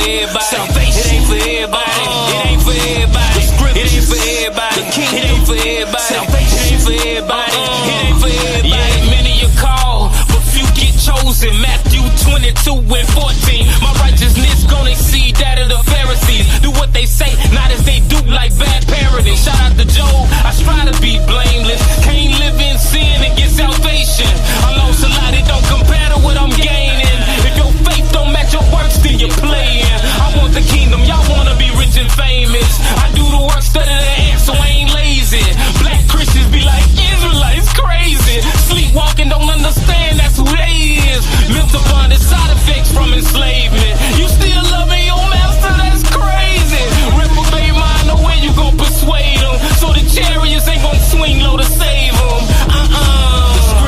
everybody. Salvation. It ain't for everybody. It ain't for everybody. It ain't for everybody. It ain't for everybody. Salvation. It ain't for everybody. It ain't for everybody. Yeah, many are called, but few get chosen. Matthew 22:14. My righteousness gonna exceed that of the Pharisees. Do what they say, not as they do, like bad parenting. Shout out to Job. I strive to be blameless. Can't live in sin and get salvation. I lost a lot, it don't compare to what I'm gaining. If your faith don't match your works, then you're playing. I want the kingdom, y'all wanna be rich and famous. I do the work, study the ant, so I ain't lazy. Black Christians be like, Israelites crazy. Sleepwalking, don't understand, that's who they is. Mental bondage, side effects from enslavement. You still loving your master, that's crazy. Reprobate mind, no way you gon' persuade them. So the chariots ain't gon' swing low to save them.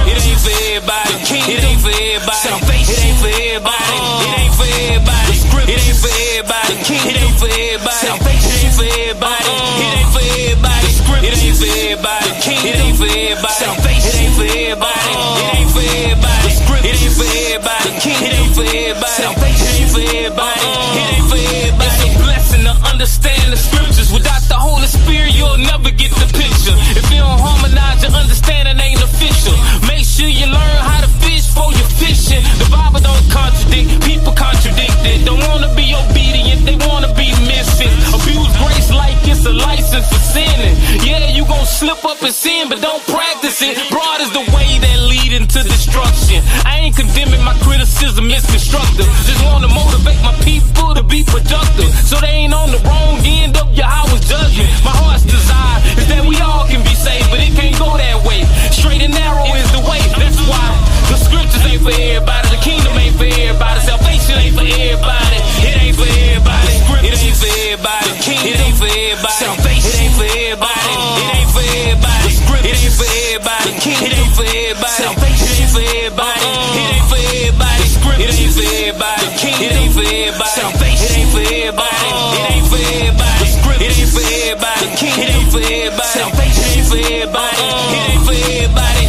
It ain't for everybody. It ain't for everybody. Salvation. It ain't for everybody. It ain't for everybody. It ain't for everybody. It ain't for everybody. Salvation. It ain't for everybody. It ain't for everybody. It ain't for everybody. It ain't for everybody. Salvation. It ain't for everybody. It ain't for everybody. It ain't for everybody. It ain't for everybody. Salvation. It ain't for everybody. It ain't for everybody. It's a blessing to understand the scriptures. Without the Holy Spirit, you'll never get the picture. If you don't harmonize your understanding, ain't official. Make sure you learn how to fish before you're fishing. The Bible don't contradict, people contradict it. Don't wanna be obedient, they wanna be missing. Abuse grace like it's a license for sinning. Yeah, you gon' slip up and sin, but don't practice it. Broad is the way that lead into destruction. I ain't condemning, my criticism is constructive. Just wanna motivate my people to be productive, so they ain't on the wrong end of your hour's judgment. My heart's desire is that we all can be saved, but it can't go that way. Straight and narrow is the way. That's why the scriptures ain't for everybody. The kingdom ain't for everybody. Salvation ain't for everybody. It ain't for everybody. It ain't for everybody. It ain't for everybody. Salvation. It ain't for everybody. It ain't for everybody. It ain't for everybody. It ain't for everybody. Salvation ain't for everybody. It ain't for everybody. It ain't for everybody. It ain't for everybody. Salvation ain't for everybody. It ain't for everybody. It ain't for everybody. It ain't for everybody. Salvation ain't for everybody. It ain't for everybody.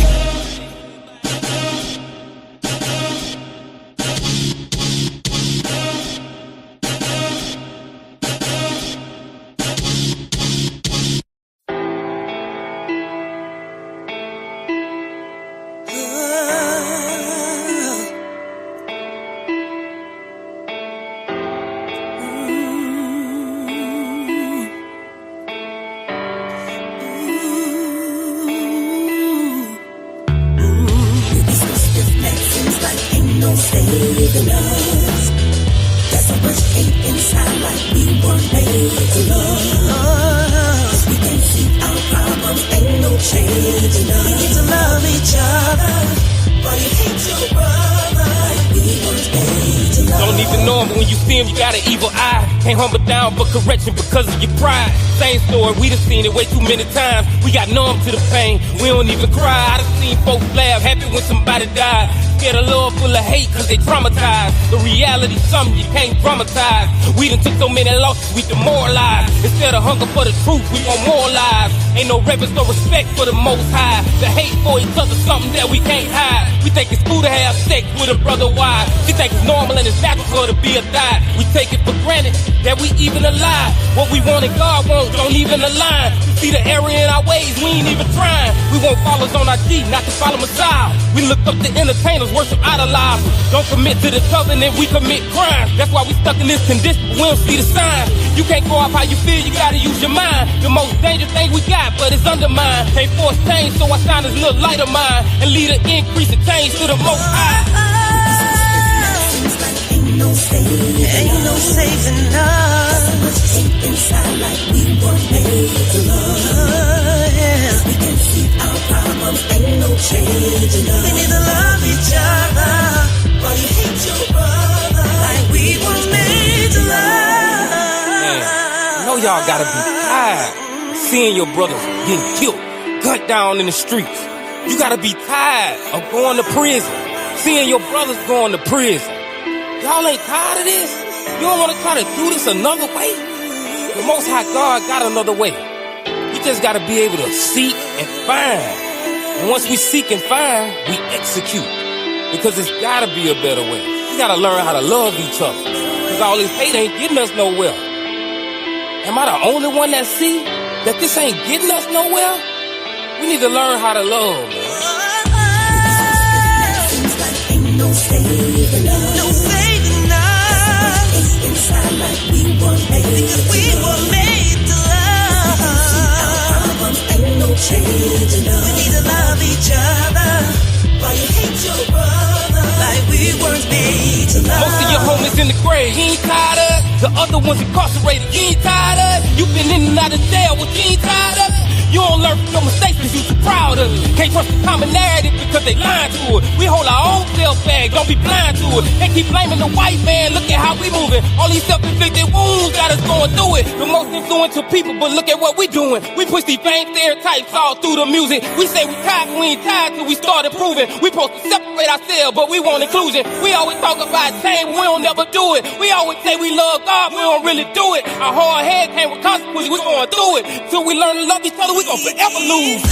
Humble down for correction because of your pride. Same story, we done seen it way too many times. We got numb to the pain, we don't even cry. I done seen folks laugh, happy when somebody died. Scared of love full of hate cause they traumatized. The reality something you can't dramatize. We done took so many losses, we demoralized. Instead of hunger for the truth, we want more lives. Ain't no reverence, no respect for the most high. The hate for each other, something that we can't hide. We think it's cool to have sex with a brother wife. She think it's normal and it's natural for her to be a thigh. We take it for granted that we even alive. What we want and God wants don't even align. You see the error in our ways, we ain't even trying. We want followers on our G, not to follow Messiah. We look up to entertainers, worship idolizers. Don't commit to the covenant, we commit crimes. That's why we stuck in this condition, we don't see the signs. You can't go off how you feel, you gotta use your mind. The most dangerous thing we got, but it's undermined. Can't force change, so I shine this little light of mine and lead an increase of change to the most high. Ain't no saving us. So much hate inside like we were made to love. Yeah. We can see our problems, ain't no changing us. We need to love each other. Why you hate your brother like we were made to love. Man, I know y'all gotta be tired of seeing your brothers getting killed, gunned down in the streets. You gotta be tired of going to prison, seeing your brothers going to prison. Y'all ain't tired of this? You don't want to try to do this another way? The Most High God got another way. We just got to be able to seek and find. And once we seek and find, we execute. Because it's got to be a better way. We got to learn how to love each other. Cause all this hate ain't getting us nowhere. Am I the only one that see that this ain't getting us nowhere? We need to learn how to love, man. Seems like ain't no saving us. No saving us. It's inside like we were made. Because we were made to love. Our problems ain't no changing us. We need to love each other. Why you hate your brother? Like we weren't made to love. Most of your homies in the grave, you ain't tired of. The other ones incarcerated, you ain't tired of. You been in and out of jail, what you ain't tired of? You don't learn from your mistakes cause you too proud of it. Can't trust the common narrative because they lying to it. We hold our own self back, don't be blind to it. They keep blaming the white man, look at how we moving. All these self-inflicted wounds got us going through it. The most influential people, but look at what we doing. We push these same stereotypes all through the music. We say we tired, we ain't tired till we start improving. We supposed to separate ourselves, but we want inclusion. We always talk about change, we don't never do it. We always say we love God, we don't really do it. Our hard head came with consequences, we going through it. Till we learn to love each other, we gon' forever lose.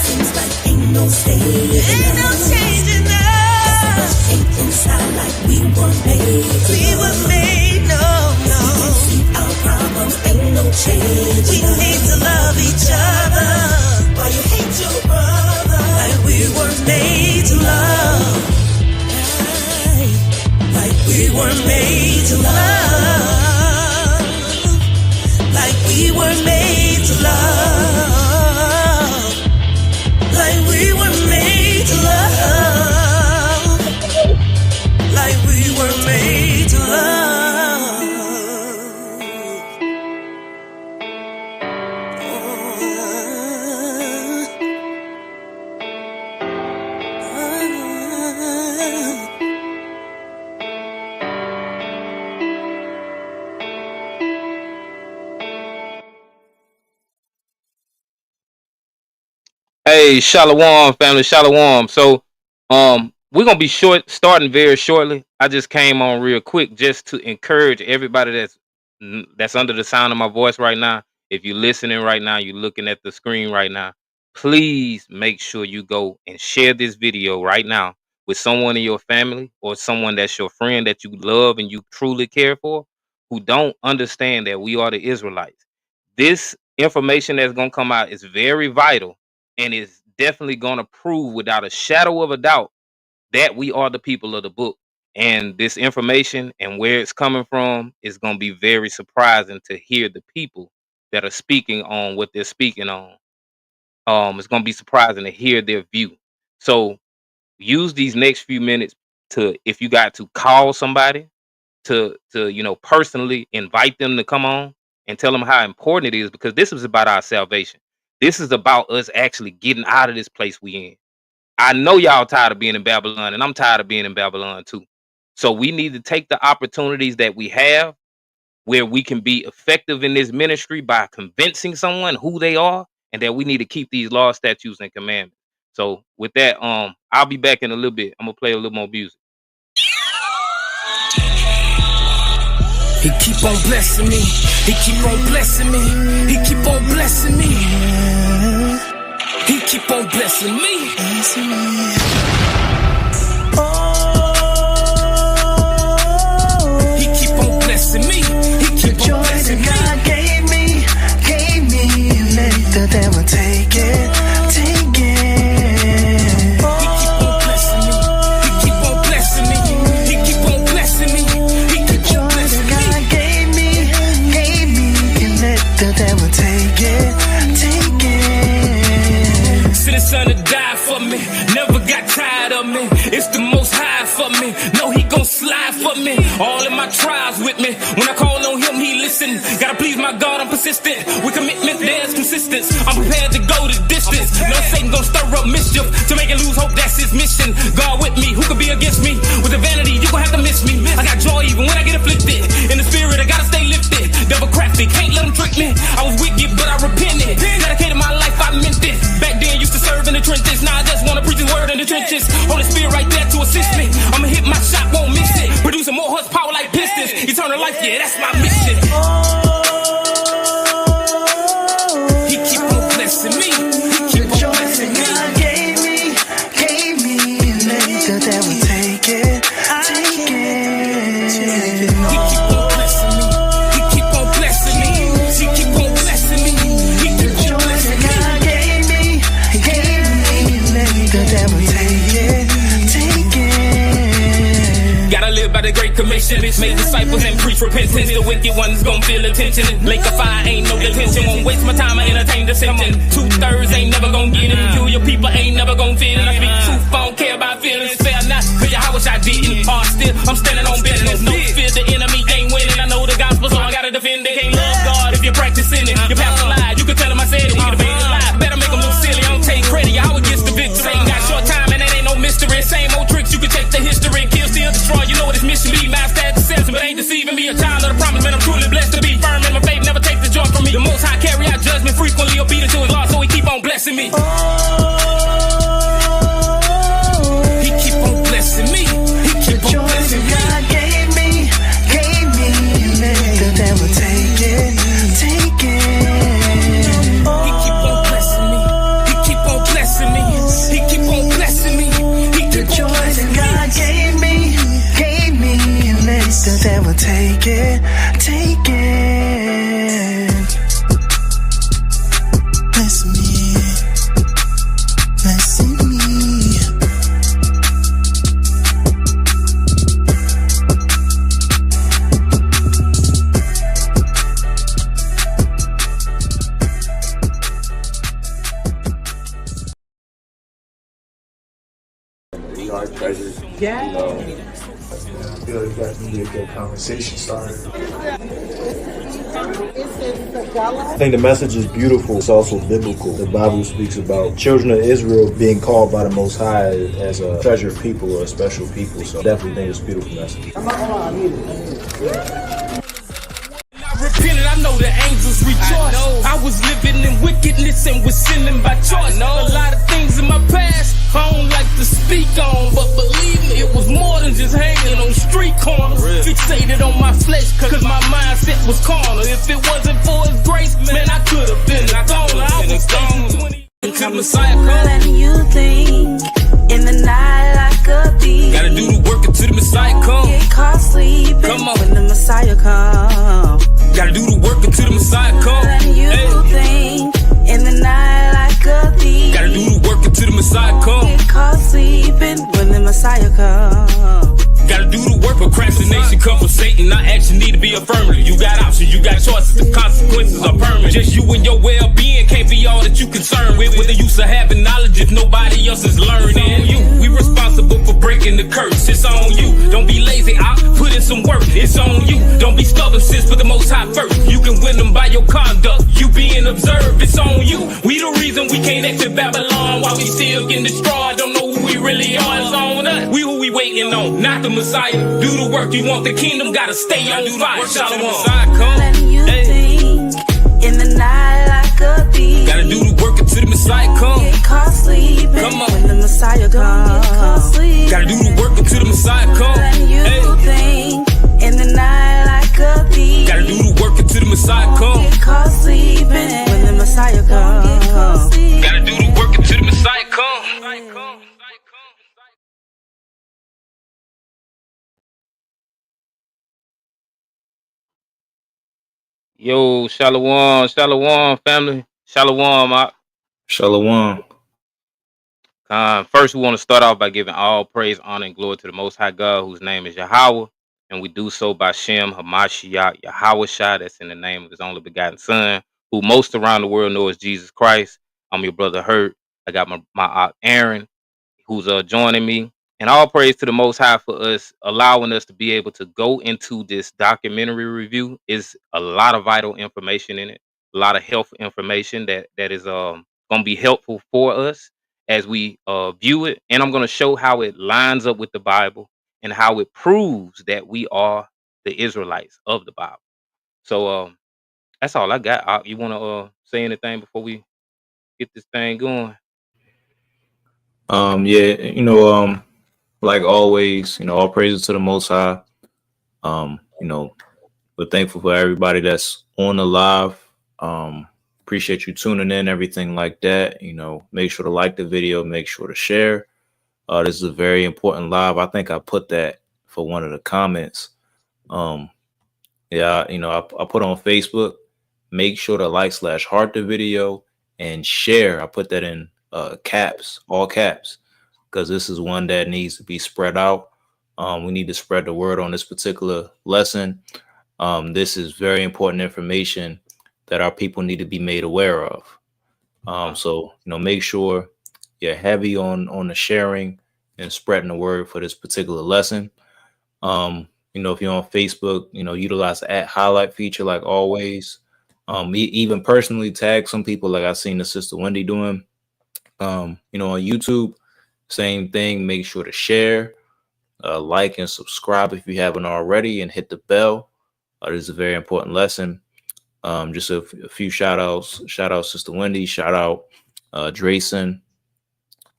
Seems like ain't no saving us. Ain't no changing us. Ain't inside like we were made. We were made, no. See our problems ain't no change. We need to love each other. Why you hate your brother? Like we were made to love. Like we were made to love. Like we were made to love. Like we were made to love. Like we were made to love. Hey, Shalom, family, Shalom. So, we're gonna be starting very shortly. I just came on real quick just to encourage everybody that's under the sound of my voice right now. If you're listening right now, you're looking at the screen right now, please make sure you go and share this video right now with someone in your family or someone that's your friend that you love and you truly care for, who don't understand that we are the Israelites. This information that's gonna come out is very vital. And it's definitely going to prove without a shadow of a doubt that we are the people of the book. And this information and where it's coming from is going to be very surprising to hear the people that are speaking on what they're speaking on. It's going to be surprising to hear their view. So use these next few minutes to, if you got to call somebody, to personally invite them to come on and tell them how important it is, because this is about our salvation. This is about us actually getting out of this place we in. I know y'all tired of being in Babylon, and I'm tired of being in Babylon too. So we need to take the opportunities that we have where we can be effective in this ministry by convincing someone who they are, and that we need to keep these laws, statutes, and commandments. So with that, I'll be back in a little bit. I'm gonna play a little more music. He keep on blessing me. He keep on blessing me. He keep on blessing me. He keep on blessing me. He keep on blessing me. He keep on blessing me. God gave me, and let the devil take it, take it. He keep on blessing me. He keep on blessing me. He keep on blessing me. He keep on blessing me. God gave me, and let the devil take it, take it. Sent his son to die for me, never got tired of me. It's the most high for me. No, he gon' slide for me. All of my trials with me. When I call on him, he listen. Gotta please my God, I'm persistent. With commitment, there's consistency. I'm prepared to go the distance. No Satan gon' stir up mischief to make it lose hope. That's his mission. God with me, who could be against me? With the vanity, you gon' have to miss me. I got joy even when I get afflicted. In the spirit, I gotta stay lifted. Devil crafty, can't let him trick me. I was wicked, but I repented. Dedicated my life, I meant it. Back then, used to serve in the trenches. Now I just wanna preach his word in the trenches. Holy Spirit right there to assist me. I'ma hit my shot, won't miss it. Producing more horsepower like pistons. Eternal life, yeah, that's my mission. He keep on blessing me. He keep on blessing me. God gave me, and let the devil take it, take it. live by the Great Commission. Make disciples and preach repentance. The wicked ones gon' feel attention. Lake of fire ain't no detention. Won't waste my time, I entertain dissension. 2/3 ain't never gon' get it. Peculiar people ain't never gon' feel it. I speak truth, I don't care about feelings. Fair not, cause I wish I didn't. Hard still, I'm standing on business. No fear, the enemy ain't winning. I know the gospel, so I gotta defend it. Can't love God if you're practicing it. Your pastor lied, you can tell him I said it. He can debate it live. Better make him look silly, I don't take credit. Yahweh gets the victory. Ain't got short time and it ain't no mystery. Same old tricks, you can take the history. Kill, steal, destroy, you know what his mission be. Master at deception, but ain't deceiving me. A child of the promise, man, I'm truly blessed to be firm in my faith. Never take the joy from me. The Most High carry out judgment, frequently obedient to his law, so he keep on blessing me. He keep on blessing me. He keep on blessing me. God gave me, and let the devil take it. He keep on blessing me. He keep on blessing me. He keep on blessing me. He keep on blessing me. God gave me, and let the devil take it. Bless me, blessing me. We are treasures. Yeah. You know, I feel like that can be a good conversation starter. I think the message is beautiful. It's also biblical. The Bible speaks about children of Israel being called by the Most High as a treasured people or a special people. So I definitely think it's a beautiful message. I repented, I know the angels rejoice. I was living in wickedness and was sinning by choice. A lot of things in my past I don't like to speak on, but believe me, it was more than just hanging on street corners. Fixated on my flesh, cause my mindset was carnal. If it wasn't for his grace, man, I could have been a goner. I was gone 20 until Messiah come. Than you think, in the night like a thief. Gotta do the work until the Messiah come. Get caught sleeping Come on. when the Messiah come. Gotta do the work until the Messiah come. Than you think, in the night like a thief. Gotta do the work until the Messiah come. Get caught sleeping when the Messiah come. Gotta do the work. Procrastination come from Satan. Not action need to be affirmative. You got options, you got choices. The consequences are permanent. Just you and your well-being can't be all that you concerned with. What the use of having knowledge if nobody else is learning? You, we responsible for breaking the curse. It's on you. Don't be lazy. I'll put in some work. It's on you. Don't be stubborn, sis. Put the Most High first. You can win them by your conduct. You being observed. It's on you. We the reason we can't exit Babylon while we still getting destroyed. Don't know who we really are. It's on us. We who we waiting on, not the Messiah. Do the work. You want the kingdom, gotta stay on fire. Shalom. Than you think, in the night like a thief. Gotta do the work until the Messiah come. Get caught sleeping Come on. when the Messiah come. Gotta do the work until the Messiah come. Than you think, in the night like a thief. Gotta do the work until the Messiah come. Get caught sleeping when the Messiah come. Gotta do the work until the Messiah come. Yo, shalom, shalom, family, shalom. Shalom. First, we want to start off by giving all praise, honor, and glory to the Most High God, whose name is Yahweh, and we do so by Shem Hamashiach Yahweh Shah. That's in the name of His only begotten Son, who most around the world know as Jesus Christ. I'm your brother Hurt. I got my aunt Aaron, who's joining me. And all praise to the Most High for us allowing us to be able to go into this documentary review. Is a lot of vital information in it, a lot of health information that is going to be helpful for us as we view it. And I'm going to show how it lines up with the Bible and how it proves that we are the Israelites of the Bible. So that's all I got. You want to say anything before we get this thing going? Yeah, like always, all praises to the Most High. We're thankful for everybody that's on the live. Appreciate you tuning in, everything like that. Make sure to like the video, make sure to share. This is a very important live. I think I put that for one of the comments. I put on Facebook, make sure to like/heart the video and share. I put that in caps, all caps, because this is one that needs to be spread out. We need to spread the word on this particular lesson. This is very important information that our people need to be made aware of. So, make sure you're heavy on the sharing and spreading the word for this particular lesson. If you're on Facebook, utilize the @highlight feature like always. Even personally tag some people like I seen the sister Wendy doing. On YouTube, same thing. Make sure to share, like, and subscribe if you haven't already, and hit the bell. This is a very important lesson. Just a few shout outs. Shout out Sister Wendy. Shout out Drayson.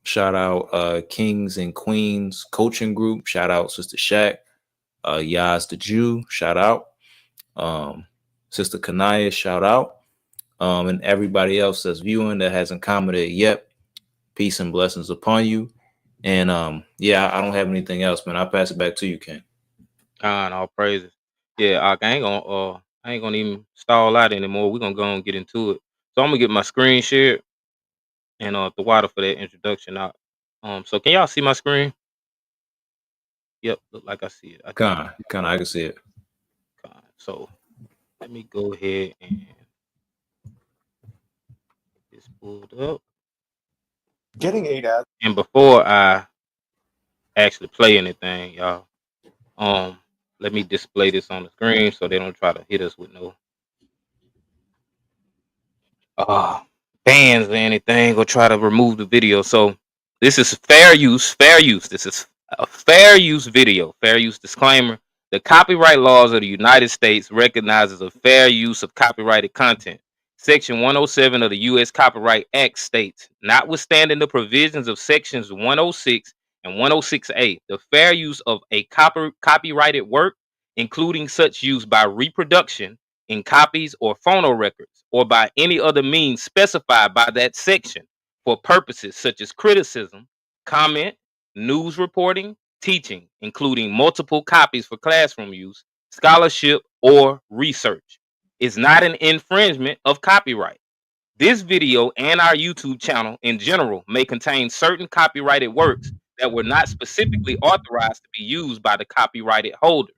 Shout out Kings and Queens Coaching Group. Shout out Sister Shaq. Yaz the Jew. Shout out. Sister Kanaya. Shout out. And everybody else that's viewing that hasn't commented yet. Peace and blessings upon you. And I don't have anything else, man. I'll pass it back to you, Ken. All praises. Yeah, I ain't gonna even stall out anymore. We're gonna go and get into it. So I'm gonna get my screen shared and the water for that introduction out. So can y'all see my screen? Yep, look like I see it. I can see it. So let me go ahead and get this pulled up. Getting 8 ads. And before I actually play anything, y'all, let me display this on the screen so they don't try to hit us with no bans or anything or try to remove the video. So this is fair use. This is a fair use video. Fair use disclaimer. The copyright laws of the United States recognizes a fair use of copyrighted content. Section 107 of the U.S. Copyright Act states, notwithstanding the provisions of sections 106 and 106A, the fair use of a copyrighted work, including such use by reproduction in copies or phonorecords, or by any other means specified by that section for purposes such as criticism, comment, news reporting, teaching, including multiple copies for classroom use, scholarship, or research, is not an infringement of copyright. This video and our YouTube channel in general may contain certain copyrighted works that were not specifically authorized to be used by the copyrighted holders,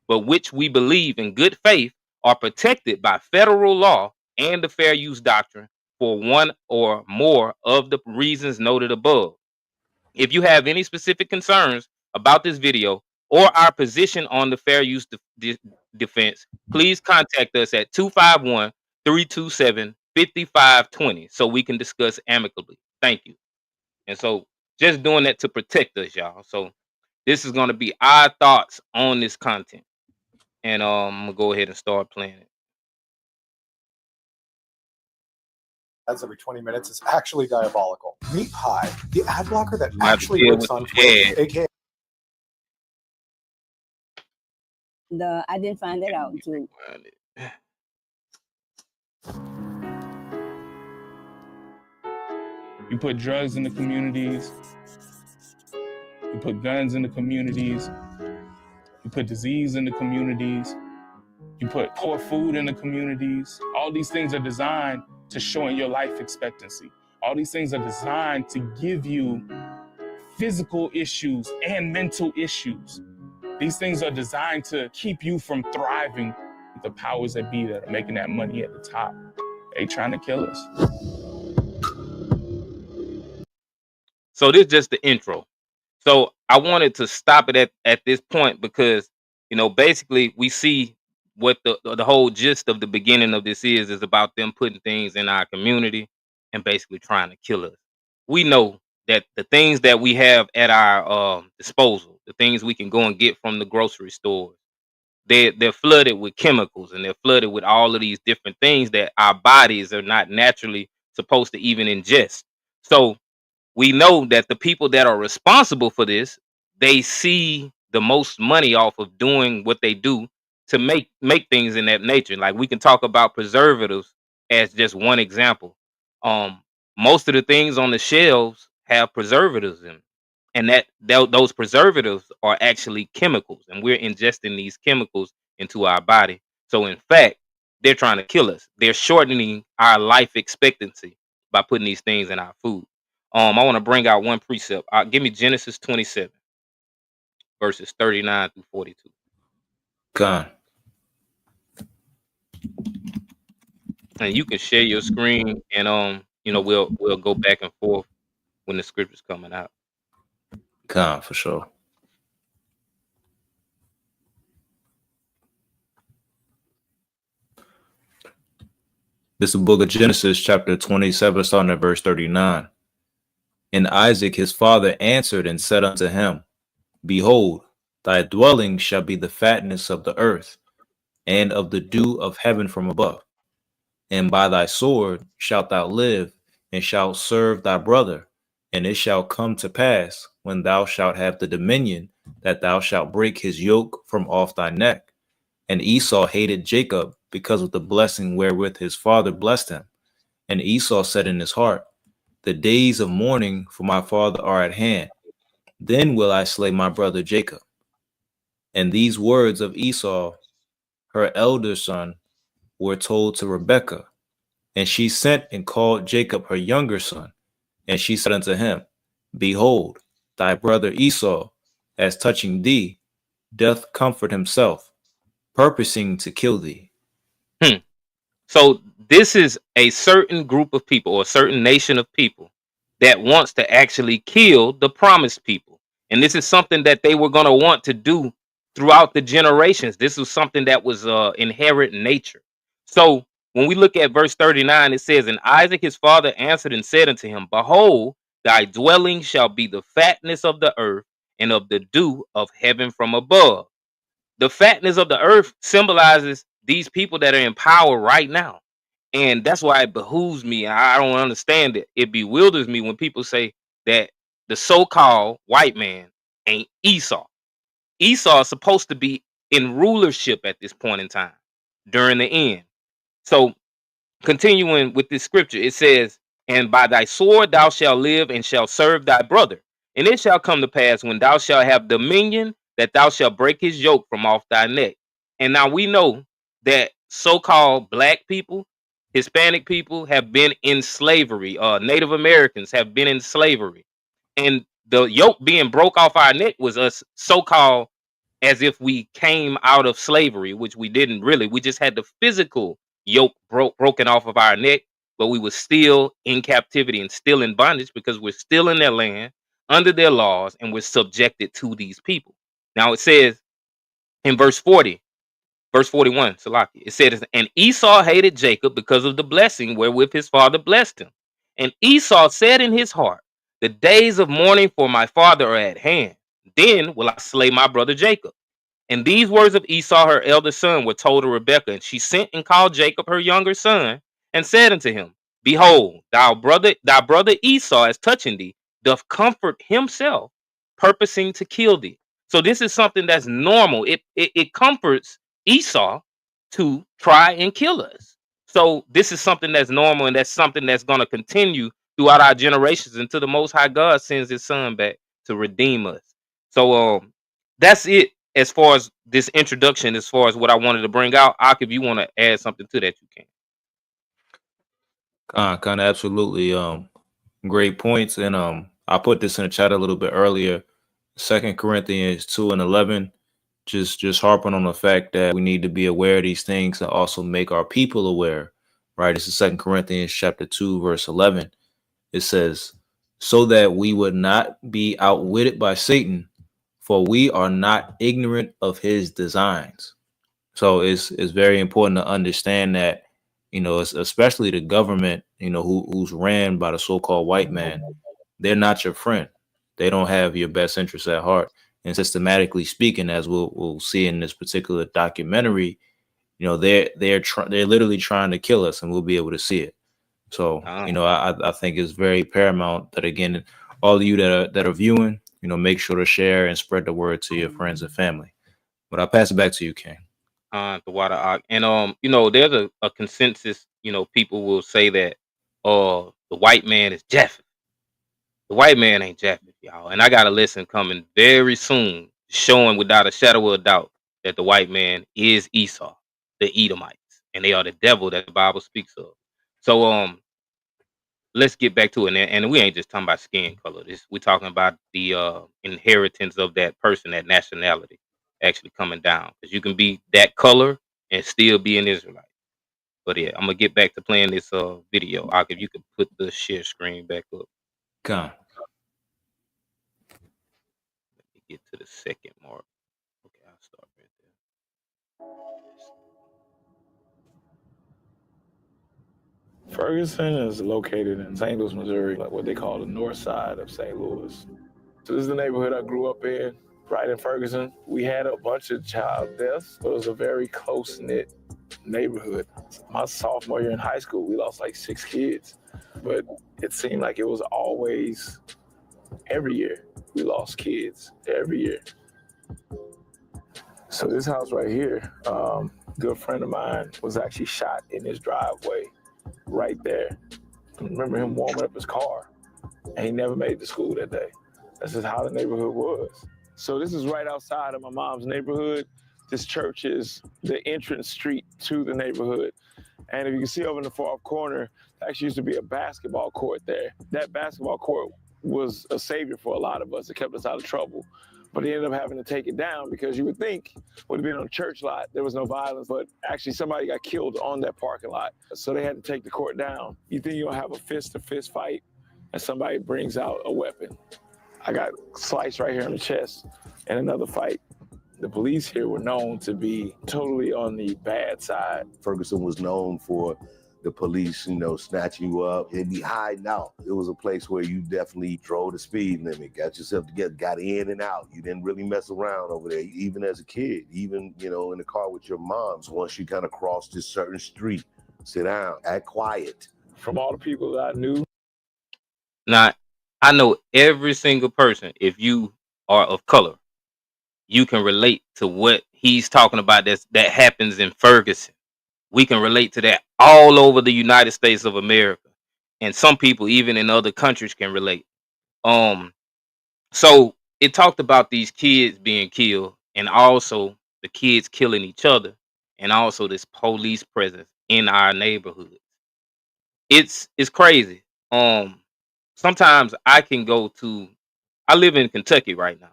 but which we believe in good faith are protected by federal law and the fair use doctrine for one or more of the reasons noted above. If you have any specific concerns about this video or our position on the fair use defense, please contact us at 251-327-5520 so we can discuss amicably. Thank you. And so just doing that to protect us, y'all. So this is going to be our thoughts on this content. And I'm going to go ahead and start playing it. Ads every 20 minutes is actually diabolical. Meet Pi, the ad blocker that actually works on Twitch, aka. I didn't find that out too. You put drugs in the communities. You put guns in the communities. You put disease in the communities. You put poor food in the communities. All these things are designed to shorten your life expectancy. All these things are designed to give you physical issues and mental issues. These things are designed to keep you from thriving with the powers that be that are making that money at the top. They trying to kill us. So this is just the intro. So I wanted to stop it at this point because, basically we see what the whole gist of the beginning of this is about them putting things in our community and basically trying to kill us. We know that the things that we have at our disposal, the things we can go and get from the grocery stores, they're flooded with chemicals and they're flooded with all of these different things that our bodies are not naturally supposed to even ingest. So we know that the people that are responsible for this, they see the most money off of doing what they do to make things in that nature. Like we can talk about preservatives as just one example. Most of the things on the shelves have preservatives in them, and those preservatives are actually chemicals, and we're ingesting these chemicals into our body. So in fact, they're trying to kill us. They're shortening our life expectancy by putting these things in our food. I want to bring out one precept. Give me Genesis 27. verses 39 through 42. Con. And you can share your screen, and we'll go back and forth when the scripture's coming out. Con, for sure. This is the book of Genesis, chapter 27, starting at verse 39. And Isaac his father answered and said unto him, Behold, thy dwelling shall be the fatness of the earth, and of the dew of heaven from above. And by thy sword shalt thou live, and shalt serve thy brother. And it shall come to pass, when thou shalt have the dominion, that thou shalt break his yoke from off thy neck. And Esau hated Jacob because of the blessing wherewith his father blessed him. And Esau said in his heart, The days of mourning for my father are at hand. Then will I slay my brother Jacob. And these words of Esau, her elder son, were told to Rebekah. And she sent and called Jacob her younger son. And she said unto him, Behold, thy brother Esau, as touching thee, doth comfort himself, purposing to kill thee. So this is a certain group of people, or a certain nation of people, that wants to actually kill the promised people. And this is something that they were going to want to do throughout the generations. This was something that was inherent nature. So when we look at verse 39, it says, And Isaac his father answered and said unto him, Behold, thy dwelling shall be the fatness of the earth, and of the dew of heaven from above. The fatness of the earth symbolizes these people that are in power right now. And that's why it behooves me. I don't understand it. It bewilders me when people say that the so-called white man ain't Esau. Esau is supposed to be in rulership at this point in time, during the end. So continuing with this scripture, it says, And by thy sword thou shalt live, and shalt serve thy brother. And it shall come to pass, when thou shalt have dominion, that thou shalt break his yoke from off thy neck. And now we know that so-called black people, Hispanic people have been in slavery. Native Americans have been in slavery. And the yoke being broke off our neck was us so-called as if we came out of slavery, which we didn't really. We just had the physical yoke broken off of our neck, but we were still in captivity and still in bondage because we're still in their land, under their laws, and we're subjected to these people. Now it says in verse 41, Salaki, it says, And Esau hated Jacob because of the blessing wherewith his father blessed him. And Esau said in his heart, The days of mourning for my father are at hand. Then will I slay my brother Jacob. And these words of Esau, her elder son, were told to Rebekah. And she sent and called Jacob, her younger son, and said unto him, Behold, thy brother Esau, as touching thee, doth comfort himself, purposing to kill thee. So this is something that's normal. It comforts Esau to try and kill us. So this is something that's normal, and that's something that's going to continue throughout our generations until the Most High God sends his son back to redeem us. So that's it as far as this introduction, as far as what I wanted to bring out. Ak, if you want to add something to that, you can. Kind of absolutely great points. And I put this in the chat a little bit earlier. 2 Corinthians 2:11, just harping on the fact that we need to be aware of these things and also make our people aware, right? This is 2 Corinthians chapter 2, verse 11. It says, So that we would not be outwitted by Satan, for we are not ignorant of his designs. So it's very important to understand that, especially the government, who's ran by the so-called white man, they're not your friend. They don't have your best interests at heart. And systematically speaking, as we'll see in this particular documentary, they're literally trying to kill us, and we'll be able to see it. So, I think it's very paramount that, again, all of you that are viewing, make sure to share and spread the word to your friends and family. But I'll pass it back to you, King. The water. And there's a consensus. People will say that the white man is Japheth. The white man ain't Japheth, y'all. And I got a lesson coming very soon, showing without a shadow of a doubt that the white man is Esau, the Edomites, and they are the devil that the Bible speaks of. So let's get back to it. And we ain't just talking about skin color. We're talking about the inheritance of that person, that nationality actually coming down. Because you can be that color and still be an Israelite. But yeah, I'm gonna get back to playing this video. If you could put the share screen back up. Come. Let me get to the second mark. Okay, I'll start right there. Ferguson is located in St. Louis, Missouri, like what they call the north side of St. Louis. So this is the neighborhood I grew up in, right in Ferguson. We had a bunch of child deaths, but it was a very close-knit neighborhood. My sophomore year in high school, we lost like 6 kids, but it seemed like it was always every year we lost kids, every year. So this house right here, good friend of mine was actually shot in his driveway right there. I remember him warming up his car, and he never made it to school that day. That's just how the neighborhood was. So this is right outside of my mom's neighborhood. This church is the entrance street to the neighborhood. And if you can see over in the far corner, there actually used to be a basketball court there. That basketball court was a savior for a lot of us. It kept us out of trouble. But he ended up having to take it down because you would think would have been on a church lot, there was no violence, but actually somebody got killed on that parking lot. So they had to take the court down. You think you're gonna have a fist-to-fist fight and somebody brings out a weapon. I got sliced right here in the chest in another fight. The police here were known to be totally on the bad side. Ferguson was known for the police, snatching you up and be hiding out. It was a place where you definitely drove the speed limit, got yourself together, got in and out. You didn't really mess around over there, even as a kid, even, in the car with your moms. Once you kind of crossed this certain street, sit down, act quiet. From all the people that I knew. Now, I know every single person, if you are of color, you can relate to what he's talking about that happens in Ferguson. We can relate to that all over the United States of America. And some people even in other countries can relate. So it talked about these kids being killed and also the kids killing each other and also this police presence in our neighborhoods. It's crazy. Sometimes I live in Kentucky right now.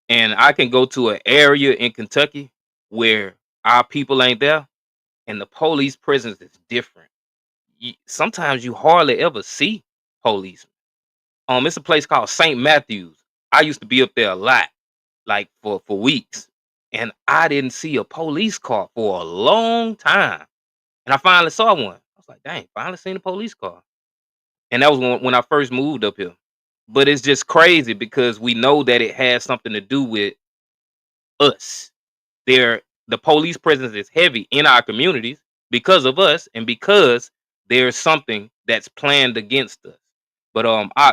And I can go to an area in Kentucky where our people ain't there, and the police presence is different. Sometimes you hardly ever see policemen. It's a place called St. Matthews. I used to be up there a lot, like for weeks, and I didn't see a police car for a long time. And I finally saw one. I was like, dang, finally seen a police car. And that was when I first moved up here. But it's just crazy because we know that it has something to do with us. The police presence is heavy in our communities because of us and because there's something that's planned against us. But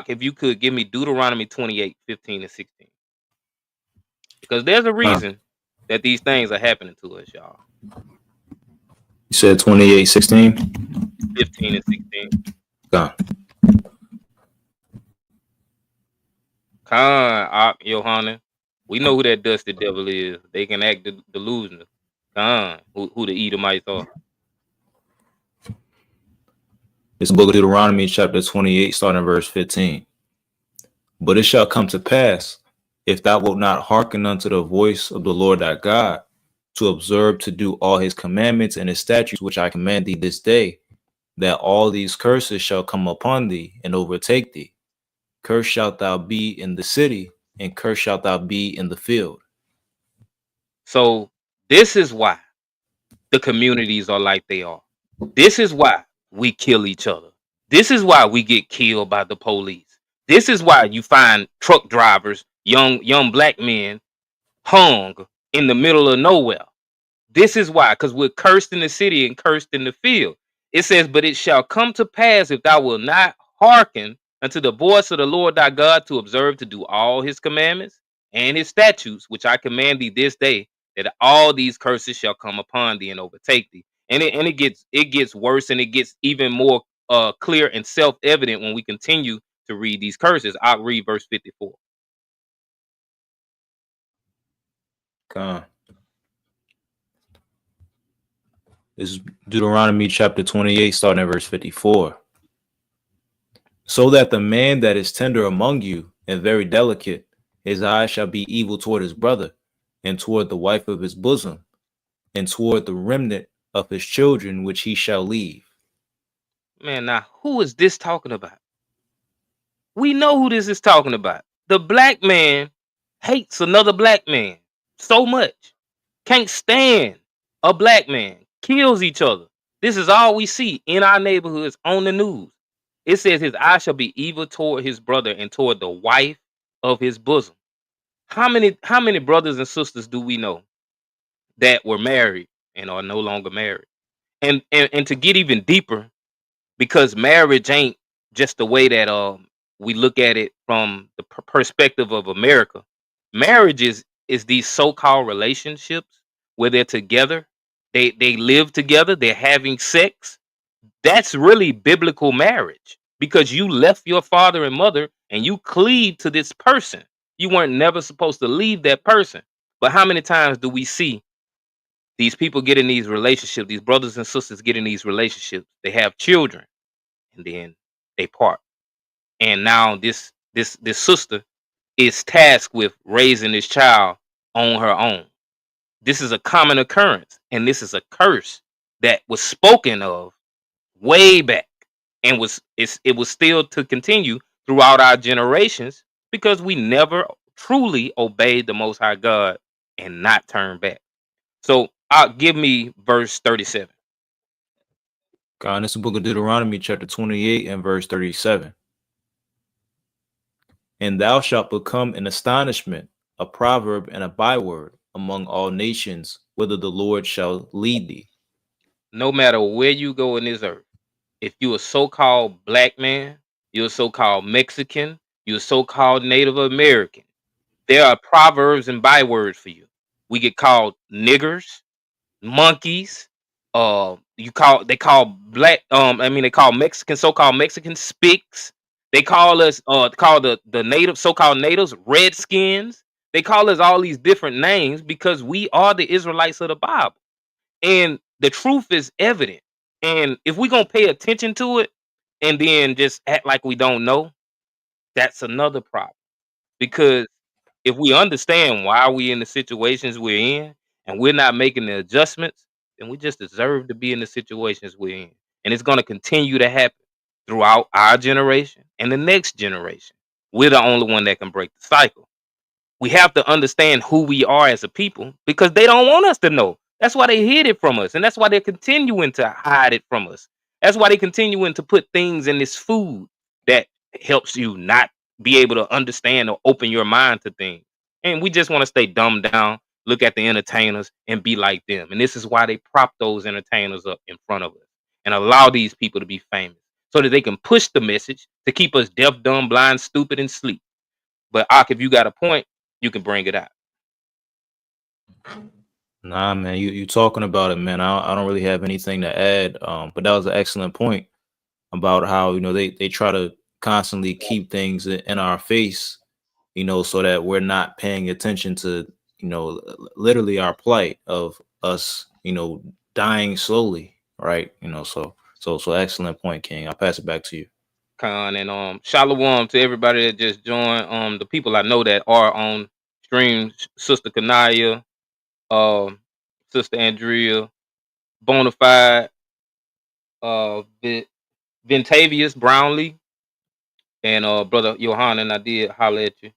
if you could give me Deuteronomy 28, 15 and 16. Because there's a reason that these things are happening to us, y'all. You said 28, 16? 15 and 16. Gone. Yohanan, we know who that dusty devil is. They can act delusional. Who the Edomites are. It's the book of Deuteronomy, chapter 28, starting verse 15. But it shall come to pass, if thou wilt not hearken unto the voice of the Lord thy God, to observe to do all his commandments and his statutes which I command thee this day, that all these curses shall come upon thee and overtake thee. Cursed shalt thou be in the city, and cursed shalt thou be in the field. So this is why the communities are like they are. This is why we kill each other. This is why we get killed by the police. This is why you find truck drivers, young black men, hung in the middle of nowhere. This is why, because we're cursed in the city and cursed in the field. It says, but it shall come to pass if thou wilt not hearken unto the voice of the Lord thy God to observe to do all his commandments and his statutes, which I command thee this day, that all these curses shall come upon thee and overtake thee. And it gets worse, and it gets even more clear and self-evident when we continue to read these curses. I'll read verse 54. This is Deuteronomy chapter 28, starting at verse 54. So that the man that is tender among you and very delicate, his eye shall be evil toward his brother, and toward the wife of his bosom, and toward the remnant of his children which he shall leave. Man, now who is this talking about? We know who this is talking about. The black man hates another black man so much. Can't stand a black man. Kills each other. This is all we see in our neighborhoods on the news. It says his eye shall be evil toward his brother and toward the wife of his bosom. How many brothers and sisters do we know that were married and are no longer married? And to get even deeper, because marriage ain't just the way that we look at it from the perspective of America. Marriage is these so-called relationships where they're together, they live together, they're having sex. That's really biblical marriage, because you left your father and mother and you cleave to this person. You weren't never supposed to leave that person. But how many times do we see these people get in these relationships, these brothers and sisters get in these relationships, they have children, and then they part. And now this sister is tasked with raising this child on her own. This is a common occurrence, and this is a curse that was spoken of way back, and it was still to continue throughout our generations, because we never truly obeyed the Most High God and not turned back. So give me verse 37. God, this is the book of Deuteronomy, chapter 28 and verse 37. And thou shalt become an astonishment, a proverb, and a byword among all nations, whither the Lord shall lead thee. No matter where you go in this earth, if you're a so-called black man, you're a so-called Mexican, you're a so-called Native American, there are proverbs and bywords for you. We get called niggers, monkeys. They call Mexicans, so-called Mexicans, spicks. They call us call the native, so-called natives, redskins. They call us all these different names because we are the Israelites of the Bible. And the truth is evident. And if we're gonna pay attention to it and then just act like we don't know, that's another problem. Because if we understand why we in the situations we're in and we're not making the adjustments, then we just deserve to be in the situations we're in. And it's gonna continue to happen throughout our generation and the next generation. We're the only one that can break the cycle. We have to understand who we are as a people, because they don't want us to know. That's why they hid it from us, and that's why they're continuing to hide it from us. That's why they're continuing to put things in this food that helps you not be able to understand or open your mind to things. And we just want to stay dumbed down, look at the entertainers, and be like them. And this is why they prop those entertainers up in front of us and allow these people to be famous, so that they can push the message to keep us deaf, dumb, blind, stupid, and sleep. But Ak, if you got a point, you can bring it out. Nah, man, you talking about it, man. I don't really have anything to add. But that was an excellent point about how, they try to constantly keep things in our face, so that we're not paying attention to, literally our plight of us, dying slowly, right? So excellent point, King. I'll pass it back to you. Khan, and shalom to everybody that just joined. The people I know that are on stream: Sister Kanaya, Sister Andrea, Bonafide, Ventavious Brownlee, and Brother Johan, and I did holler at you.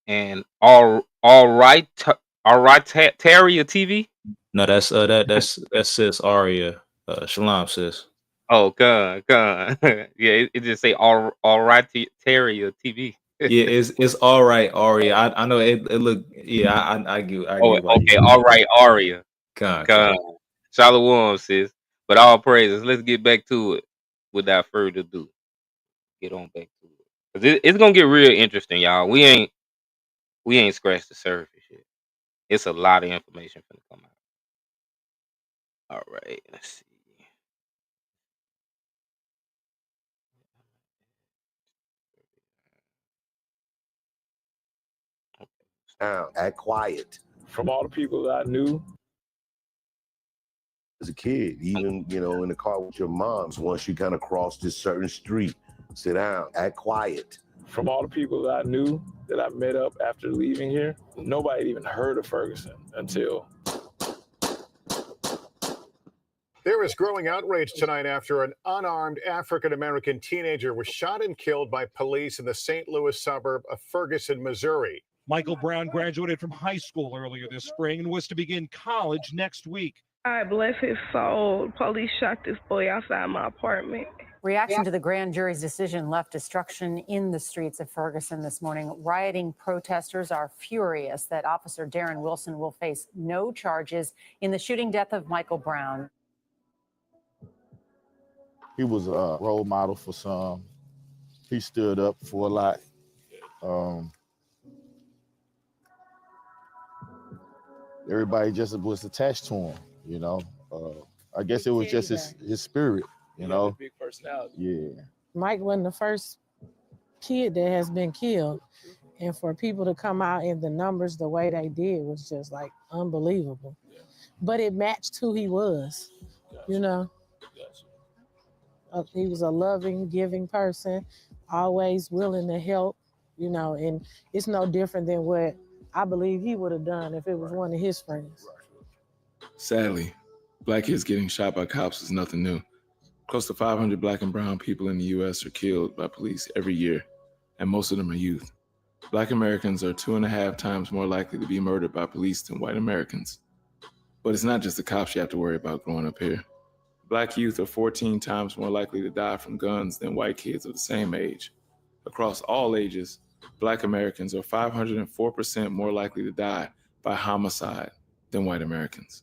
And all right, Taria TV. No, that's sis Aria. Shalom, sis. Oh, God. Yeah, it just say all right, Taria TV. Yeah, it's all right, Aria. I know it look. Yeah, I get. Okay, all right, Aria. God. Shalom, sis. But all praises. Let's get back to it without further ado. Get on back to it, 'cause it's gonna get real interesting, y'all. We ain't scratched the surface yet. It's a lot of information gonna come out. All right, let's see. Act quiet. From all the people that I knew as a kid, even in the car with your moms, once you kind of crossed this certain street, Sit down, act quiet. From all the people that I knew that I met up after leaving here, nobody had even heard of Ferguson until. There is growing outrage tonight after an unarmed African-American teenager was shot and killed by police in the St. Louis suburb of Ferguson, Missouri. Michael Brown graduated from high school earlier this spring and was to begin college next week. God bless his soul. Police shot this boy outside my apartment. Reaction to the grand jury's decision left destruction in the streets of Ferguson this morning. Rioting protesters are furious that Officer Darren Wilson will face no charges in the shooting death of Michael Brown. He was a role model for some. He stood up for a lot. Everybody just was attached to him, you know. I guess it was just his spirit, you know. Big personality. Yeah. Mike wasn't the first kid that has been killed. And for people to come out in the numbers the way they did was just like unbelievable. Yeah. But it matched who he was, you know. He was a loving, giving person, always willing to help, you know, and it's no different than what I believe he would have done if it was one of his friends. Sadly, black kids getting shot by cops is nothing new. Close to 500 black and brown people in the U.S. are killed by police every year, and most of them are youth. Black Americans are 2.5 times more likely to be murdered by police than white Americans. But it's not just the cops you have to worry about growing up here. Black youth are 14 times more likely to die from guns than white kids of the same age. Across all ages, Black Americans are 504% more likely to die by homicide than white Americans.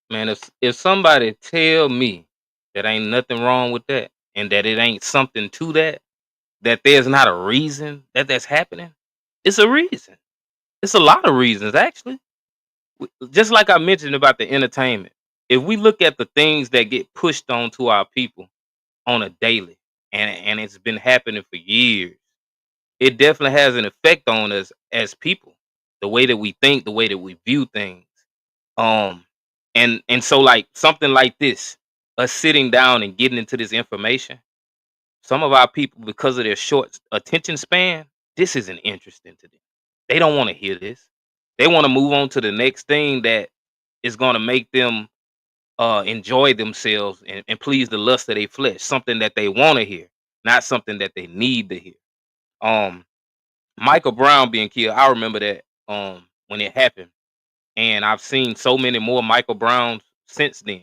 Man, if somebody tell me that ain't nothing wrong with that and that it ain't something to that there's not a reason that's happening, it's a reason. It's a lot of reasons, actually. Just like I mentioned about the entertainment. If we look at the things that get pushed onto our people on a daily, and it's been happening for years, it definitely has an effect on us as people, the way that we think, the way that we view things. And so like something like this, us sitting down and getting into this information, some of our people, because of their short attention span, this isn't interesting to them. They don't want to hear this. They want to move on to the next thing that is going to make them enjoy themselves and please the lust of their flesh, something that they want to hear, not something that they need to hear. Michael Brown being killed, I remember that when it happened, and I've seen so many more Michael Browns since then.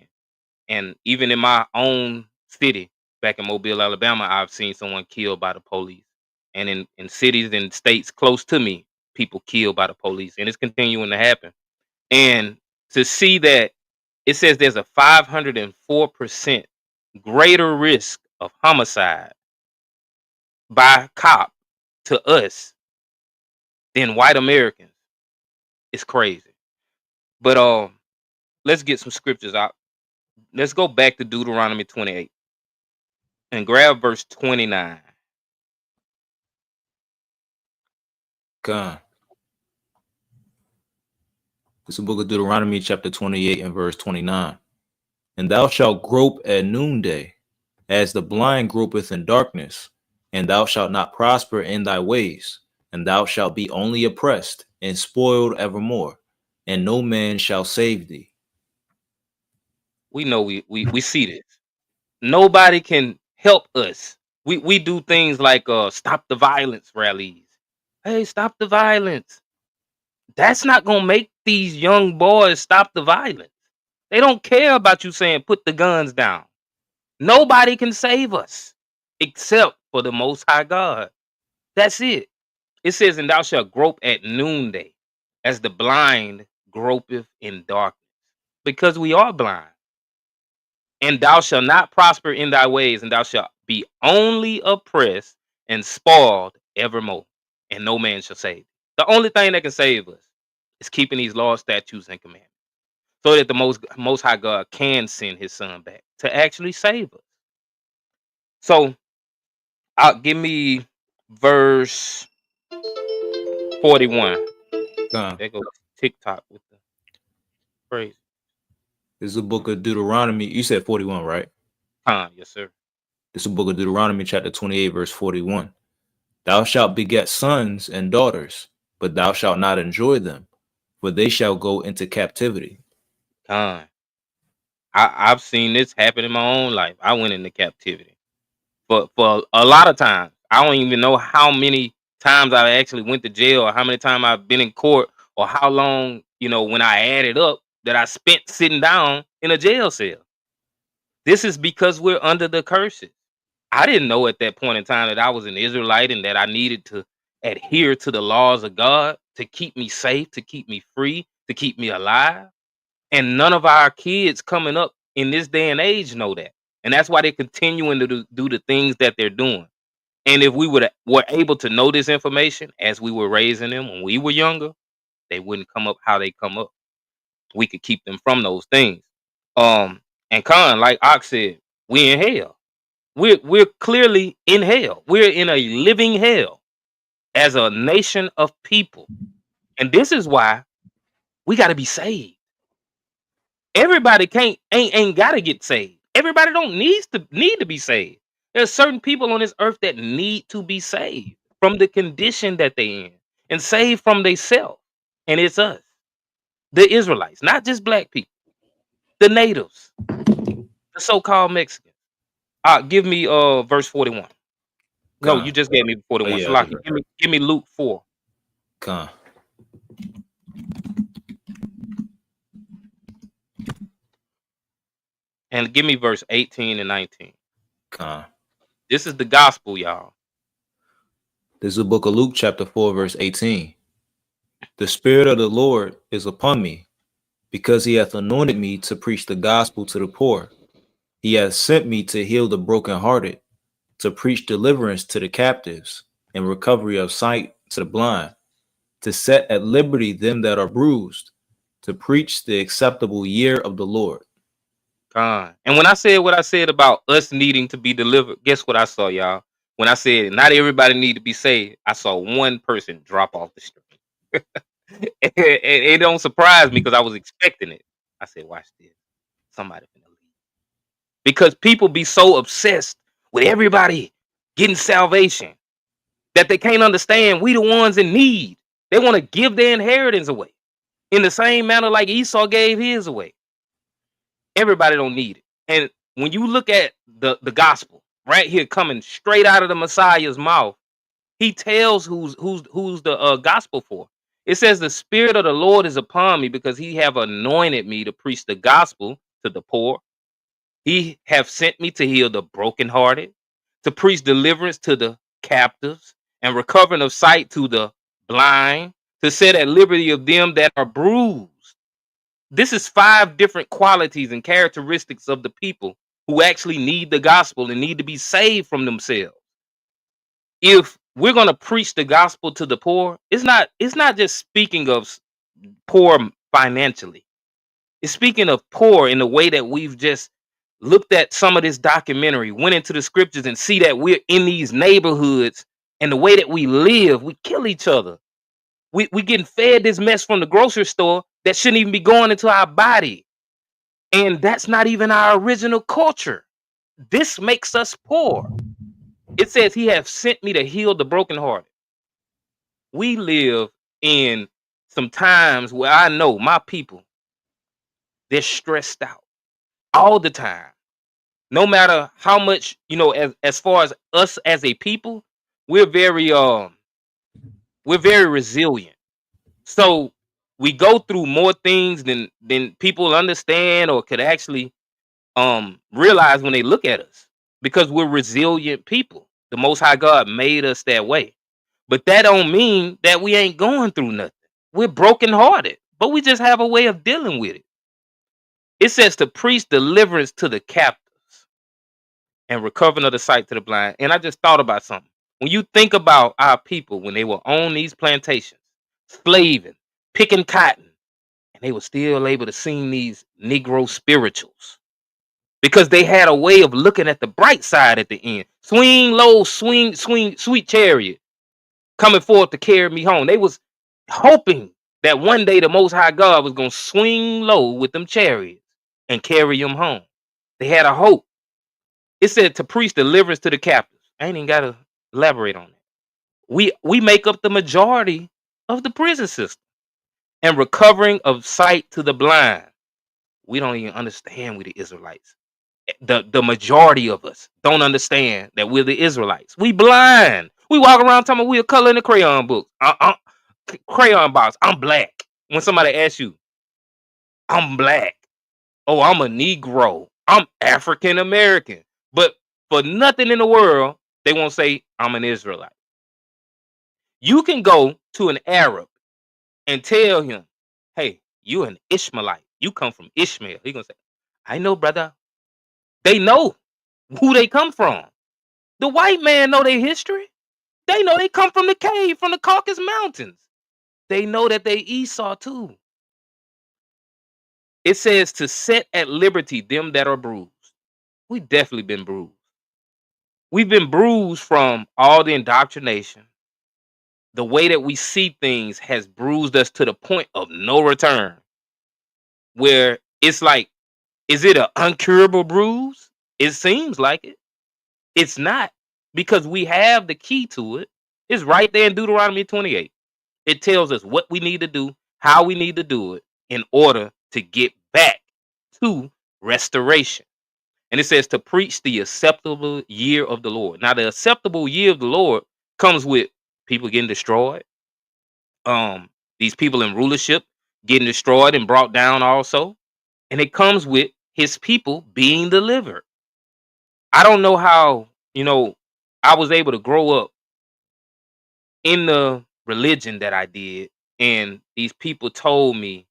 And even in my own city, back in Mobile, Alabama, I've seen someone killed by the police. And in cities and states close to me, people killed by the police, and it's continuing to happen. And to see that it says there's a 504% greater risk of homicide by cop to us than white Americans. It's crazy. But let's get some scriptures out. Let's go back to Deuteronomy 28 and grab verse 29. God. It's the book of Deuteronomy, chapter 28 and verse 29. And thou shalt grope at noonday, as the blind gropeth in darkness, and thou shalt not prosper in thy ways, and thou shalt be only oppressed and spoiled evermore, and no man shall save thee. We know we see this. Nobody can help us. We do things like stop the violence rallies. Hey, stop the violence. That's not gonna make these young boys stop the violence. They don't care about you saying put the guns down. Nobody can save us except for the Most High God. That's it. It says, and thou shalt grope at noonday, as the blind gropeth in darkness, because we are blind. And thou shalt not prosper in thy ways, and thou shalt be only oppressed and spoiled evermore, and no man shall save thee. The only thing that can save us is keeping these laws, statutes, and commandments, so that the most High God can send his son back to actually save us. So, give me verse 41. There goes TikTok with the phrase. This is the book of Deuteronomy. You said 41, right? Yes, sir. This is the book of Deuteronomy, chapter 28, verse 41. Thou shalt beget sons and daughters, but thou shalt not enjoy them, for they shall go into captivity. I've seen this happen in my own life. I went into captivity for a lot of times. I don't even know how many times I actually went to jail, or how many times I've been in court, or how long, when I added up, that I spent sitting down in a jail cell. This is because we're under the curses. I didn't know at that point in time that I was an Israelite and that I needed to adhere to the laws of God to keep me safe, to keep me free, to keep me alive. And none of our kids coming up in this day and age know that. And that's why they're continuing to do the things that they're doing. And if we were able to know this information as we were raising them when we were younger, they wouldn't come up how they come up. We could keep them from those things. And Khan, like Ox said, we in hell. We're clearly in hell. We're in a living hell as a nation of people. And this is why we got to be saved. Everybody ain't got to get saved. Everybody don't need to be saved. There's certain people on this earth that need to be saved from the condition that they in, and saved from themselves. And it's us, the Israelites, not just black people, the natives, the so-called Mexicans. Give me verse 41. No, you just gave me 41. yeah, Salaki, give me Luke 4. Con. And give me verse 18 and 19. Con. This is the gospel, y'all. This is the book of Luke, chapter 4, verse 18. The Spirit of the Lord is upon me, because he hath anointed me to preach the gospel to the poor. He hath sent me to heal the brokenhearted, to preach deliverance to the captives, and recovery of sight to the blind, to set at liberty them that are bruised, to preach the acceptable year of the Lord. And when I said what I said about us needing to be delivered, guess what I saw, y'all? When I said not everybody need to be saved, I saw one person drop off the street. And it don't surprise me because I was expecting it. I said, watch this. Somebody finna leave. Because people be so obsessed with everybody getting salvation that they can't understand we the ones in need. They want to give their inheritance away in the same manner like Esau gave his away. Everybody don't need it. And when you look at the gospel right here coming straight out of the Messiah's mouth, he tells who's the gospel for. It says the Spirit of the Lord is upon me because he have anointed me to preach the gospel to the poor. He have sent me to heal the brokenhearted, to preach deliverance to the captives, and recovering of sight to the blind, to set at liberty of them that are bruised. This is 5 different qualities and characteristics of the people who actually need the gospel and need to be saved from themselves. If we're going to preach the gospel to the poor, it's not just speaking of poor financially. It's speaking of poor in the way that we've just looked at some of this documentary, went into the scriptures and see that we're in these neighborhoods, and the way that we live, we kill each other. We getting fed this mess from the grocery store that shouldn't even be going into our body. And that's not even our original culture. This makes us poor. It says he has sent me to heal the brokenhearted. We live in some times where I know my people, they're stressed out all the time. No matter how much, as far as us as a people, we're very resilient. So we go through more things than people understand or could actually realize when they look at us, because we're resilient people. The Most High God made us that way. But that don't mean that we ain't going through nothing. We're brokenhearted, but we just have a way of dealing with it. It says to preach deliverance to the captives and recovering of the sight to the blind. And I just thought about something. When you think about our people, when they were on these plantations, slaving, picking cotton, and they were still able to sing these Negro spirituals because they had a way of looking at the bright side at the end. Swing low, swing, sweet chariot coming forth to carry me home. They was hoping that one day the Most High God was going to swing low with them chariots and carry them home. They had a hope. It said to preach deliverance to the captives. I ain't even gotta elaborate on it. We make up the majority of the prison system, and recovering of sight to the blind. We don't even understand we the Israelites. The majority of us don't understand that we're the Israelites. We blind. We walk around talking about we a color in the crayon book. Crayon box. I'm black. When somebody asks you, I'm black. Oh, I'm a Negro. I'm African American. But for nothing in the world, they won't say I'm an Israelite. You can go to an Arab and tell him, hey, you an Ishmaelite. You come from Ishmael. He gonna say, I know, brother. They know who they come from. The white man know their history. They know they come from the cave, from the Caucasus Mountains. They know that they Esau too. It says to set at liberty them that are bruised. We definitely been bruised. We've been bruised from all the indoctrination. The way that we see things has bruised us to the point of no return. Where it's like, is it an uncurable bruise? It seems like it. It's not, because we have the key to it. It's right there in Deuteronomy 28. It tells us what we need to do, how we need to do it in order to get back to restoration. And it says to preach the acceptable year of the Lord. Now, the acceptable year of the Lord comes with people getting destroyed. These people in rulership getting destroyed and brought down also. And it comes with his people being delivered. I don't know how, I was able to grow up in the religion that I did. And these people told me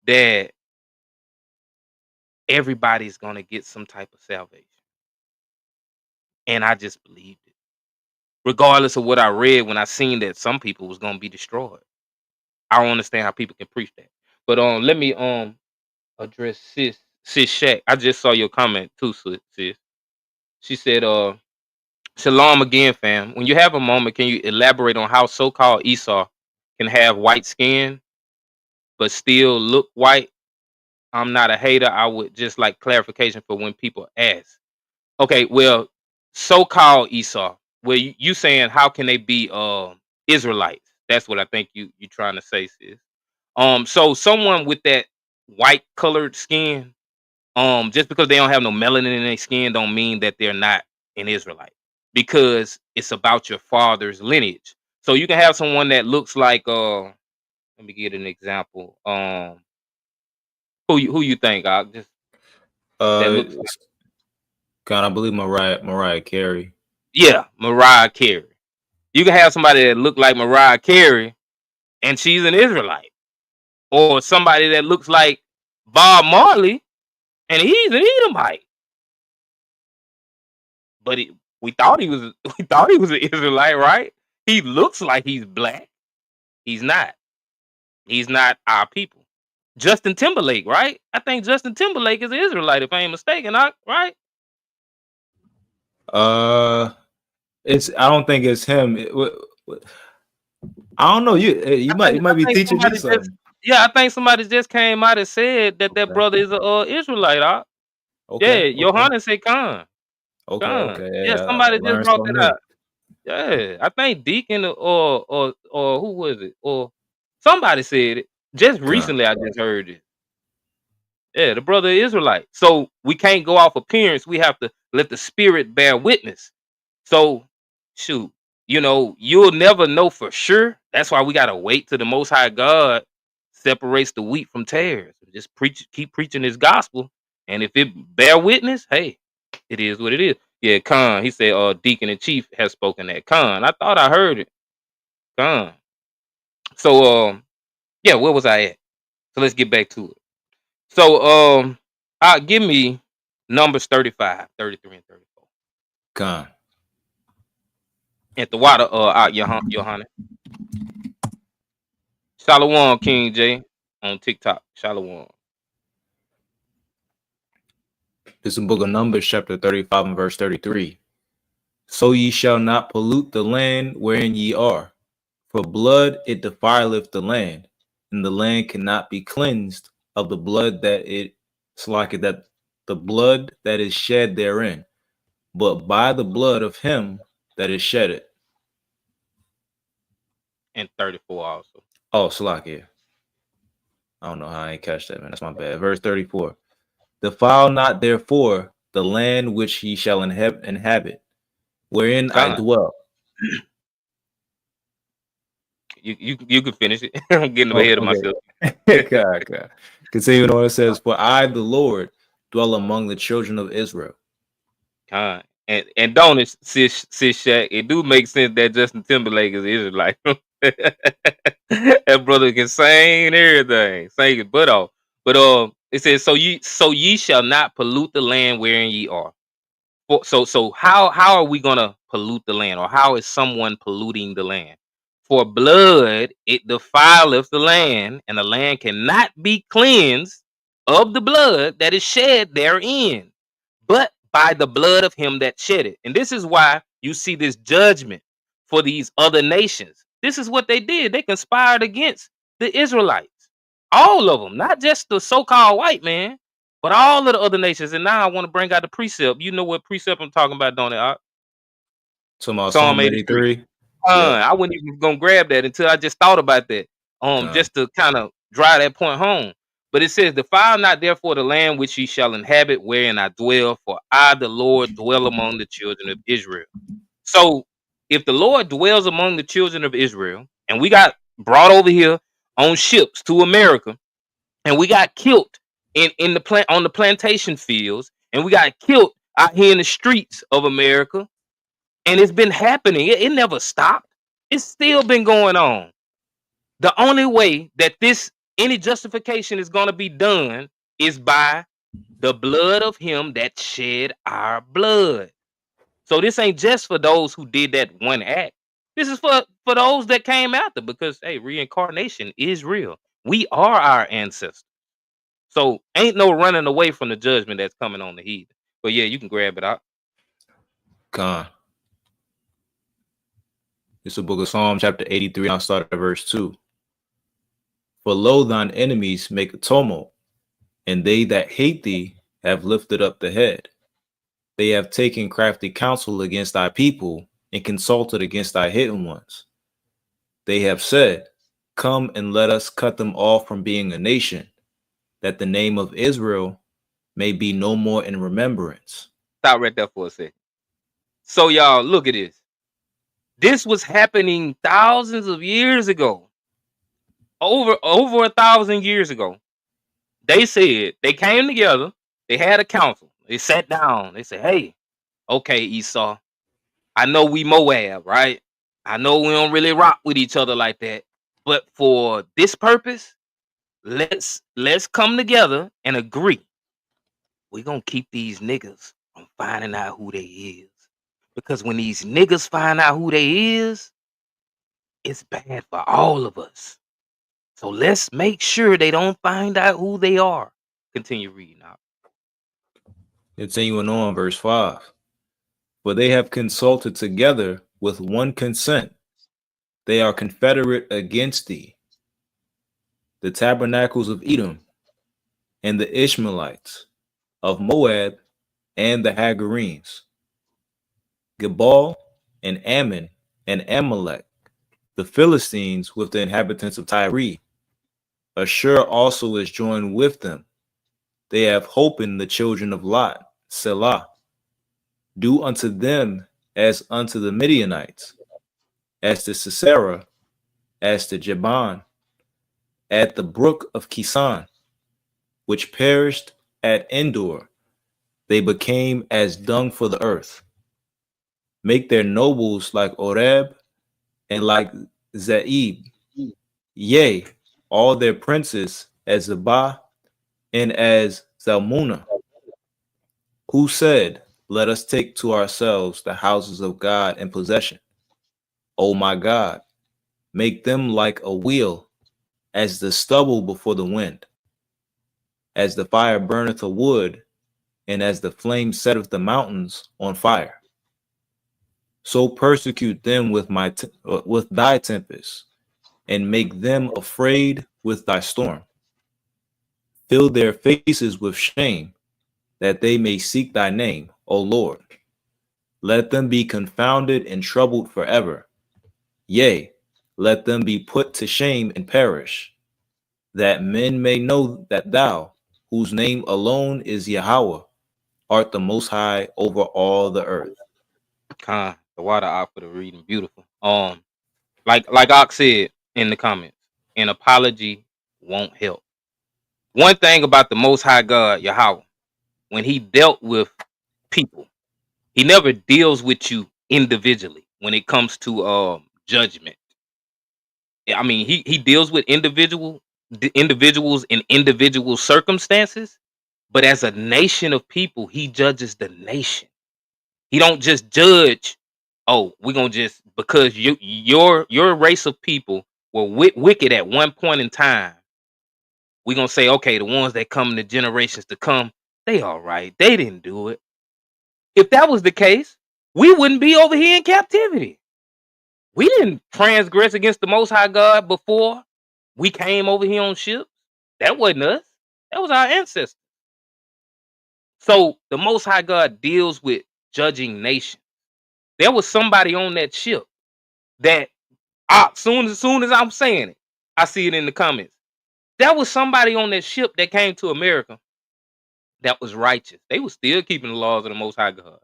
that everybody's going to get some type of salvation. And I just believed it. Regardless of what I read when I seen that some people was going to be destroyed. I don't understand how people can preach that. But let me address sis Shaq. I just saw your comment too, sis. She said, shalom again, fam. When you have a moment, can you elaborate on how so-called Esau can have white skin but still look white? I'm not a hater. I would just like clarification for when people ask. Okay, well, so-called Esau. Well, you saying how can they be Israelites? That's what I think you trying to say, sis. So someone with that white colored skin, just because they don't have no melanin in their skin, don't mean that they're not an Israelite, because it's about your father's lineage. So you can have someone that looks like let me get an example. Who you think? Just that looks like, God, I believe Mariah Carey. yeah, Mariah Carey. You can have somebody that look like Mariah Carey, and she's an Israelite, or somebody that looks like Bob Marley, and he's an Edomite. But we thought he was an Israelite, right? He looks like he's black. He's not. He's not our people. Justin Timberlake, right? I think Justin Timberlake is an Israelite, if I ain't mistaken, right? I don't think it's him. I don't know. You might be teaching me something. I think somebody just came out and said that brother is a Israelite. Okay, yeah, Johannes said Khan. Okay. Yeah, somebody just brought that out. Yeah, I think Deacon or who was it? Or somebody said it. Just recently I just heard it. Yeah, the brother is Israelite. So we can't go off appearance. We have to let the spirit bear witness. So shoot, you'll never know for sure. That's why we gotta wait till the Most High God separates the wheat from tares. Just keep preaching his gospel. And if it bear witness, hey, it is what it is. Yeah, Khan, he said Deacon in Chief has spoken that. Khan, I thought I heard it. Khan. So yeah, where was I at? So let's get back to it. So give me Numbers 35, 33, and 34. Khan. At the water Johanna. Shalom, King J on TikTok. Shalom. This is the book of Numbers, chapter 35 and verse 33. So ye shall not pollute the land wherein ye are, for blood it defileth the land, and the land cannot be cleansed of the blood that the blood that is shed therein. but by the blood of him that is shedded. And 34 also. Oh, Salakia. I don't know how I ain't catch that, man. That's my bad. Verse 34. Defile not therefore the land which ye shall inhabit, wherein I dwell. You can finish it. I'm getting ahead of myself. God. Continuing on, it says, for I, the Lord, dwell among the children of Israel. God. And don't it, sis Shaq, it do make sense that Justin Timberlake is Israelite. That brother can sing and everything, sing his butt off. But it says, so ye shall not pollute the land wherein ye are. So how are we gonna pollute the land, or how is someone polluting the land? For blood it defileth the land, and the land cannot be cleansed of the blood that is shed therein, but by the blood of him that shed it. And this is why you see this judgment for these other nations. This is what they did. They conspired against the Israelites. All of them, not just the so-called white man, but all of the other nations. And now I want to bring out the precept. You know what precept I'm talking about, don't it? Psalm 83. I wasn't even gonna grab that until I just thought about that. Just to kind of drive that point home. But it says, defile not therefore the land which ye shall inhabit, wherein I dwell, for I, the Lord, dwell among the children of Israel. So if the Lord dwells among the children of Israel, and we got brought over here on ships to America, and we got killed in the on the plantation fields, and we got killed out here in the streets of America, and it's been happening. It never stopped. It's still been going on. The only way that any justification is going to be done is by the blood of him that shed our blood. So this ain't just for those who did that one act. This is for those that came after, because hey, reincarnation is real. We are our ancestors. So ain't no running away from the judgment that's coming on the heathen. But yeah, you can grab it out. God. It's the book of Psalm chapter 83. I'll start at verse 2. For lo, thine enemies make a tumult, and they that hate thee have lifted up the head. They have taken crafty counsel against thy people, and consulted against thy hidden ones. They have said, come and let us cut them off from being a nation, that the name of Israel may be no more in remembrance. Stop right there for a second. So y'all, look at this. This was happening thousands of years ago. Over 1,000 years ago. They said, they came together, they had a council, they sat down, they said, hey, okay, Esau, I know we Moab, right? I know we don't really rock with each other like that, but for this purpose, let's come together and agree. We're gonna keep these niggas from finding out who they is. Because when these niggas find out who they is, it's bad for all of us. So let's make sure they don't find out who they are. Continue reading out. Continuing on, verse 5. For they have consulted together with one consent. They are confederate against thee. The tabernacles of Edom, and the Ishmaelites, of Moab, and the Hagarenes, Gebal, and Ammon, and Amalek, the Philistines with the inhabitants of Tyre. Ashur also is joined with them. They have holpen the children of Lot, Selah. Do unto them as unto the Midianites, as to Sisera, as to Jaban, at the brook of Kisan, which perished at Endor. They became as dung for the earth. Make their nobles like Oreb and like Zeeb. Yea, all their princes as Zebah and as Zalmunna, who said, let us take to ourselves the houses of God in possession. O my God, make them like a wheel, as the stubble before the wind, as the fire burneth a wood, and as the flame setteth the mountains on fire. So persecute them with with thy tempest, and make them afraid with thy storm. Fill their faces with shame, that they may seek thy name, O Lord. Let them be confounded and troubled forever. Yea, let them be put to shame and perish, that men may know that thou, whose name alone is Yahweh, art the most high over all the earth. The water out for the reading, beautiful. Like Ox said in the comments, an apology won't help. One thing about the Most High God, Yahweh, when He dealt with people, He never deals with you individually when it comes to judgment. I mean, he deals with individuals in individual circumstances, but as a nation of people, He judges the nation. He don't just judge. Oh, we're gonna just because your race of people were wicked at one point in time. We're gonna say, okay, the ones that come in the generations to come, they all right. They didn't do it. If that was the case, we wouldn't be over here in captivity. We didn't transgress against the Most High God before we came over here on ships. That wasn't us. That was our ancestors. So the Most High God deals with judging nations. There was somebody on that ship that, soon as I'm saying it, I see it in the comments. There was somebody on that ship that came to America that was righteous. They were still keeping the laws of the Most High God.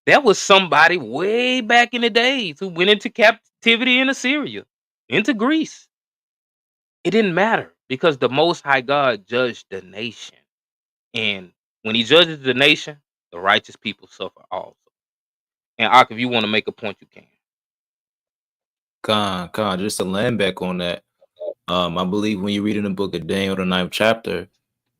There was somebody way back in the days who went into captivity in Assyria, into Greece. It didn't matter because the Most High God judged the nation. And when He judges the nation, the righteous people suffer also. And Ak, if you want to make a point, you can. Khan, just to land back on that, I believe when you read in the book of Daniel, the 9th chapter,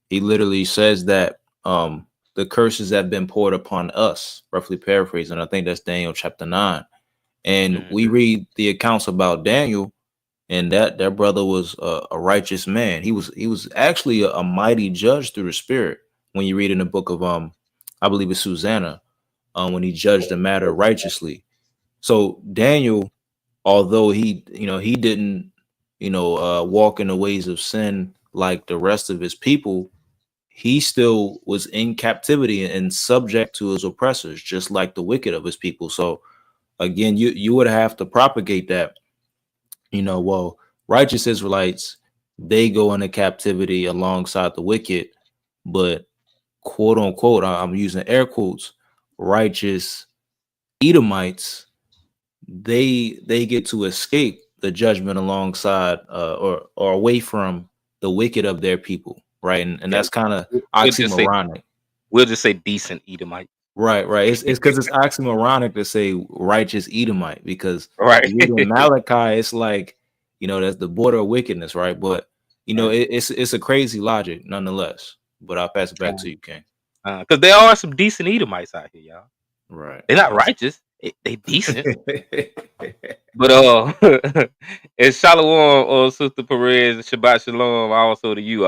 he literally says that the curses have been poured upon us, roughly paraphrasing. I think that's Daniel chapter 9. And we read the accounts about Daniel, and that brother was a righteous man. He was actually a mighty judge through the Spirit. When you read in the book of I believe it's Susanna, when he judged the matter righteously. So Daniel, although he didn't walk in the ways of sin like the rest of his people, he still was in captivity and subject to his oppressors, just like the wicked of his people. So again, you would have to propagate that, well, righteous Israelites, they go into captivity alongside the wicked, but quote unquote, I'm using air quotes, righteous Edomites, they get to escape the judgment alongside or away from the wicked of their people, right? And that's kind of oxymoronic. We'll just say decent Edomite. Right. It's because it's oxymoronic to say righteous Edomite, because right in Malachi, it's like, that's the border of wickedness, right? But it's a crazy logic nonetheless. But I'll pass it back to you, King. Because there are some decent Edomites out here, y'all. Right. They're not righteous. They decent. But it's Shalom, Sister Perez, Shabbat Shalom, also to you,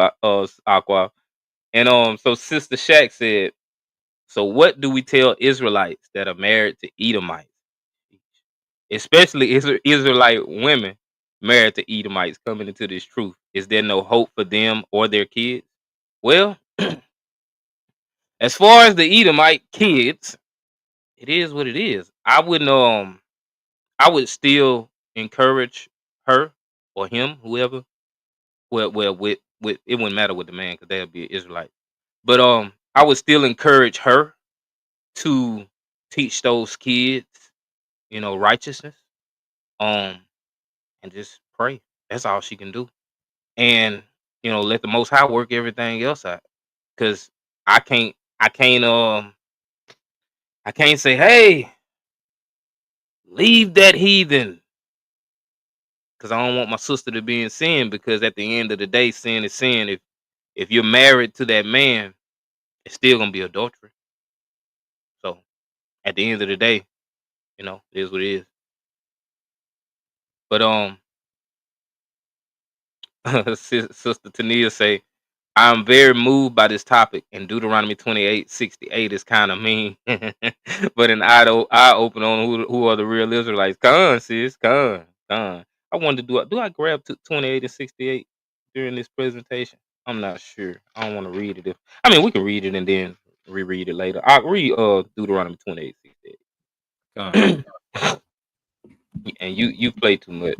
Aqua. And so Sister Shaq said, so what do we tell Israelites that are married to Edomites, especially Israelite women married to Edomites coming into this truth? Is there no hope for them or their kids? Well, as far as the Edomite kids, it is what it is. I would still encourage her or him, whoever. Well, with it wouldn't matter with the man because they'll be an Israelite. But I would still encourage her to teach those kids, righteousness. And just pray. That's all she can do. And let the Most High work everything else out. Because I can't say, hey, leave that heathen. Because I don't want my sister to be in sin, because at the end of the day, sin is sin. If you're married to that man, it's still gonna be adultery. So at the end of the day, it is what it is. But Sister Tania say, I'm very moved by this topic, and Deuteronomy 28:68 is kind of mean, but an eye open on who are the real Israelites. Come, sis, come. I wanted to do I grab 28 and 68 during this presentation? I'm not sure. I don't want to read it. We can read it and then reread it later. I'll read Deuteronomy 28:68. And you play too much.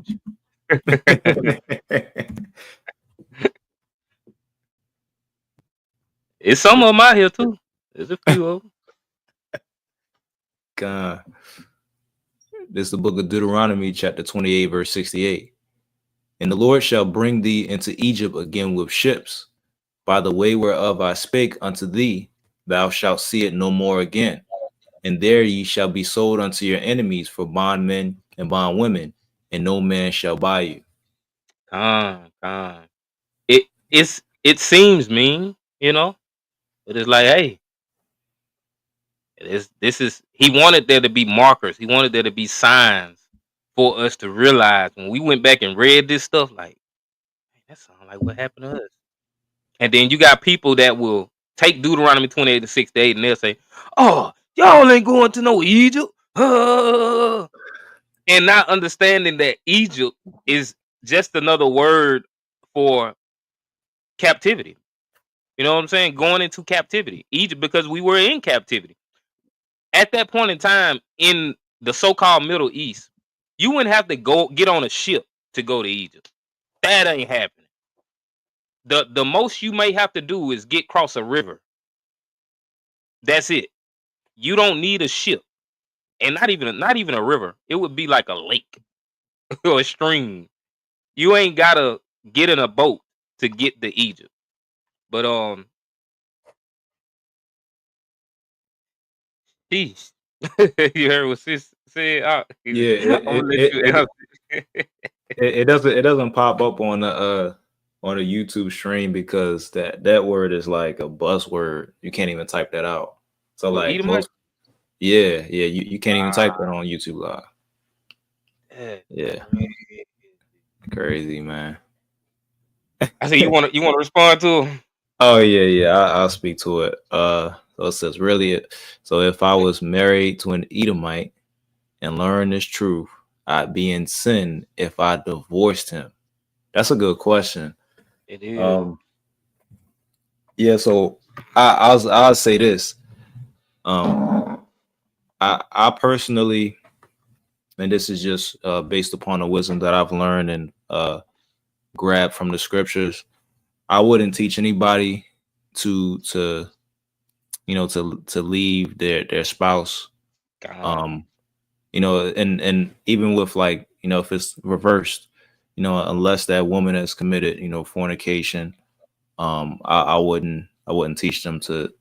It's some of them out here too. There's a few of them. God. This is the book of Deuteronomy, chapter 28, verse 68. And the Lord shall bring thee into Egypt again with ships, by the way whereof I spake unto thee, thou shalt see it no more again. And there ye shall be sold unto your enemies for bondmen and bondwomen, and no man shall buy you. It seems mean, you know, but it's like, hey, this is he wanted there to be markers. He wanted there to be signs for us to realize when we went back and read this stuff, like, that sounds like what happened to us. And then you got people that will take Deuteronomy 28 to 68 and they'll say, oh, y'all ain't going to no Egypt. And not understanding that Egypt is just another word for captivity. You know what I'm saying? Going into captivity. Egypt, because we were in captivity. At that point in time in the so-called Middle East, you wouldn't have to go get on a ship to go to Egypt. That ain't happening. The most you may have to do is get across a river. That's it. You don't need a ship. And not even a river. It would be like a lake or a stream. You ain't gotta get in a boat to get to Egypt. But Sheesh. You heard what sis said? Yeah, I'm gonna let you answer. it doesn't pop up on the YouTube stream because that word is like a buzzword. You can't even type that out. So Well, like Edomite? most, yeah, you can't even type that on YouTube Live. Yeah, crazy, man. I said you want to respond to him? Oh yeah, I'll speak to it. So it says, really, so if I was married to an Edomite and learned this truth, I'd be in sin if I divorced him. That's a good question. It is. Yeah, so I'll say this. I personally, and this is just based upon the wisdom that I've learned and grabbed from the scriptures, I wouldn't teach anybody to leave their spouse. And even with, like, if it's reversed, unless that woman has committed, fornication, I wouldn't teach them to,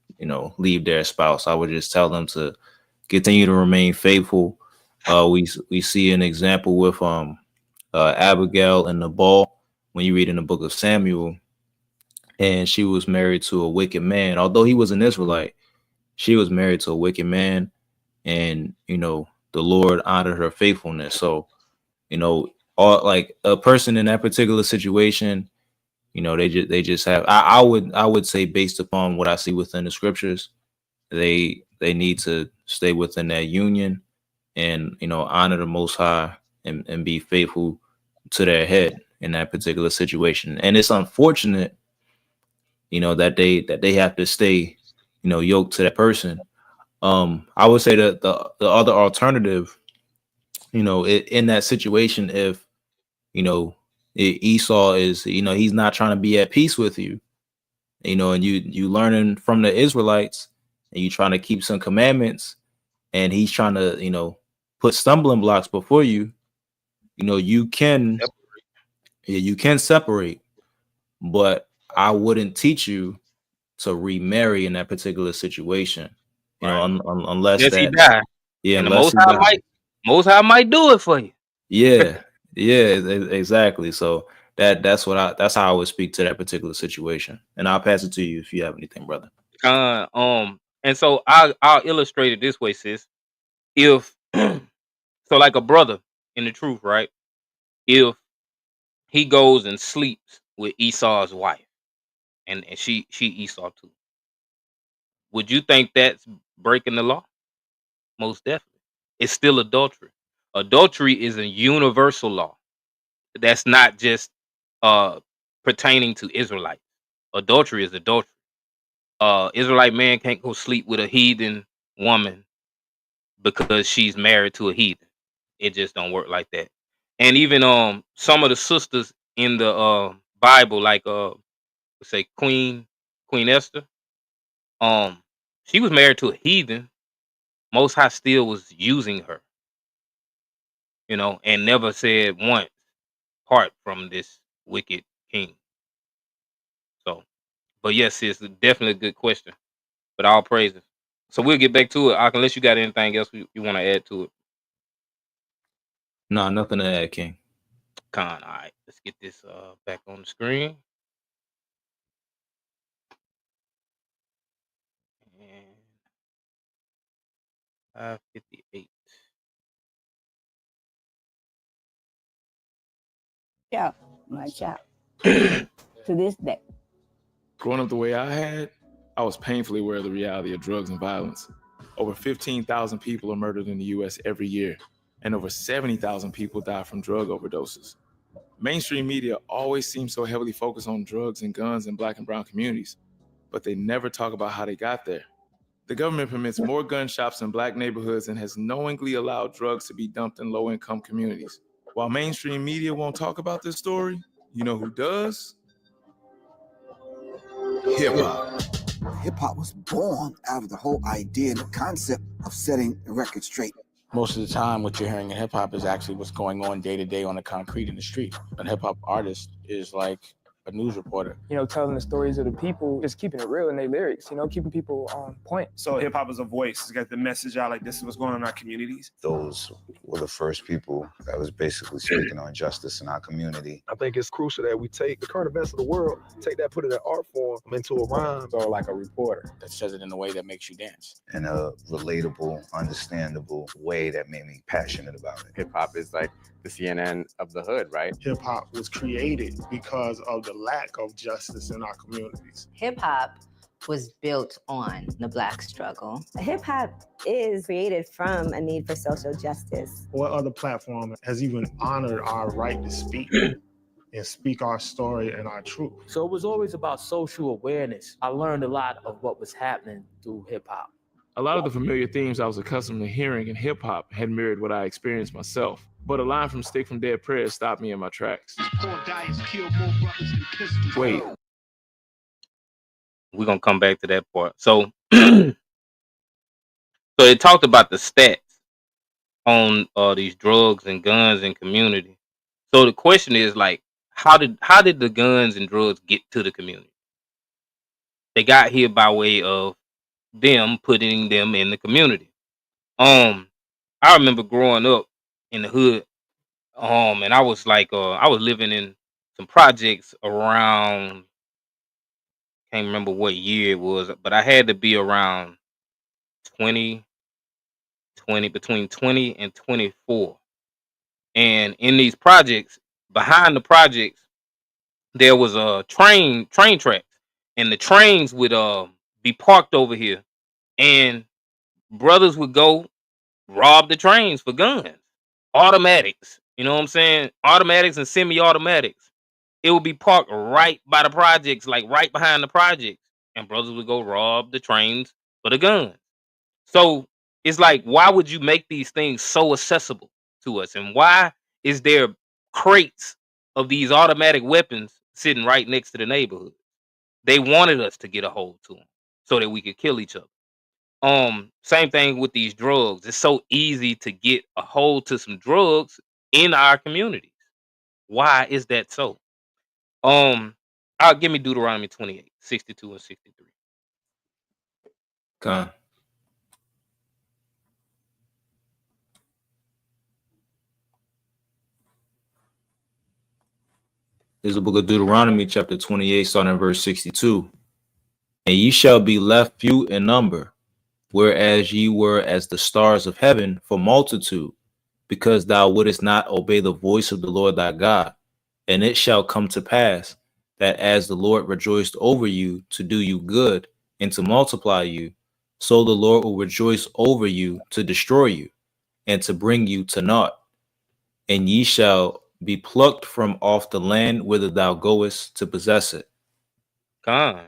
leave their spouse. I would just tell them to continue to remain faithful. We see an example with Abigail and Nabal when you read in the book of Samuel, and she was married to a wicked man. Although he was an Israelite, she was married to a wicked man, and the Lord honored her faithfulness. So, like a person in that particular situation, they just have. I would say, based upon what I see within the scriptures, they need to stay within that union and honor the Most High and be faithful to their head in that particular situation. And it's unfortunate, that they have to stay, yoked to that person. I would say that the other alternative, in that situation, if Esau is, he's not trying to be at peace with you, and you learning from the Israelites, and you trying to keep some commandments, and he's trying to put stumbling blocks before you, you can separate, but I wouldn't teach you to remarry in that particular situation, unless Yes, he that, died. yeah, And the unless Most High might do it for you. yeah, exactly. So that's how I would speak to that particular situation, and I'll pass it to you if you have anything, brother. And so I'll illustrate it this way, sis. If so, like a brother in the truth, right? If he goes and sleeps with Esau's wife, and she Esau too, would you think that's breaking the law? Most definitely. It's still adultery. Adultery is a universal law. That's not just pertaining to Israelites. Adultery is adultery. Israelite man can't go sleep with a heathen woman because she's married to a heathen. It just don't work like that. And even some of the sisters in the Bible, like let's say Queen Esther, um, she was married to a heathen. Most High still was using her, and never said once part from this wicked king. So, but yes, it's definitely a good question. But all praises. So we'll get back to it. Unless you got anything else you want to add to it. No, nothing to add, King. Con, all right. Let's get this back on the screen. And 5:58. Yeah, my child. To this day. Growing up the way I had, I was painfully aware of the reality of drugs and violence. Over 15,000 people are murdered in the U.S. every year, and over 70,000 people die from drug overdoses. Mainstream media always seems so heavily focused on drugs and guns in Black and brown communities, but they never talk about how they got there. The government permits more gun shops in Black neighborhoods and has knowingly allowed drugs to be dumped in low-income communities. While mainstream media won't talk about this story, you know who does? Hip-hop. Hip-hop was born out of the whole idea and the concept of setting the record straight. Most of the time, what you're hearing in hip-hop is actually what's going on day to day on the concrete in the street. A hip-hop artist is like a news reporter. Telling the stories of the people, just keeping it real in their lyrics, keeping people on point. So hip hop is a voice. It's got the message out, like, this is what's going on in our communities. Those were the first people that was basically speaking on justice in our community. I think it's crucial that we take the current events of the world, take that, put it in art form, into a rhyme. Or like a reporter that says it in a way that makes you dance. In a relatable, understandable way that made me passionate about it. Hip hop is like the CNN of the hood, right? Hip hop was created because of the lack of justice in our communities. Hip hop was built on the Black struggle. Hip hop is created from a need for social justice. What other platform has even honored our right to speak and speak our story and our truth? So it was always about social awareness. I learned a lot of what was happening through hip hop. A lot of the familiar themes I was accustomed to hearing in hip hop had mirrored what I experienced myself. But a line from Stick from Dead Prayers stopped me in my tracks. Wait. We're gonna come back to that part. So so it talked about the stats on these drugs and guns in community. So the question is, like, how did the guns and drugs get to the community? They got here by way of them putting them in the community. I remember growing up in the hood, and I was like, I was living in some projects around, can't remember what year it was, but I had to be around 20, between 20 and 24. And in these projects, behind the projects, there was a train tracks, and the trains would be parked over here, and brothers would go rob the trains for guns, automatics. You know what I'm saying? Automatics and semi-automatics. It would be parked right by the projects, like right behind the projects, and brothers would go rob the trains for the guns. So it's like, why would you make these things so accessible to us? And why is there crates of these automatic weapons sitting right next to the neighborhood? They wanted us to get a hold to them so that we could kill each other. Same thing with these drugs. It's so easy to get a hold to some drugs in our communities. Why is that so? I'll give me Deuteronomy 28, 62 and 63. Con. This is the book of Deuteronomy, chapter 28, starting at verse 62. And ye shall be left few in number, whereas ye were as the stars of heaven for multitude, because thou wouldest not obey the voice of the Lord thy God. And it shall come to pass that as the Lord rejoiced over you to do you good and to multiply you, so the Lord will rejoice over you to destroy you and to bring you to naught. And ye shall be plucked from off the land whither thou goest to possess it. Con.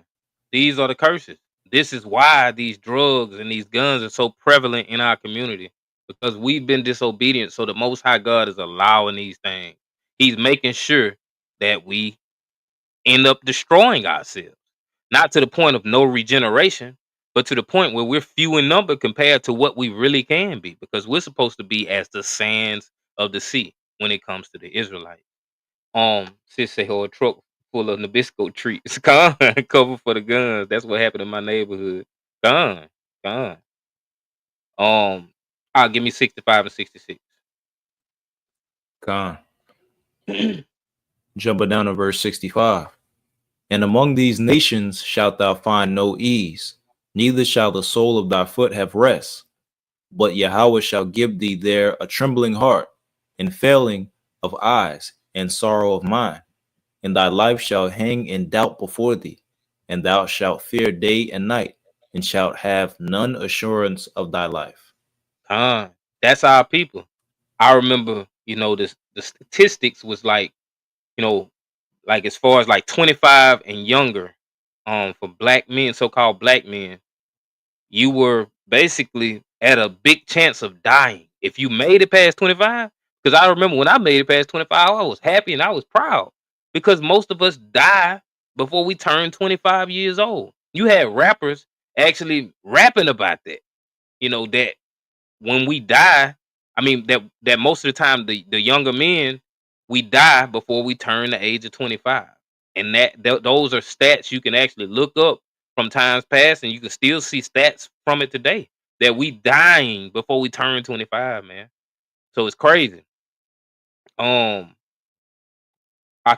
These are the curses. This is why these drugs and these guns are so prevalent in our community. because we've been disobedient. So the Most High God is allowing these things. He's making sure that we end up destroying ourselves. Not to the point of no regeneration, but to the point where we're few in number compared to what we really can be, because we're supposed to be as the sands of the sea when it comes to the Israelites. Sis say, "Oh, a truck full of Nabisco treats." Gone, cover for the guns. That's what happened in my neighborhood. Gone, gone. Give me 65 and 66. Con. Jumping down to verse 65. And among these nations shalt thou find no ease, neither shall the sole of thy foot have rest. But Yahweh shall give thee there a trembling heart, and failing of eyes, and sorrow of mind. And thy life shall hang in doubt before thee, and thou shalt fear day and night, and shalt have none assurance of thy life. That's our people. I remember, the statistics was like, like as far as like 25 and younger, for black men, so-called black men, you were basically at a big chance of dying if you made it past 25. Because I remember when I made it past 25, I was happy and I was proud, because most of us die before we turn 25 years old. You had rappers actually rapping about that, that when we die, I mean that most of the time the younger men, we die before we turn the age of 25. And those are stats you can actually look up from times past, and you can still see stats from it today, that we dying before we turn 25, man. So it's crazy.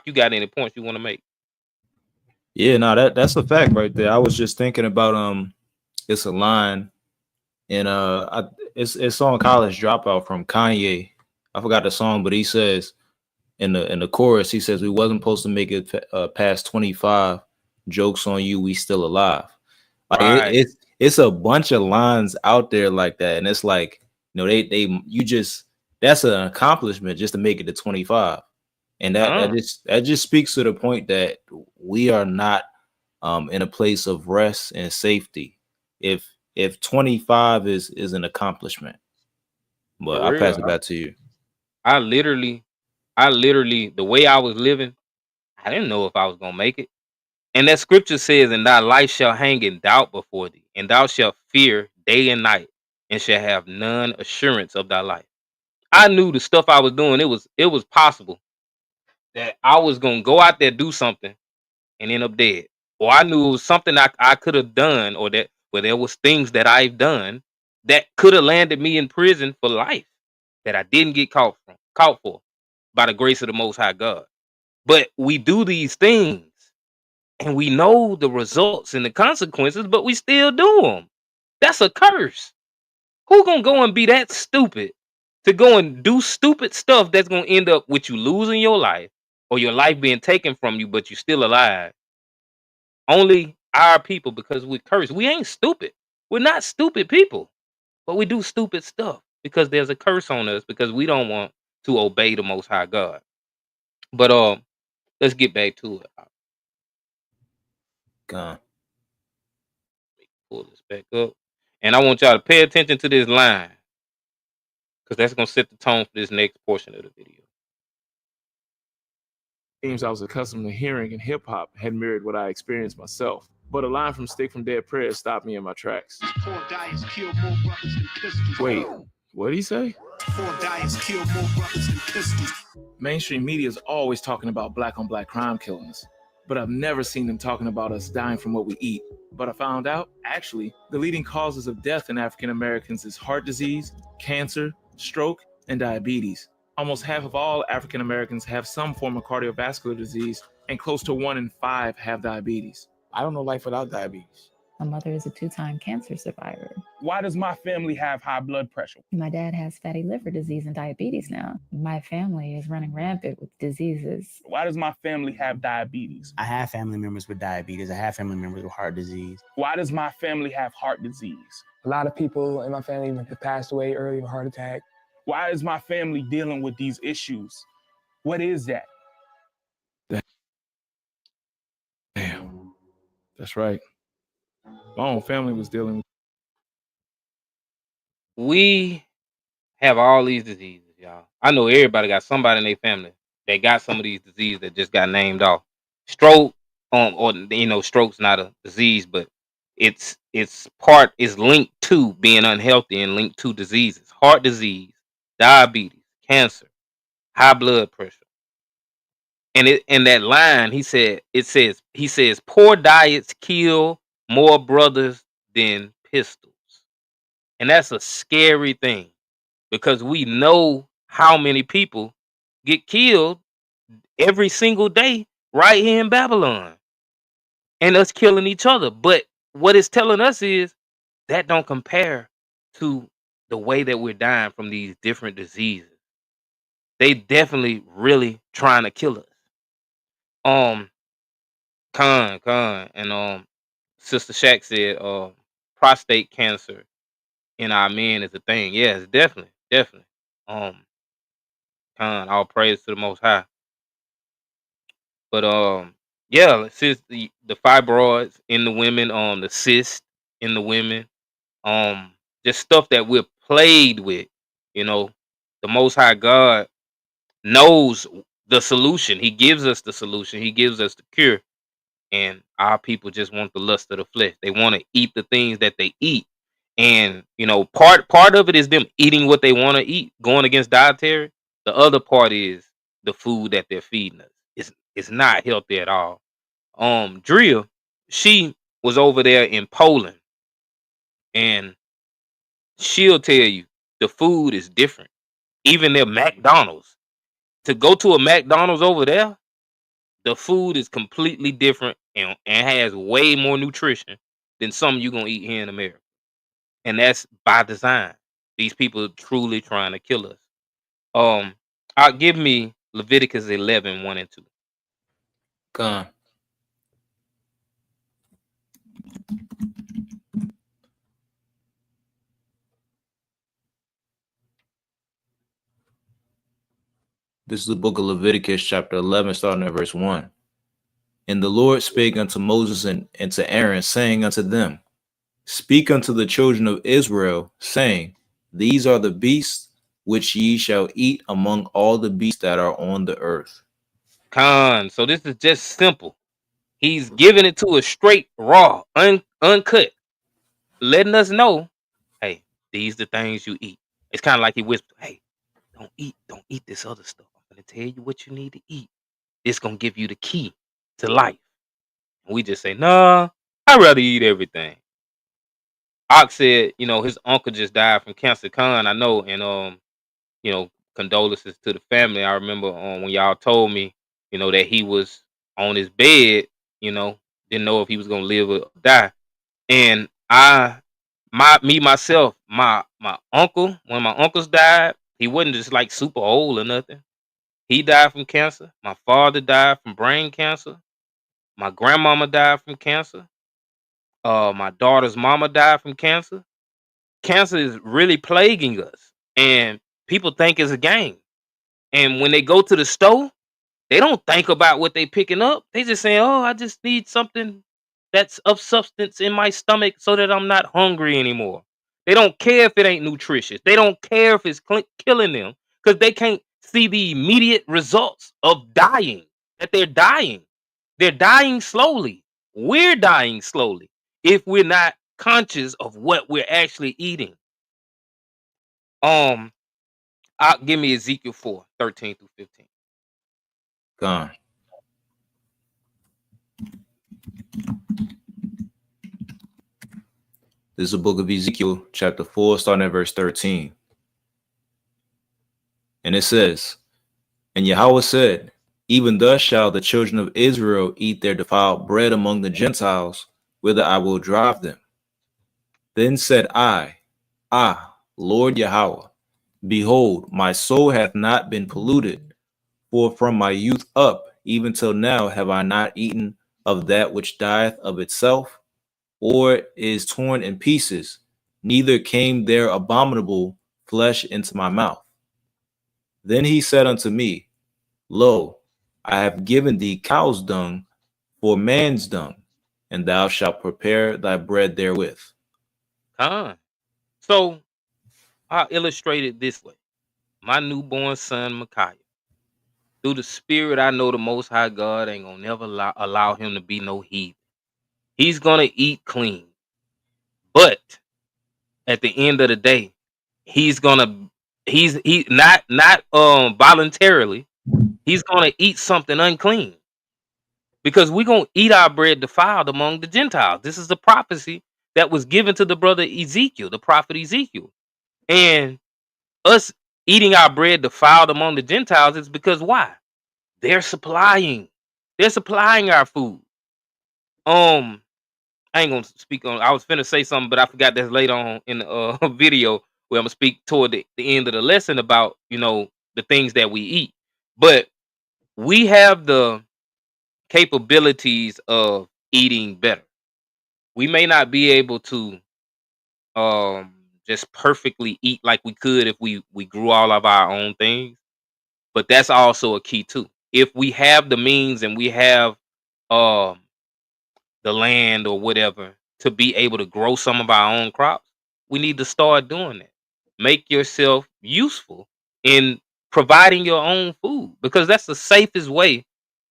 You got any points you want to make? Yeah, no, that's a fact right there. I was just thinking about it's a line in it's on College Dropout from Kanye. I forgot the song, but he says in the chorus, he says, "We wasn't supposed to make it past 25. Jokes on you, we still alive." Like Right. it's a bunch of lines out there like that, and it's like, that's an accomplishment just to make it to 25. And that just speaks to the point that we are not in a place of rest and safety if 25 is an accomplishment. But For I'll pass real. it back to you. I literally, the way I was living, I didn't know if I was gonna make it. And that scripture says, "And thy life shall hang in doubt before thee, and thou shalt fear day and night, and shall have none assurance of thy life." I knew the stuff I was doing, it was possible that I was gonna go out there, do something, and end up dead. Or I knew it was something I could have done, or that where there was things that I've done that could have landed me in prison for life, that I didn't get caught for by the grace of the Most High God. But we do these things, and we know the results and the consequences, but we still do them. That's a curse. Who gonna go and be that stupid to go and do stupid stuff that's gonna end up with you losing your life, or your life being taken from you, but you're still alive? Only our people, because we're cursed. We ain't stupid. We're not stupid people, but we do stupid stuff because there's a curse on us, because we don't want to obey the Most High God. But let's get back to it. Pull this back up, and I want y'all to pay attention to this line, because that's gonna set the tone for this next portion of the video. Themes I was accustomed to hearing in hip hop had mirrored what I experienced myself. But a line from Stick from Dead Prayers stopped me in my tracks. Wait, what did he say? Mainstream media is always talking about black on black crime killings, but I've never seen them talking about us dying from what we eat. But I found out, actually, the leading causes of death in African Americans is heart disease, cancer, stroke, and diabetes. Almost half of all African Americans have some form of cardiovascular disease, and close to 1 in 5 have diabetes. I don't know life without diabetes. My mother is a 2-time cancer survivor. Why does my family have high blood pressure? My dad has fatty liver disease and diabetes now. My family is running rampant with diseases. Why does my family have diabetes? I have family members with diabetes. I have family members with heart disease. Why does my family have heart disease? A lot of people in my family have passed away early of a heart attack. Why is my family dealing with these issues? What is that? Damn. That's right. My own family was dealing with. We have all these diseases, y'all. I know everybody got somebody in their family that got some of these diseases that just got named off. Stroke, or stroke's not a disease, but it's linked to being unhealthy and linked to diseases. Heart disease, diabetes, cancer, high blood pressure. And in that line, he says poor diets kill more brothers than pistols. And that's a scary thing because we know how many people get killed every single day right here in Babylon and us killing each other. But what it's telling us is that don't compare to the way that we're dying from these different diseases. They definitely really trying to kill us. Khan, and Sister Shaq said, prostate cancer in our men is a thing. Yes, definitely. Khan, all praise to the Most High. But yeah, since the fibroids in the women, the cysts in the women, just stuff that we're plagued with. The Most High God knows the solution. He gives us the solution. He gives us the cure. And our people just want the lust of the flesh. They want to eat the things that they eat. And part of it is them eating what they want to eat, going against dietary. The other part is the food that they're feeding us. It's not healthy at all. Drea, she was over there in Poland, and she'll tell you the food is different. Even their McDonald's. To go to a McDonald's over there, the food is completely different and has way more nutrition than some you're gonna eat here in America. And that's by design. These people are truly trying to kill us. Give me Leviticus 11, 1 and 2. Khan. This is the book of Leviticus, chapter 11, starting at verse 1. And the Lord spake unto Moses and to Aaron, saying unto them, Speak unto the children of Israel, saying, These are the beasts which ye shall eat among all the beasts that are on the earth. Khan. So this is just simple. He's giving it to us straight, raw, uncut, letting us know, hey, these the things you eat. It's kind of like he whispered, hey, don't eat this other stuff. I'm going to tell you what you need to eat. It's going to give you the key to life. And we just say, nah, I'd rather eat everything. Ox said, his uncle just died from cancer. Khan, I know, and condolences to the family. I remember when y'all told me, that he was on his bed, didn't know if he was gonna live or die. And myself, my uncle, when my uncles died, he wasn't just like super old or nothing. He died from cancer. My father died from brain cancer. My grandmama died from cancer. My daughter's mama died from cancer. Cancer is really plaguing us, and people think it's a game. And when they go to the store, they don't think about what they picking up. They just say, "Oh, I just need something that's of substance in my stomach so that I'm not hungry anymore." They don't care if it ain't nutritious. They don't care if it's killing them because they can't see the immediate results of dying. That they're dying. They're dying slowly. We're dying slowly if we're not conscious of what we're actually eating. Give me Ezekiel 4, 13 through 15. Gone. This is the book of Ezekiel, chapter 4, starting at verse 13. And it says, And Yahweh said, Even thus shall the children of Israel eat their defiled bread among the Gentiles, whither I will drive them. Then said I, Lord Yahweh, behold, my soul hath not been polluted, for from my youth up, even till now, have I not eaten of that which dieth of itself, or is torn in pieces, neither came there abominable flesh into my mouth. Then he said unto me, Lo, I have given thee cow's dung for man's dung, and thou shalt prepare thy bread therewith. So, I'll illustrate it this way. My newborn son, Micaiah, through the spirit, I know the Most High God ain't gonna never allow him to be no heathen. He's gonna eat clean. But at the end of the day, he's not voluntarily, he's gonna eat something unclean. Because we're gonna eat our bread defiled among the Gentiles. This is the prophecy that was given to the brother Ezekiel, the prophet Ezekiel. And us eating our bread defiled among the Gentiles is because why? They're supplying our food. I ain't gonna speak on. I was finna say something, but I forgot that's later on in the video where I'm gonna speak toward the end of the lesson about the things that we eat. But we have the capabilities of eating better. We may not be able to just perfectly eat like we could if we grew all of our own things, but that's also a key too. If we have the means and we have the land or whatever to be able to grow some of our own crops, we need to start doing that. Make yourself useful in providing your own food, because that's the safest way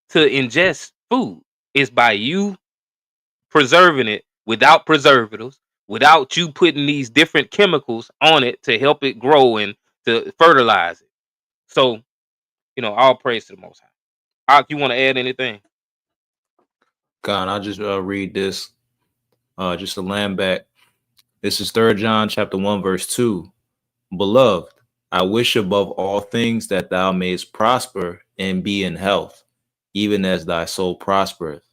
to ingest food, is by you preserving it without preservatives, without you putting these different chemicals on it to help it grow and to fertilize it. So, all praise to the Most High. Ak, you want to add anything? God, I'll just read this, just to land back. This is 3 John chapter 1, verse 2. Beloved, I wish above all things that thou mayest prosper and be in health, even as thy soul prospereth.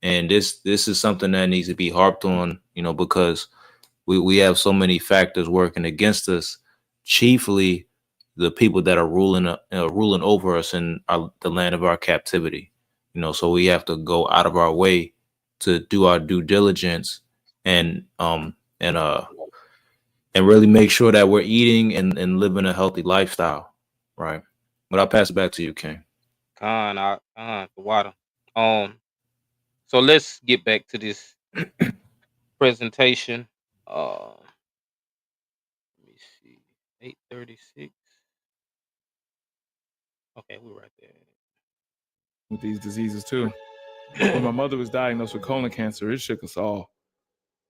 And this is something that needs to be harped on, because we have so many factors working against us, chiefly the people that are ruling over us in the land of our captivity. So we have to go out of our way to do our due diligence and really make sure that we're eating and living a healthy lifestyle, right? But I'll pass it back to you, King. The water. So let's get back to this presentation. Let me see, 8:36. Okay, we're right there. With these diseases too. When my mother was diagnosed with colon cancer, it shook us all.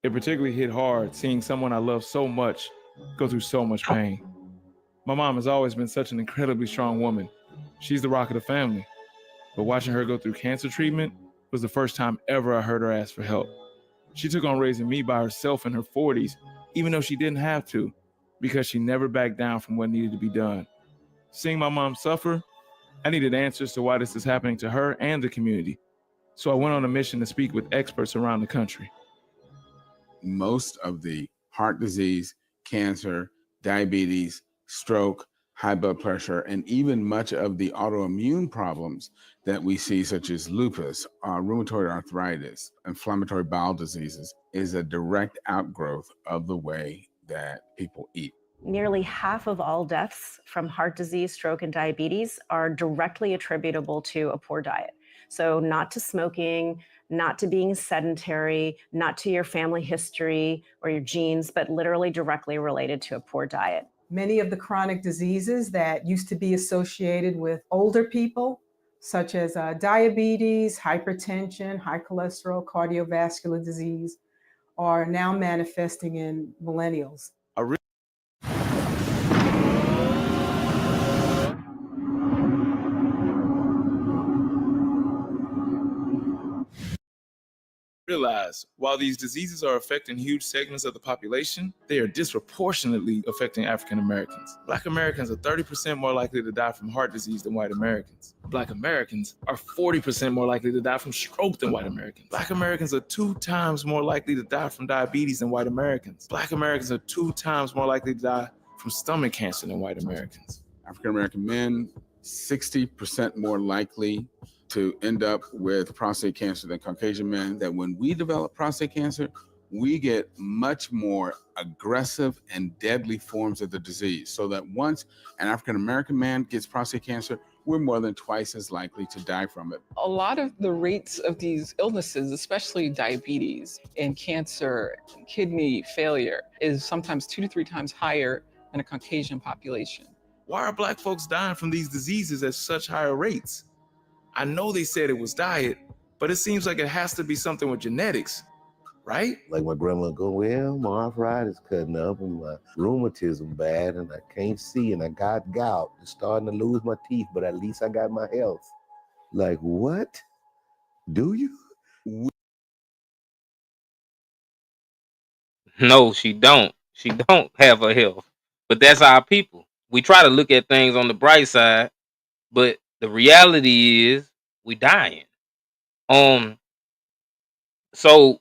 It particularly hit hard seeing someone I love so much go through so much pain. My mom has always been such an incredibly strong woman. She's the rock of the family. But watching her go through cancer treatment was the first time ever I heard her ask for help. She took on raising me by herself in her 40s, even though she didn't have to, because she never backed down from what needed to be done. Seeing my mom suffer, I needed answers to why this is happening to her and the community. So I went on a mission to speak with experts around the country. Most of the heart disease, cancer, diabetes, stroke, high blood pressure, and even much of the autoimmune problems that we see, such as lupus, rheumatoid arthritis, inflammatory bowel diseases, is a direct outgrowth of the way that people eat. Nearly half of all deaths from heart disease, stroke, and diabetes are directly attributable to a poor diet. So not to smoking, not to being sedentary, not to your family history or your genes, but literally directly related to a poor diet. Many of the chronic diseases that used to be associated with older people, such as diabetes, hypertension, high cholesterol, cardiovascular disease, are now manifesting in millennials. Realize, while these diseases are affecting huge segments of the population, they are disproportionately affecting African Americans. Black Americans are 30% more likely to die from heart disease than white Americans. Black Americans are 40% more likely to die from stroke than white Americans. Black Americans are 2 times more likely to die from diabetes than white Americans. Black Americans are 2 times more likely to die from stomach cancer than white Americans. African American men, 60% more likely to end up with prostate cancer than Caucasian men. That when we develop prostate cancer, we get much more aggressive and deadly forms of the disease. So that once an African American man gets prostate cancer, we're more than twice as likely to die from it. A lot of the rates of these illnesses, especially diabetes and cancer, kidney failure, is sometimes 2 to 3 times higher in a Caucasian population. Why are black folks dying from these diseases at such higher rates? I know they said it was diet, but it seems like it has to be something with genetics, right? Like my grandma go, well, my arthritis cutting up and my rheumatism bad and I can't see and I got gout. I'm starting to lose my teeth, but at least I got my health. Like, what? Do you? No, she don't. She don't have her health. But that's our people. We try to look at things on the bright side, but the reality is we dying. So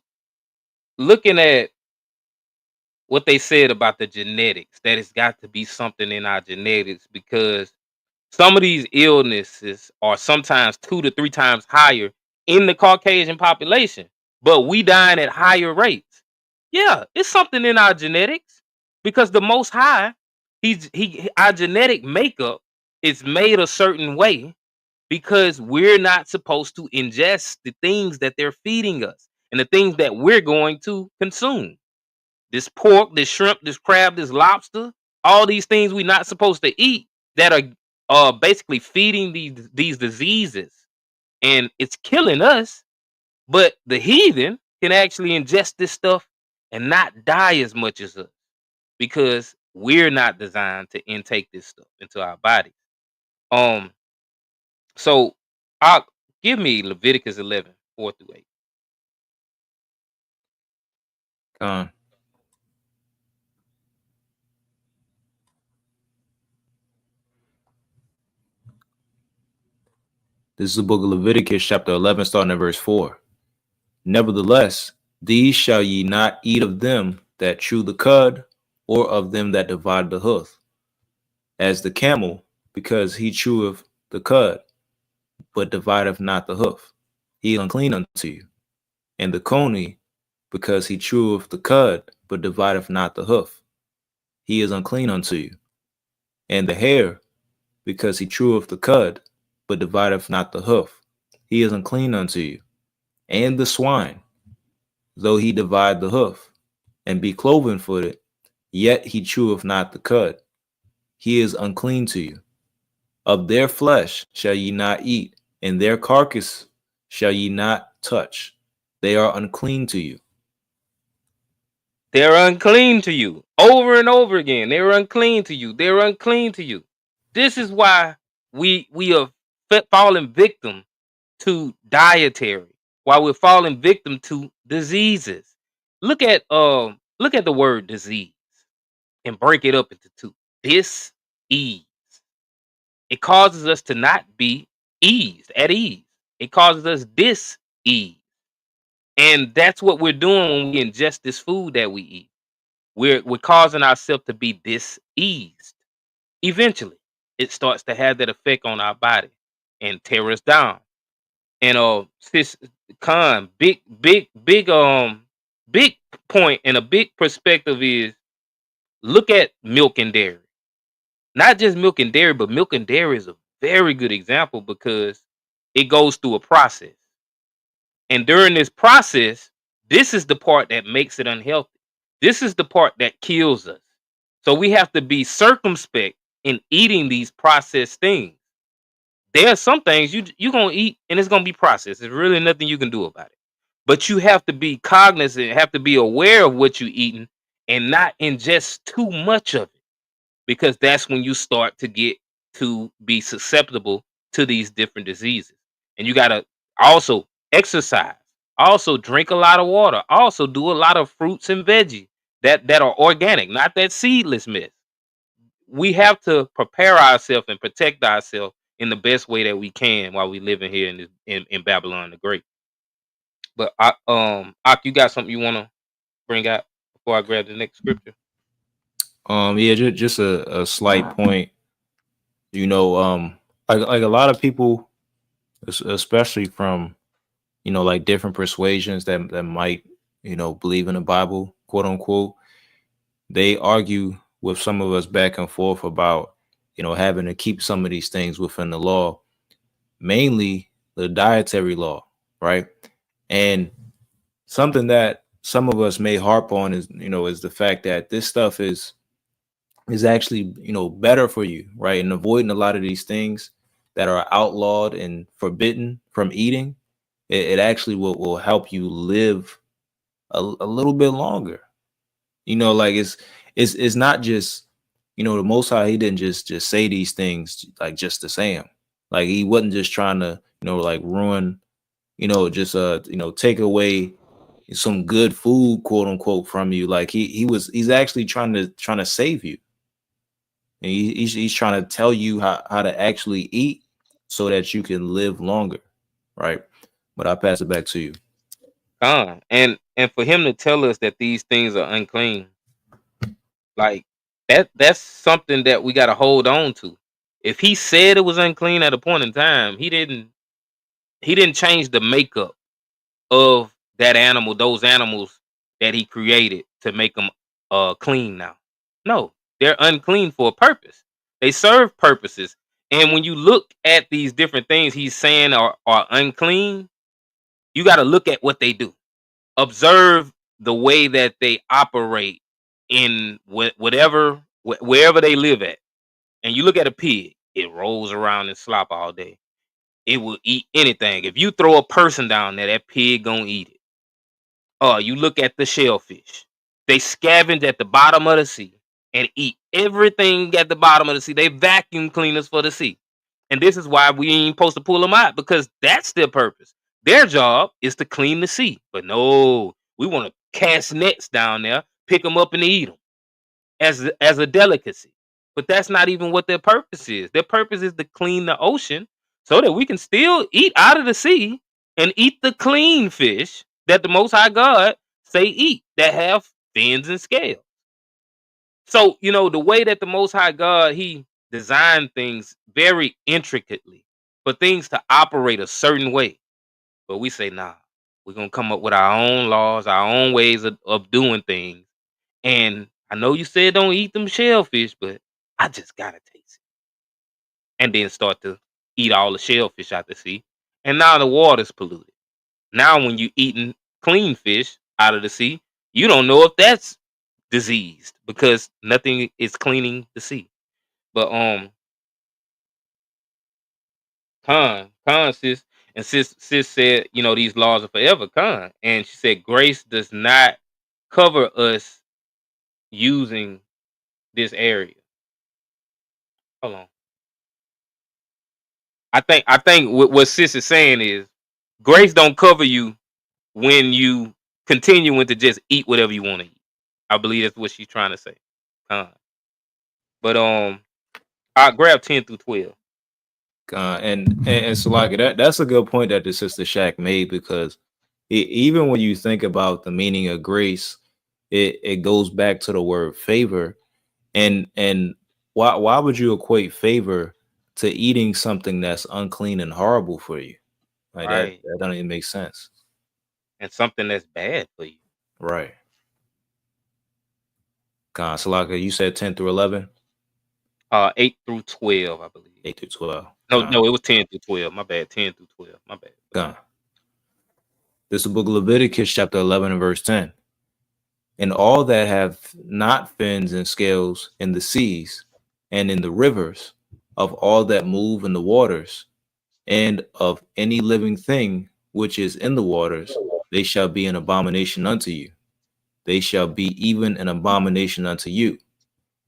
looking at what they said about the genetics, that it's got to be something in our genetics because some of these illnesses are sometimes 2 to 3 times higher in the Caucasian population, but we dying at higher rates. Yeah, it's something in our genetics because the Most High, our genetic makeup is made a certain way because we're not supposed to ingest the things that they're feeding us and the things that we're going to consume. This pork, this shrimp, this crab, this lobster, all these things we're not supposed to eat that are basically feeding these diseases, and it's killing us. But the heathen can actually ingest this stuff and not die as much as us because we're not designed to intake this stuff into our bodies. So I'll give me Leviticus 11, 4 through 8. This is the book of Leviticus, chapter 11, starting at verse 4. Nevertheless, these shall ye not eat of them that chew the cud, or of them that divide the hoof, as the camel, because he cheweth the cud, but divideth not the hoof, he is unclean unto you. And the coney, because he cheweth the cud, but divideth not the hoof, he is unclean unto you. And the hare, because he cheweth the cud, but divideth not the hoof, he is unclean unto you. And the swine, though he divide the hoof, and be cloven footed, yet he cheweth not the cud, he is unclean to you. Of their flesh shall ye not eat, and their carcass shall ye not touch, they are unclean to you. They're unclean to you. Over and over again. They're unclean to you. They're unclean to you. This is why we are falling victim to dietary, why we're falling victim to diseases. Look at the word disease and break it up into two. Dis-ease. It causes us to not be eased, at ease. It causes us dis-ease. And that's what we're doing when we ingest this food that we eat. We're causing ourselves to be diseased. Eventually, it starts to have that effect on our body and tear us down. And sis Khan, big point and a big perspective is look at milk and dairy. Not just milk and dairy, but milk and dairy is a very good example because it goes through a process. And during this process, this is the part that makes it unhealthy. This is the part that kills us. So we have to be circumspect in eating these processed things. There are some things you're going to eat and it's going to be processed. There's really nothing you can do about it. But you have to be cognizant, have to be aware of what you're eating and not ingest too much of it. Because that's when you start to get to be susceptible to these different diseases. And you got to also exercise, also drink a lot of water, also do a lot of fruits and veggies that are organic, not that seedless mess. We have to prepare ourselves and protect ourselves in the best way that we can while we living here in Babylon the Great. But Ak, you got something you want to bring out before I grab the next scripture? Yeah, just a slight point. You know, like a lot of people, especially from, you know, like different persuasions that might, you know, believe in the Bible, quote unquote, they argue with some of us back and forth about, you know, having to keep some of these things within the law, mainly the dietary law, right? And something that some of us may harp on is, you know, is the fact that this stuff is is actually, you know, better for you, right? And avoiding a lot of these things that are outlawed and forbidden from eating, it actually will help you live a little bit longer. You know, like it's not just, you know, the Most High, he didn't just say these things like just to say them. Like he wasn't just trying to, you know, like ruin, you know, just you know, take away some good food, quote unquote, from you. Like he's actually trying to save you. And he's trying to tell you how to actually eat so that you can live longer, right? But I pass it back to you. And for him to tell us that these things are unclean, like that's something that we got to hold on to. If he said it was unclean at a point in time, he didn't change the makeup of that animal, those animals that he created to make them clean now. No, they're unclean for a purpose. They serve purposes. And when you look at these different things he's saying are unclean, you got to look at what they do. Observe the way that they operate in wherever they live at. And you look at a pig, it rolls around and slop all day. It will eat anything. If you throw a person down there, that pig gonna eat it. You look at the shellfish. They scavenge at the bottom of the sea and eat everything at the bottom of the sea. They vacuum cleaners for the sea. And this is why we ain't supposed to pull them out, because that's their purpose. Their job is to clean the sea. But no, we want to cast nets down there, pick them up and eat them as a delicacy. But that's not even what their purpose is. Their purpose is to clean the ocean so that we can still eat out of the sea and eat the clean fish that the Most High God say eat, that have fins and scales. So, you know, the way that the Most High God, he designed things very intricately for things to operate a certain way. But we say, nah, we're going to come up with our own laws, our own ways of doing things. And I know you said don't eat them shellfish, but I just got to taste it. And then start to eat all the shellfish out the sea. And now the water's polluted. Now when you're eating clean fish out of the sea, you don't know if that's diseased because nothing is cleaning the sea. But sis, and sis said, you know, these laws are forever, and she said grace does not cover us using this area. Hold on. I think what sis is saying is grace don't cover you when you continuing to just eat whatever you want to eat. I believe that's what she's trying to say. But I grab 10 through 12. And so like that's a good point that the Sister Shaq made, because even when you think about the meaning of grace, it goes back to the word favor. And why would you equate favor to eating something that's unclean and horrible for you? Like Right. that doesn't even make sense. And something that's bad for you. Right. Salaka, you said 10 through 11? 8 through 12, I believe. 8 through 12. No, it was 10 through 12. My bad. 10 through 12. My bad. This is the book of Leviticus, chapter 11 and verse 10. And all that have not fins and scales in the seas and in the rivers, of all that move in the waters, and of any living thing which is in the waters, they shall be an abomination unto you. They shall be even an abomination unto you.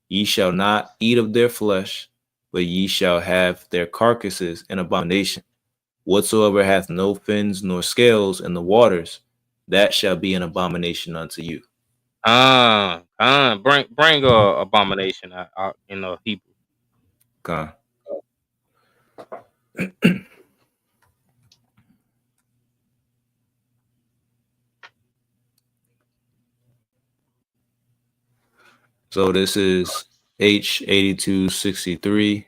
Ye shall not eat of their flesh, but ye shall have their carcasses in abomination. Whatsoever hath no fins nor scales in the waters, that shall be an abomination unto you. Bring abomination out in the Hebrew. So this is H8263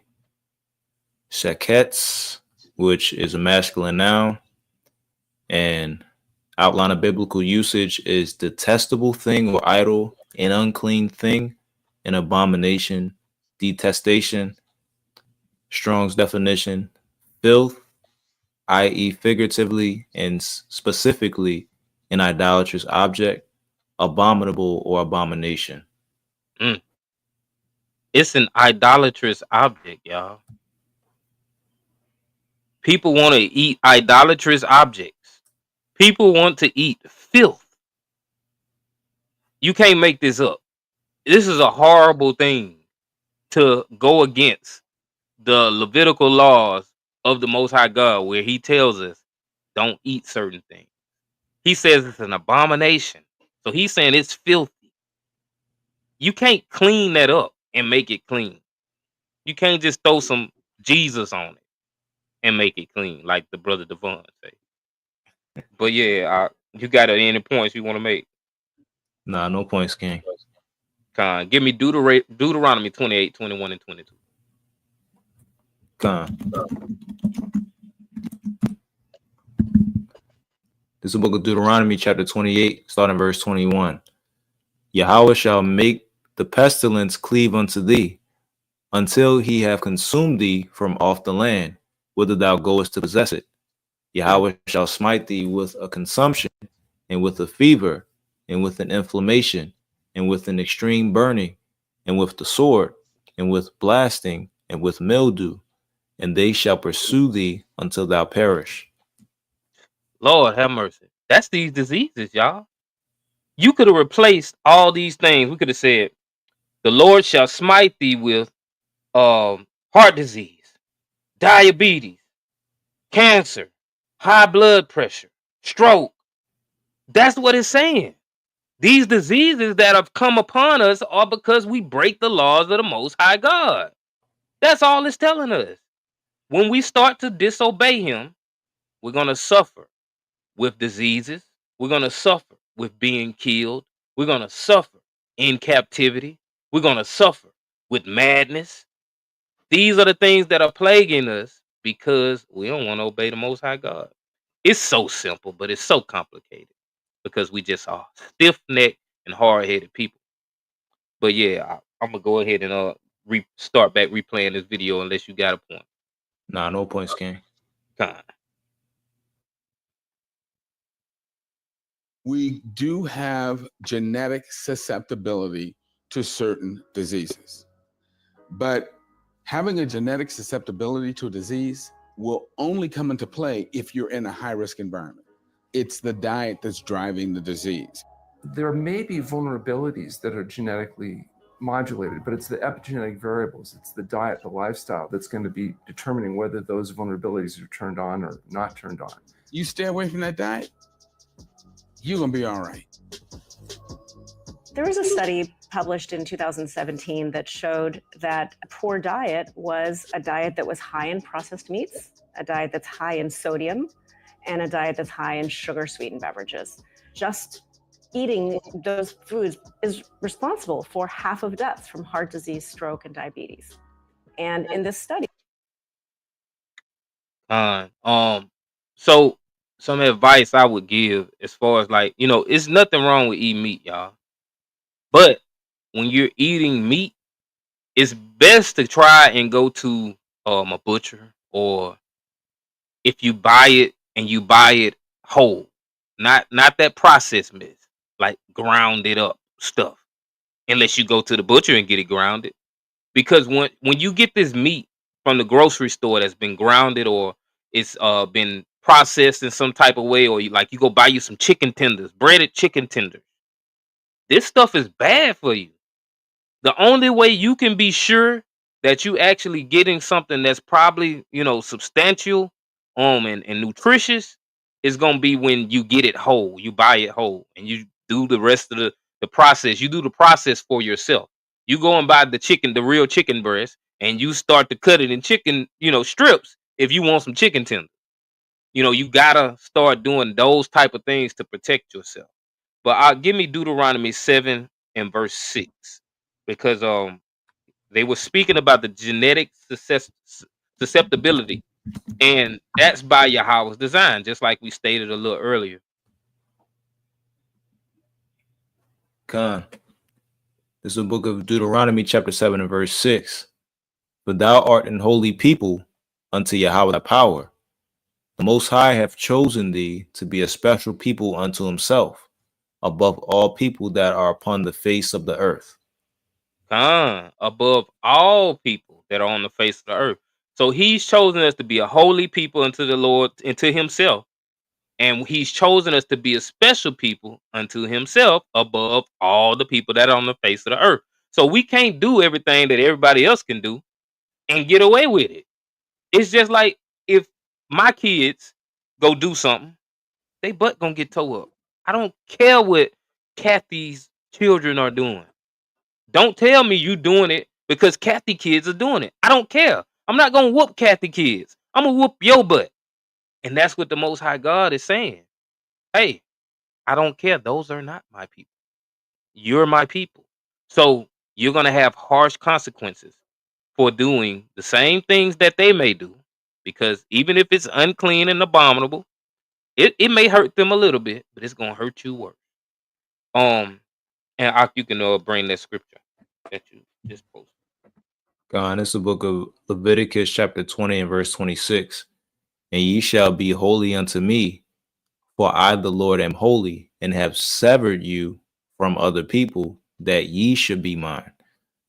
shakets, which is a masculine noun, and outline of biblical usage is detestable thing or idol, an unclean thing, an abomination, detestation. Strong's definition: filth, i.e. figuratively and specifically an idolatrous object, abominable or abomination. It's an idolatrous object, y'all. People want to eat idolatrous objects. People want to eat filth. You can't make this up. This is a horrible thing to go against the Levitical laws of the Most High God, where He tells us don't eat certain things. He says it's an abomination. So He's saying it's filthy. You can't clean that up and make it clean. You can't just throw some Jesus on it and make it clean, like the brother Devon say. But yeah, you got any points you want to make? Nah, no points, King. Con, give me Deuteronomy 28, 21, and 22. Con. This is the book of Deuteronomy, chapter 28, starting verse 21. Yahweh shall make the pestilence cleave unto thee, until he have consumed thee from off the land, whither thou goest to possess it. Yahweh shall smite thee with a consumption, and with a fever, and with an inflammation, and with an extreme burning, and with the sword, and with blasting, and with mildew, and they shall pursue thee until thou perish. Lord have mercy. That's these diseases, y'all. You could have replaced all these things. We could have said, the Lord shall smite thee with heart disease, diabetes, cancer, high blood pressure, stroke. That's what it's saying. These diseases that have come upon us are because we break the laws of the Most High God. That's all it's telling us. When we start to disobey Him, we're going to suffer with diseases. We're going to suffer with being killed. We're going to suffer in captivity. We're going to suffer with madness. These are the things that are plaguing us because we don't want to obey the Most High God. It's so simple, but it's so complicated because we just are stiff-necked and hard-headed people. But yeah, I'm going to go ahead and start back replaying this video unless you got a point. Nah, no points, King. Con. We do have genetic susceptibility to certain diseases, but having a genetic susceptibility to a disease will only come into play if you're in a high-risk environment. It's the diet that's driving the disease. There may be vulnerabilities that are genetically modulated, but it's the epigenetic variables, it's the diet, the lifestyle that's going to be determining whether those vulnerabilities are turned on or not turned on. You stay away from that diet, you're going to be all right. There was a study published in 2017 that showed that a poor diet was a diet that was high in processed meats, a diet that's high in sodium, and a diet that's high in sugar-sweetened beverages. Just eating those foods is responsible for half of deaths from heart disease, stroke, and diabetes. And in this study, So some advice I would give as far as like, it's nothing wrong with eating meat, y'all. But when you're eating meat, it's best to try and go to a butcher, or if you buy it and you buy it whole, not that processed mess, like grounded up stuff. Unless you go to the butcher and get it grounded, because when you get this meat from the grocery store that's been grounded or it's been processed in some type of way, or you go buy you some chicken tenders, breaded chicken tenders. This stuff is bad for you. The only way you can be sure that you actually getting something that's probably, substantial and nutritious is going to be when you get it whole. You buy it whole and you do the rest of the process. You do the process for yourself. You go and buy the real chicken breast, and you start to cut it in chicken, strips if you want some chicken tenders. You gotta start doing those type of things to protect yourself. But give me Deuteronomy 7 and verse 6, because they were speaking about the genetic susceptibility, and that's by Yahweh's design, just like we stated a little earlier. Con. This is the book of Deuteronomy, chapter 7 and verse 6. For thou art an holy people unto Yahweh thy power. The Most High hath chosen thee to be a special people unto himself, above all people that are upon the face of the earth. above all people that are on the face of the earth. So he's chosen us to be a holy people unto the Lord, into himself. And he's chosen us to be a special people unto himself above all the people that are on the face of the earth. So we can't do everything that everybody else can do and get away with it. It's just like if my kids go do something, they butt gonna get towed up. I don't care what Kathy's children are doing. Don't tell me you doing it because Kathy kids are doing it. I don't care. I'm not gonna whoop Kathy kids. I'm gonna whoop your butt. And that's what the Most High God is saying. Hey, I don't care. Those are not my people. You're my people. So you're gonna have harsh consequences for doing the same things that they may do. Because even if it's unclean and abominable, it may hurt them a little bit, but it's gonna hurt you worse. And you can bring that scripture that you just posted. God, it's the book of Leviticus chapter 20 and verse 26. And ye shall be holy unto me, for I the Lord am holy, and have severed you from other people, that ye should be mine.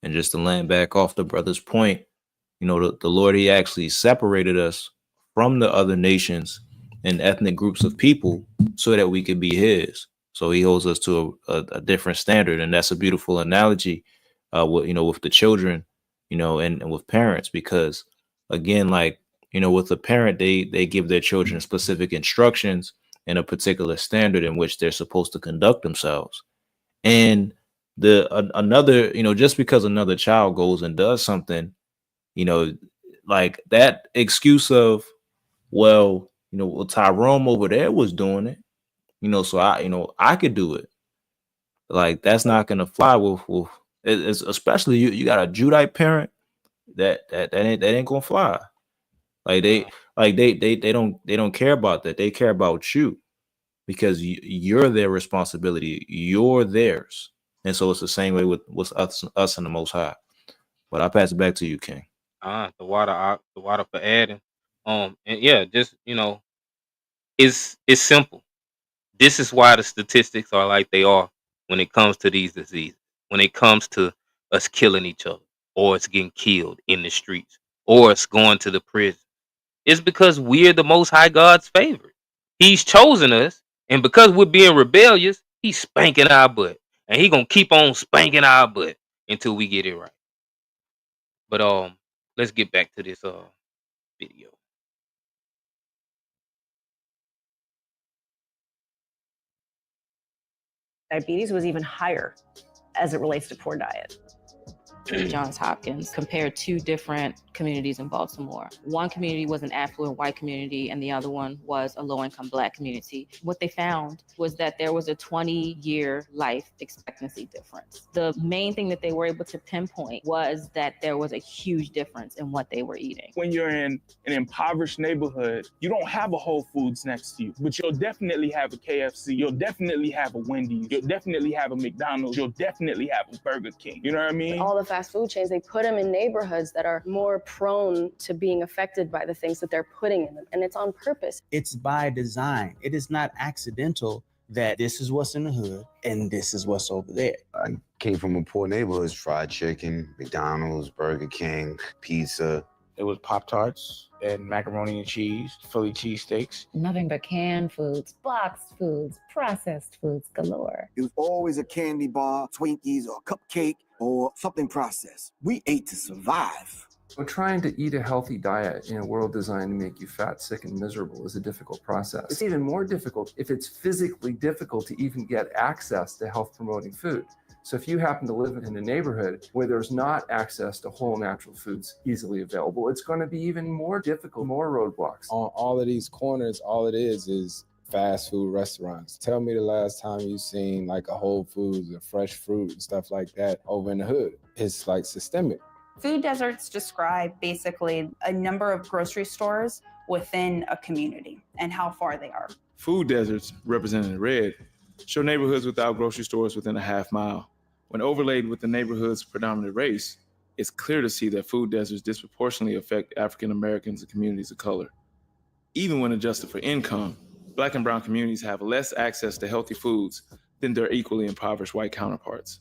And just to land back off the brother's point, you know, the Lord, he actually separated us from the other nations and ethnic groups of people so that we could be his. So he holds us to a different standard. And that's a beautiful analogy, with the children, and with parents, because again, like, with a parent, they give their children specific instructions and a particular standard in which they're supposed to conduct themselves. And another, just because another child goes and does something, like that excuse of, well, Tyrone over there was doing it, so I could do it. Like, that's not gonna fly with it's, especially you got a Judite parent that ain't gonna fly. Like they don't care about that. They care about you because you're their responsibility. You're theirs. And so it's the same way with us and the Most High. But I pass it back to you, King. The water for adding. And yeah, just it's simple. This is why the statistics are like they are when it comes to these diseases. When it comes to us killing each other, or us getting killed in the streets, or us going to the prison. It's because we're the Most High God's favorite. He's chosen us, and because we're being rebellious, he's spanking our butt. And he gonna keep on spanking our butt until we get it right. But let's get back to this video. Diabetes was even higher as it relates to poor diet. Johns Hopkins compared two different communities in Baltimore. One community was an affluent white community and the other one was a low-income Black community. What they found was that there was a 20-year life expectancy difference. The main thing that they were able to pinpoint was that there was a huge difference in what they were eating. When you're in an impoverished neighborhood, you don't have a Whole Foods next to you, but you'll definitely have a KFC. You'll definitely have a Wendy's. You'll definitely have a McDonald's. You'll definitely have a Burger King. You know what I mean? All the fast food chains, they put them in neighborhoods that are more prone to being affected by the things that they're putting in them. And it's on purpose. It's by design. It is not accidental that this is what's in the hood and this is what's over there. I came from a poor neighborhood. Fried chicken, McDonald's, Burger King, pizza. It was Pop-Tarts and macaroni and cheese, Philly cheesesteaks. Nothing but canned foods, boxed foods, processed foods galore. It was always a candy bar, Twinkies, or a cupcake, or something processed. We ate to survive. So trying to eat a healthy diet in a world designed to make you fat, sick, and miserable is a difficult process. It's even more difficult if it's physically difficult to even get access to health-promoting food. So if you happen to live in a neighborhood where there's not access to whole natural foods easily available, it's going to be even more difficult, more roadblocks. On all of these corners, all it is fast food restaurants. Tell me the last time you seen like a Whole Foods or fresh fruit and stuff like that over in the hood. It's like systemic. Food deserts describe basically a number of grocery stores within a community and how far they are. Food deserts, represented in red, show neighborhoods without grocery stores within a half mile. When overlaid with the neighborhood's predominant race, it's clear to see that food deserts disproportionately affect African Americans and communities of color. Even when adjusted for income, Black and brown communities have less access to healthy foods than their equally impoverished white counterparts.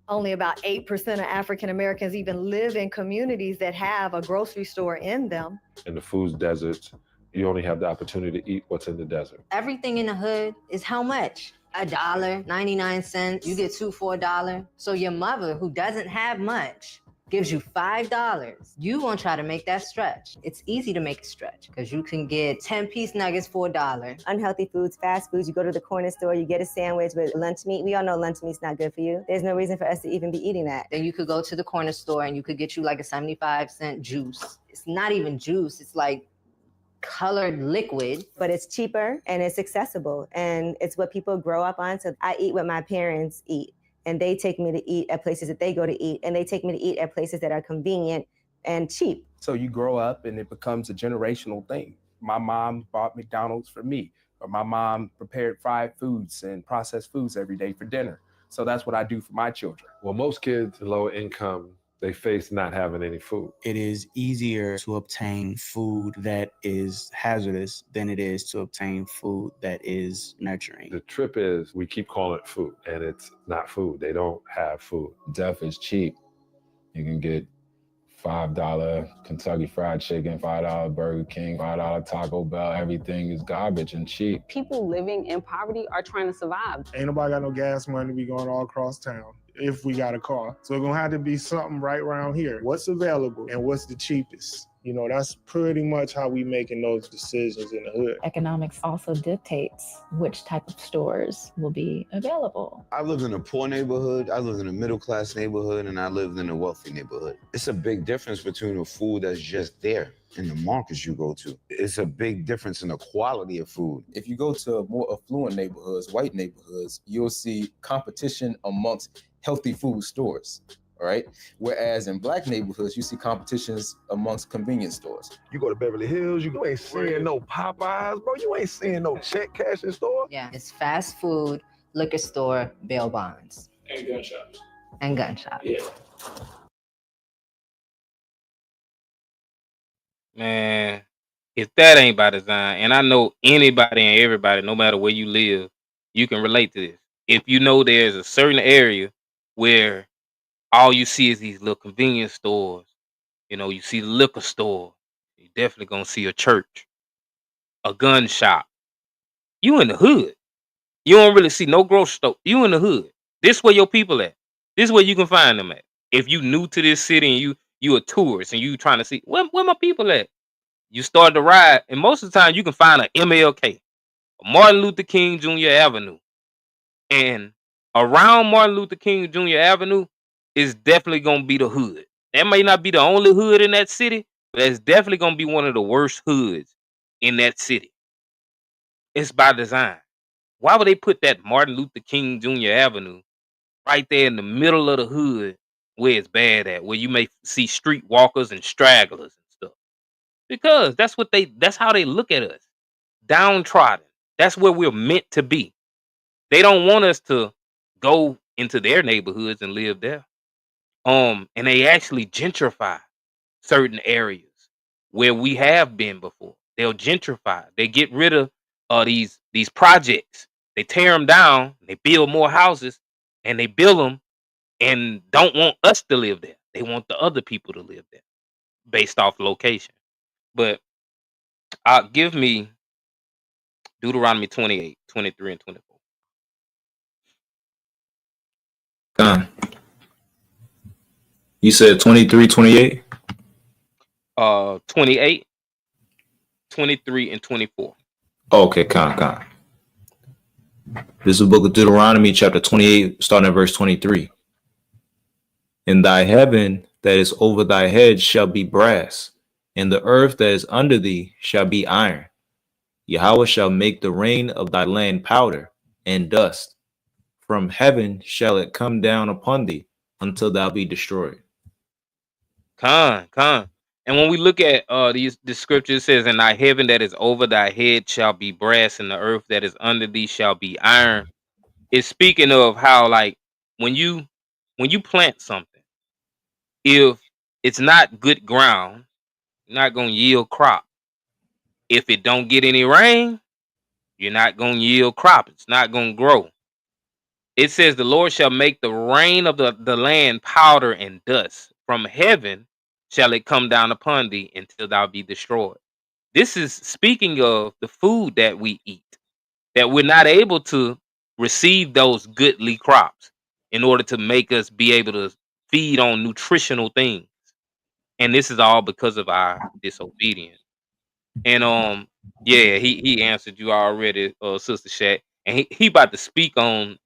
Only about 8% of African Americans even live in communities that have a grocery store in them. In the food deserts, you only have the opportunity to eat what's in the desert. Everything in the hood is how much? $1.99. You get two for $1. So your mother, who doesn't have much, gives you $5. You gonna try to make that stretch. It's easy to make a stretch because you can get 10-piece nuggets for $1. Unhealthy foods, fast foods. You go to the corner store, you get a sandwich with lunch meat. We all know lunch meat's not good for you. There's no reason for us to even be eating that. Then you could go to the corner store and you could get you like a 75-cent juice. It's not even juice. It's like colored liquid. But it's cheaper and it's accessible and it's what people grow up on. So I eat what my parents eat. And they take me to eat at places that they go to eat. And they take me to eat at places that are convenient and cheap. So you grow up and it becomes a generational thing. My mom bought McDonald's for me, or my mom prepared fried foods and processed foods every day for dinner. So that's what I do for my children. Well, most kids in low income, they face not having any food. It is easier to obtain food that is hazardous than it is to obtain food that is nurturing. The trip is we keep calling it food, and it's not food. They don't have food. Death is cheap. You can get $5 Kentucky Fried Chicken, $5 Burger King, $5 Taco Bell. Everything is garbage and cheap. People living in poverty are trying to survive. Ain't nobody got no gas money. We going all across town if we got a car. So it's gonna have to be something right around here. What's available and what's the cheapest? You know, that's pretty much how we making those decisions in the hood. Economics also dictates which type of stores will be available. I lived in a poor neighborhood, I lived in a middle-class neighborhood, and I lived in a wealthy neighborhood. It's a big difference between the food that's just there in the markets you go to. It's a big difference in the quality of food. If you go to more affluent neighborhoods, white neighborhoods, you'll see competition amongst healthy food stores. All right. Whereas in black neighborhoods, you see competitions amongst convenience stores. You go to Beverly Hills, you ain't seeing no Popeyes, bro. You ain't seeing no check cashing store. Yeah, it's fast food, liquor store, bail bonds. And gun shops. And gun shops. Yeah. Man, if that ain't by design, and I know anybody and everybody, no matter where you live, you can relate to this. If you know there's a certain area where all you see is these little convenience stores, you know, you see liquor store, you definitely gonna see a church, a gun shop. You in the hood. You don't really see no grocery store. You in the hood. This where your people at. This where you can find them at. If you new to this city and you a tourist and you trying to see where my people at, you start to ride, and most of the time you can find a MLK, a Martin Luther King Jr. Avenue, and around Martin Luther King Jr. Avenue is definitely gonna be the hood. That may not be the only hood in that city, but it's definitely gonna be one of the worst hoods in that city. It's by design. Why would they put that Martin Luther King Jr. Avenue right there in the middle of the hood where it's bad at, where you may see street walkers and stragglers and stuff? Because that's how they look at us. Downtrodden. That's where we're meant to be. They don't want us to go into their neighborhoods and live there. And they actually gentrify certain areas where we have been before. They'll gentrify. They get rid of these projects. They tear them down. They build more houses, and they build them and don't want us to live there. They want the other people to live there based off location. But give me Deuteronomy 28, 23, and 24. You said 23, 28? 28, 23, and 24. Okay, con. This is the book of Deuteronomy, chapter 28, starting at verse 23. In thy heaven that is over thy head shall be brass, and the earth that is under thee shall be iron. Yahweh shall make the rain of thy land powder and dust. From heaven shall it come down upon thee until thou be destroyed. Con. And when we look at the scripture, it says, "In thy heaven that is over thy head shall be brass, and the earth that is under thee shall be iron." It's speaking of how, like, when you plant something, if it's not good ground, you're not gonna yield crop. If it don't get any rain, you're not gonna yield crop. It's not gonna grow. It says the Lord shall make the rain of the land powder and dust. From heaven shall it come down upon thee until thou be destroyed. This is speaking of the food that we eat, that we're not able to receive those goodly crops in order to make us be able to feed on nutritional things. And this is all because of our disobedience. And yeah, he answered you already, Sister Shat. And he about to speak on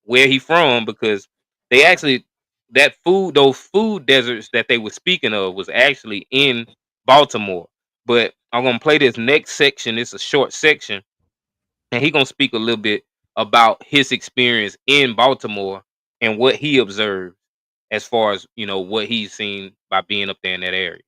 where he from, because they actually, those food deserts that they were speaking of was actually in Baltimore. But I'm gonna play this next section. It's a short section, and he gonna speak a little bit about his experience in Baltimore and what he observed as far as what he's seen by being up there in that area.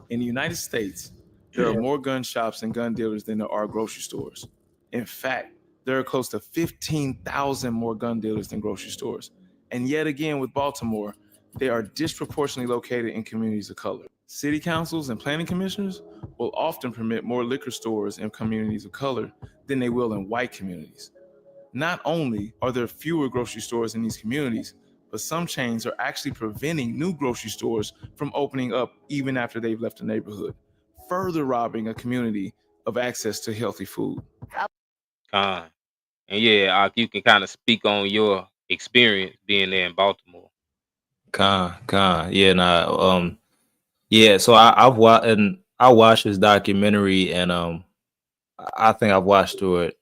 In the United States, there are more gun shops and gun dealers than there are grocery stores. In fact, there are close to 15,000 more gun dealers than grocery stores. And yet again, with Baltimore, they are disproportionately located in communities of color. City councils and planning commissioners will often permit more liquor stores in communities of color than they will in white communities. Not only are there fewer grocery stores in these communities, but some chains are actually preventing new grocery stores from opening up even after they've left the neighborhood, further robbing a community of access to healthy food. And yeah, you can kind of speak on your experience being there in Baltimore. Yeah, nah, yeah. So I've watched, and I watched this documentary, and I think I've watched through it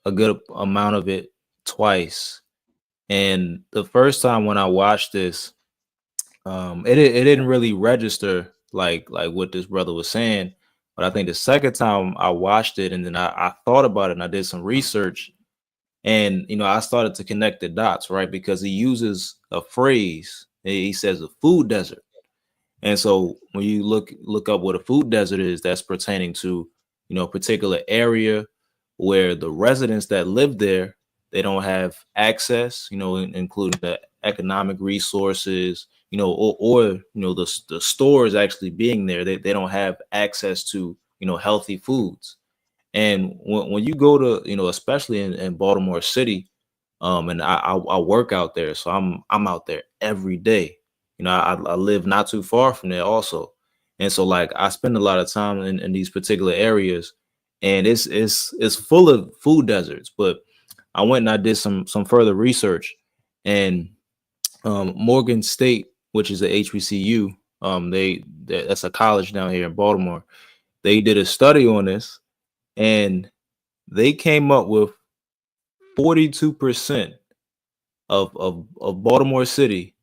a good amount of it twice. And the first time when I watched this, it didn't really register like what this brother was saying. But I think the second time I watched it, and then I thought about it, and I did some research, and I started to connect the dots, right? Because he uses a phrase. He says a food desert. And so when you look up what a food desert is, that's pertaining to a particular area where the residents that live there, they don't have access, including the economic resources, or the stores actually being there. They don't have access to healthy foods. And when you go to especially in Baltimore City, and I work out there, so I'm out there every day. I live not too far from there also, and so like I spend a lot of time in these particular areas, and it's full of food deserts. But I went and I did some further research, and Morgan State, which is a HBCU, that's a college down here in Baltimore. They did a study on this, and they came up with 42% of Baltimore City.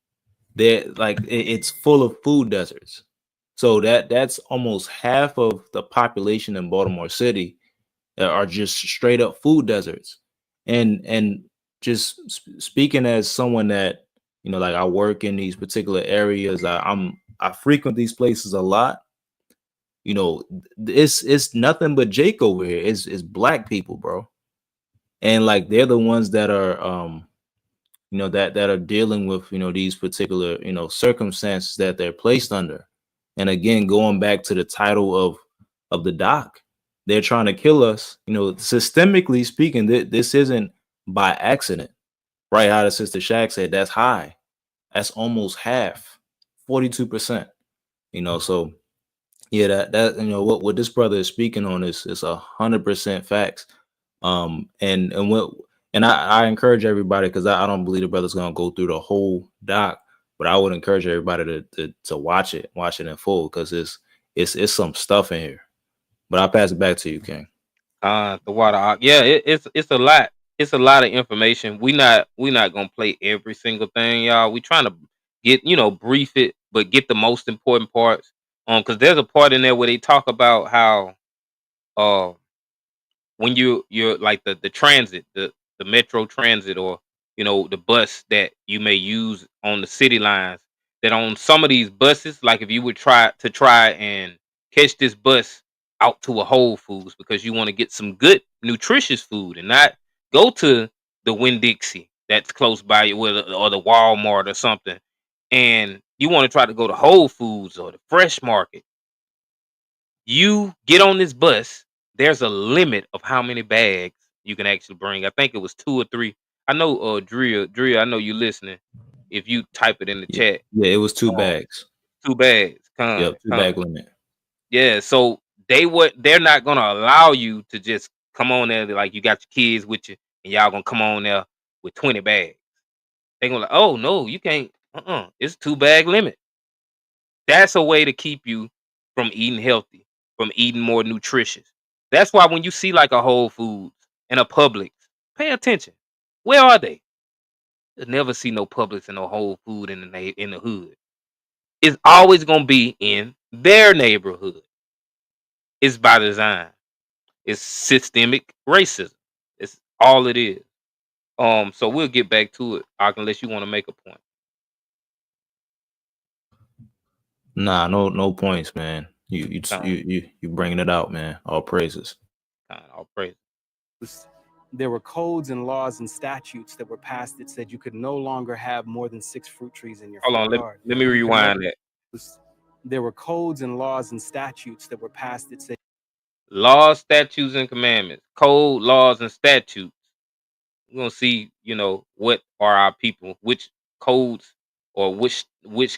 It's full of food deserts. So that's almost half of the population in Baltimore City that are just straight up food deserts. And just speaking as someone that like I work in these particular areas, I frequent these places a lot. It's nothing but Jake over here. It's black people, bro. And like they're the ones that are that are dealing with these particular circumstances that they're placed under. And again, going back to the title of the doc, they're trying to kill us. Systemically speaking, this isn't by accident, right? How the Sister Shaq said, that's high. That's almost half, 42%. So yeah, that what this brother is speaking on is 100% facts. And I encourage everybody, because I don't believe the brother's gonna go through the whole doc, but I would encourage everybody to watch it in full, because it's some stuff in here. But I'll pass it back to you, King. The water, yeah, it's a lot. It's a lot of information. We not gonna play every single thing, y'all. We trying to get brief it, but get the most important parts. Because there's a part in there where they talk about how when you're like the transit, the metro transit, or the bus that you may use on the city lines, that on some of these buses, like if you would try and catch this bus out to a Whole Foods because you want to get some good nutritious food and not go to the Winn-Dixie that's close by you, or the Walmart or something, and you want to try to go to Whole Foods or the Fresh Market, you get on this bus. There's a limit of how many bags You can actually bring. I think it was 2 or 3. I know Drea, I know you listening. If you type it in the chat. Yeah, it was 2 bags. 2 bags. Yep, 2 bag limit. Yeah, so they're not gonna allow you to just come on there like you got your kids with you and y'all gonna come on there with 20 bags. They're gonna like, oh no, you can't. It's 2 bag limit. That's a way to keep you from eating healthy, from eating more nutritious. That's why when you see like a Whole Foods and a Publix, pay attention. Where are they? You'll never see no Publix and no Whole Food in the hood. It's always gonna be in their neighborhood. It's by design. It's systemic racism. It's all it is. So we'll get back to it, unless you want to make a point. Nah, no points, man. You bringing it out, man. All praises. All praises. There were codes and laws and statutes that were passed that said you could no longer have more than 6 fruit trees in your Hold on, front yard. let me rewind that. There were codes and laws and statutes that were passed that said Laws, statutes, and commandments. Code, laws, and statutes. We're gonna see, what are our people, which codes or which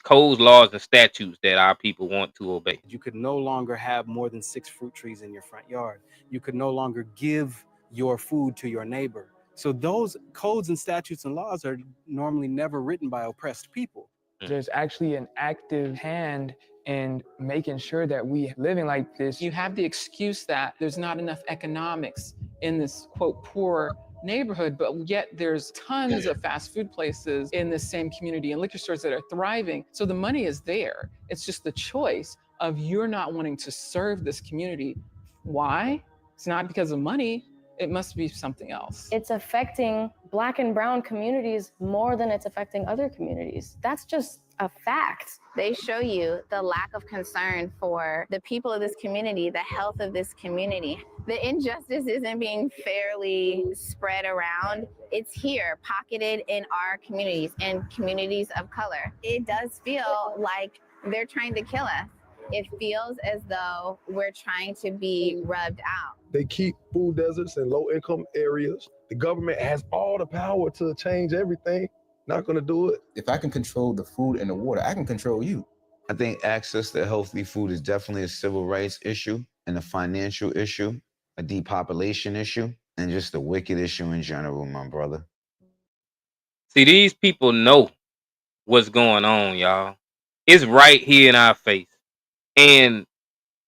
codes, laws, and statutes that our people want to obey. you could no longer have more than 6 fruit trees in your front yard. You could no longer give your food to your neighbor. So those codes and statutes and laws are normally never written by oppressed people. There's actually an active hand in making sure that we living like this. You have the excuse that there's not enough economics in this quote poor neighborhood, but yet there's tons of fast food places in the same community and liquor stores that are thriving. So the money is there. It's just the choice of you're not wanting to serve this community. Why? It's not because of money. It must be something else. It's affecting Black and brown communities more than it's affecting other communities. That's just a fact. They show you the lack of concern for the people of this community, the health of this community. The injustice isn't being fairly spread around. It's here, pocketed in our communities and communities of color. It does feel like they're trying to kill us. It feels as though we're trying to be rubbed out. They keep food deserts in low-income areas. The government has all the power to change everything. Not going to do it. If I can control the food and the water, I can control you. I think access to healthy food is definitely a civil rights issue and a financial issue, a depopulation issue, and just a wicked issue in general, my brother. See, these people know what's going on, y'all. It's right here in our face. And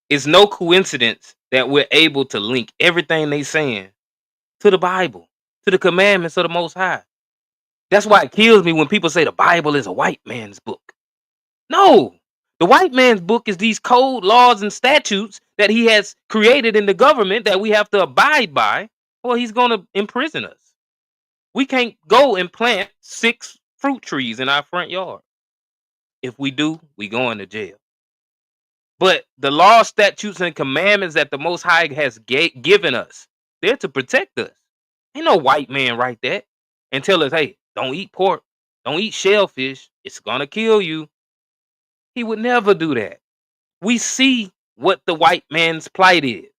it's no coincidence that we're able to link everything they saying to the Bible, to the commandments of the Most High. That's why it kills me when people say the Bible is a white man's book. No, the white man's book is these code, laws, and statutes that he has created in the government that we have to abide by, or he's going to imprison us. We can't go and plant 6 fruit trees in our front yard. If we do, we going to jail. But the law, statutes, and commandments that the Most High has given us, they're to protect us. Ain't no white man write that and tell us, hey, don't eat pork, don't eat shellfish, it's gonna kill you. He would never do that. We see what the white man's plight is.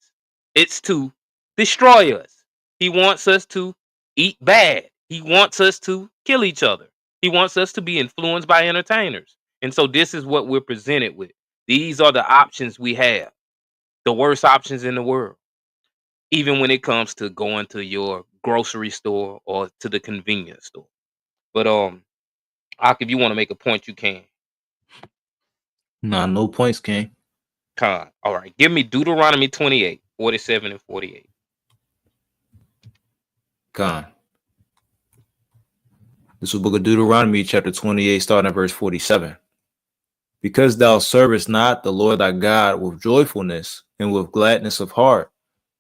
It's to destroy us. He wants us to eat bad. He wants us to kill each other. He wants us to be influenced by entertainers. And so this is what we're presented with. These are the options we have. The worst options in the world. Even when it comes to going to your grocery store or to the convenience store. But if you want to make a point, you can. Nah, no points, King. All right. Give me Deuteronomy 28, 47 and 48. Con. This is the book of Deuteronomy, chapter 28, starting at verse 47. Because thou servest not the Lord thy God with joyfulness and with gladness of heart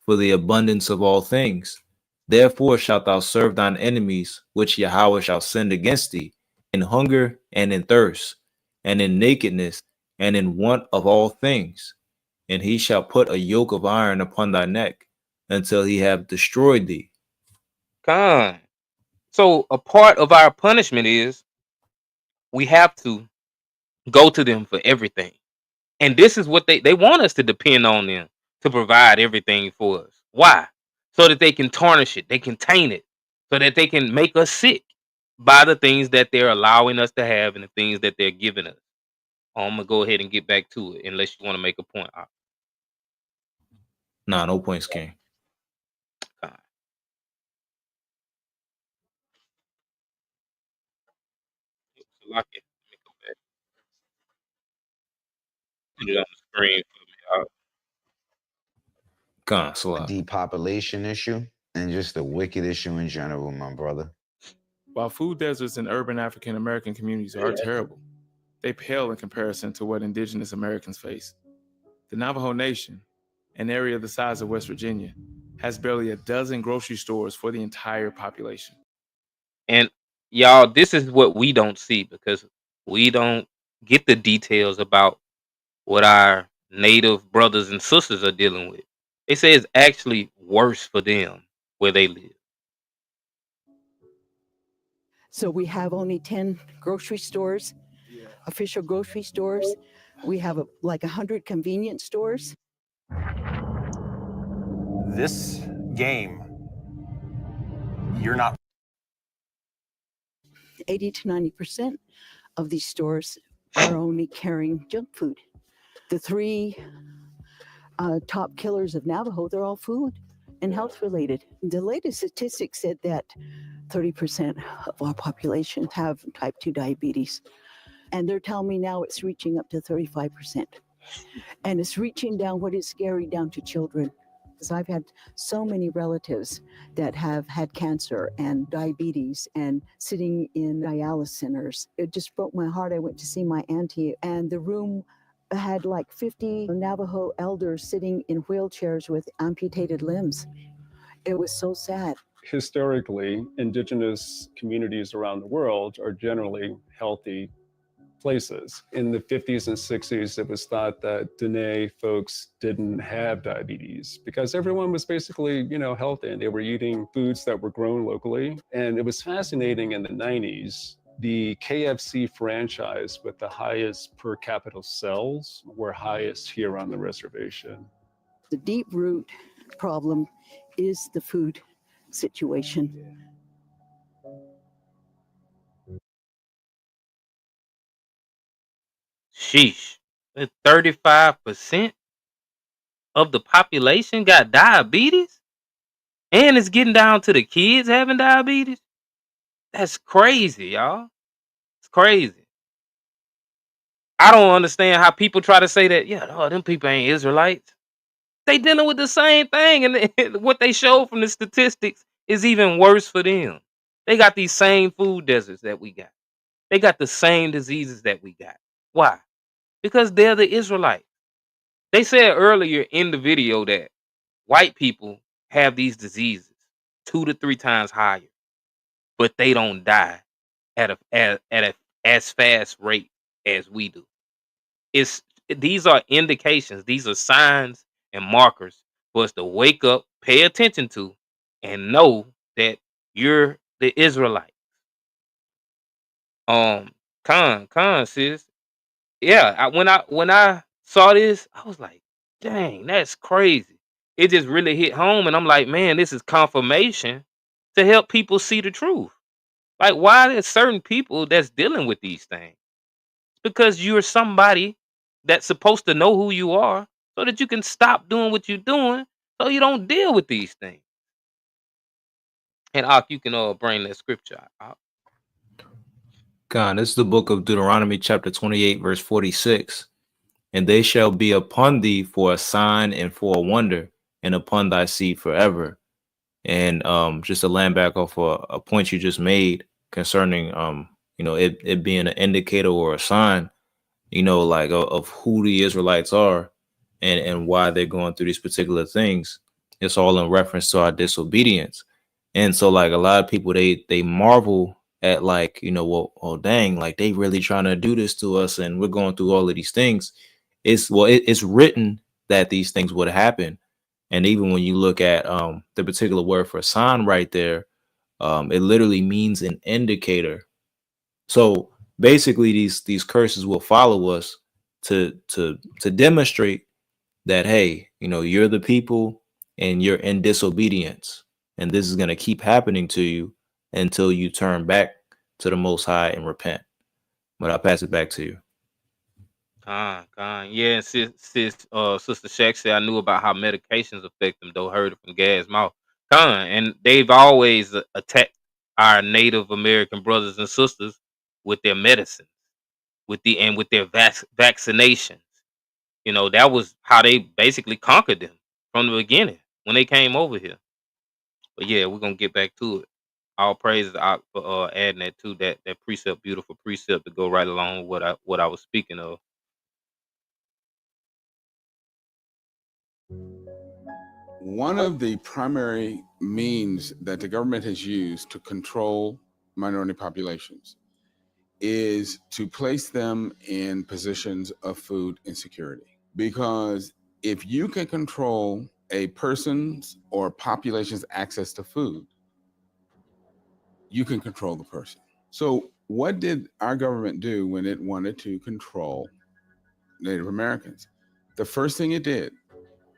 for the abundance of all things, therefore shalt thou serve thine enemies, which Yahweh shall send against thee, in hunger and in thirst, and in nakedness, and in want of all things. And he shall put a yoke of iron upon thy neck, until he have destroyed thee. Con. So a part of our punishment is we have to go to them for everything. And this is what they want us to depend on them to provide everything for us. Why? so that they can tarnish it, they can taint it, so that they can make us sick by the things that they're allowing us to have and the things that they're giving us. I'm gonna go ahead and get back to it, unless you want to make a point. Nah, no points, King. Lock it. Let me go back. Put it on the screen for me. A depopulation issue and just a wicked issue in general, my brother. While food deserts in urban African American communities are terrible, they pale in comparison to what indigenous Americans face. The Navajo Nation, an area the size of West Virginia, has barely a dozen grocery stores for the entire population. And y'all, this is what we don't see because we don't get the details about what our native brothers and sisters are dealing with. They say it's actually worse for them where they live. So we have only 10 grocery stores, official grocery stores. We have like 100 convenience stores. This game, you're not. 80 to 90% of these stores are only carrying junk food. The three top killers of Navajo, they're all food and health related. The latest statistics said that 30% of our population have type 2 diabetes. And they're telling me now it's reaching up to 35%. And it's reaching down, what is scary, down to children. Because I've had so many relatives that have had cancer and diabetes and sitting in dialysis centers. It just broke my heart. I went to see my auntie, and the room had like 50 Navajo elders sitting in wheelchairs with amputated limbs. It was so sad. Historically, indigenous communities around the world are generally healthy places. In the 50s and 60s, it was thought that Dene folks didn't have diabetes because everyone was basically, healthy, and they were eating foods that were grown locally. And it was fascinating in the 90s, the KFC franchise with the highest per capita sales were highest here on the reservation. The deep root problem is the food situation. Sheesh. 35% of the population got diabetes? And it's getting down to the kids having diabetes? That's crazy, y'all. It's crazy. I don't understand how people try to say that, them people ain't Israelites. They dealing with the same thing, and what they showed from the statistics is even worse for them. They got these same food deserts that we got. They got the same diseases that we got. Why? Because they're the Israelites. They said earlier in the video that white people have these diseases 2 to 3 times higher, but they don't die at a as fast rate as we do. These are indications, these are signs and markers for us to wake up, pay attention to, and know that you're the Israelite. Con, sis. Yeah, when I saw this, I was like, dang, that's crazy. It just really hit home, and I'm like, man, this is confirmation to help people see the truth. Like, why there's certain people that's dealing with these things? It's because you're somebody that's supposed to know who you are so that you can stop doing what you're doing so you don't deal with these things. And Ak, you can bring that scripture out. God, this is the book of Deuteronomy, chapter 28, verse 46. And they shall be upon thee for a sign and for a wonder, and upon thy seed forever. And just to land back off a point you just made concerning, it being an indicator or a sign, like of who the Israelites are and why they're going through these particular things. It's all in reference to our disobedience. And so, like, a lot of people, they marvel at, like, well, dang, like, they really trying to do this to us, and we're going through all of these things. It's written that these things would happen. And even when you look at the particular word for sign right there, it literally means an indicator. So basically, these curses will follow us to demonstrate that, hey, you're the people, and you're in disobedience. And this is going to keep happening to you until you turn back to the Most High and repent. But I'll pass it back to you. Yeah, and Sister Shaq said I knew about how medications affect them, though heard it from Gad's mouth. And they've always attacked our Native American brothers and sisters with their medicine, with their vaccinations. You know, that was how they basically conquered them from the beginning when they came over here. But yeah, we're gonna get back to it. All praises out for adding that to that precept, beautiful precept to go right along with what I was speaking of. One of the primary means that the government has used to control minority populations is to place them in positions of food insecurity. Because if you can control a person's or population's access to food, you can control the person. So what did our government do when it wanted to control Native Americans? The first thing it did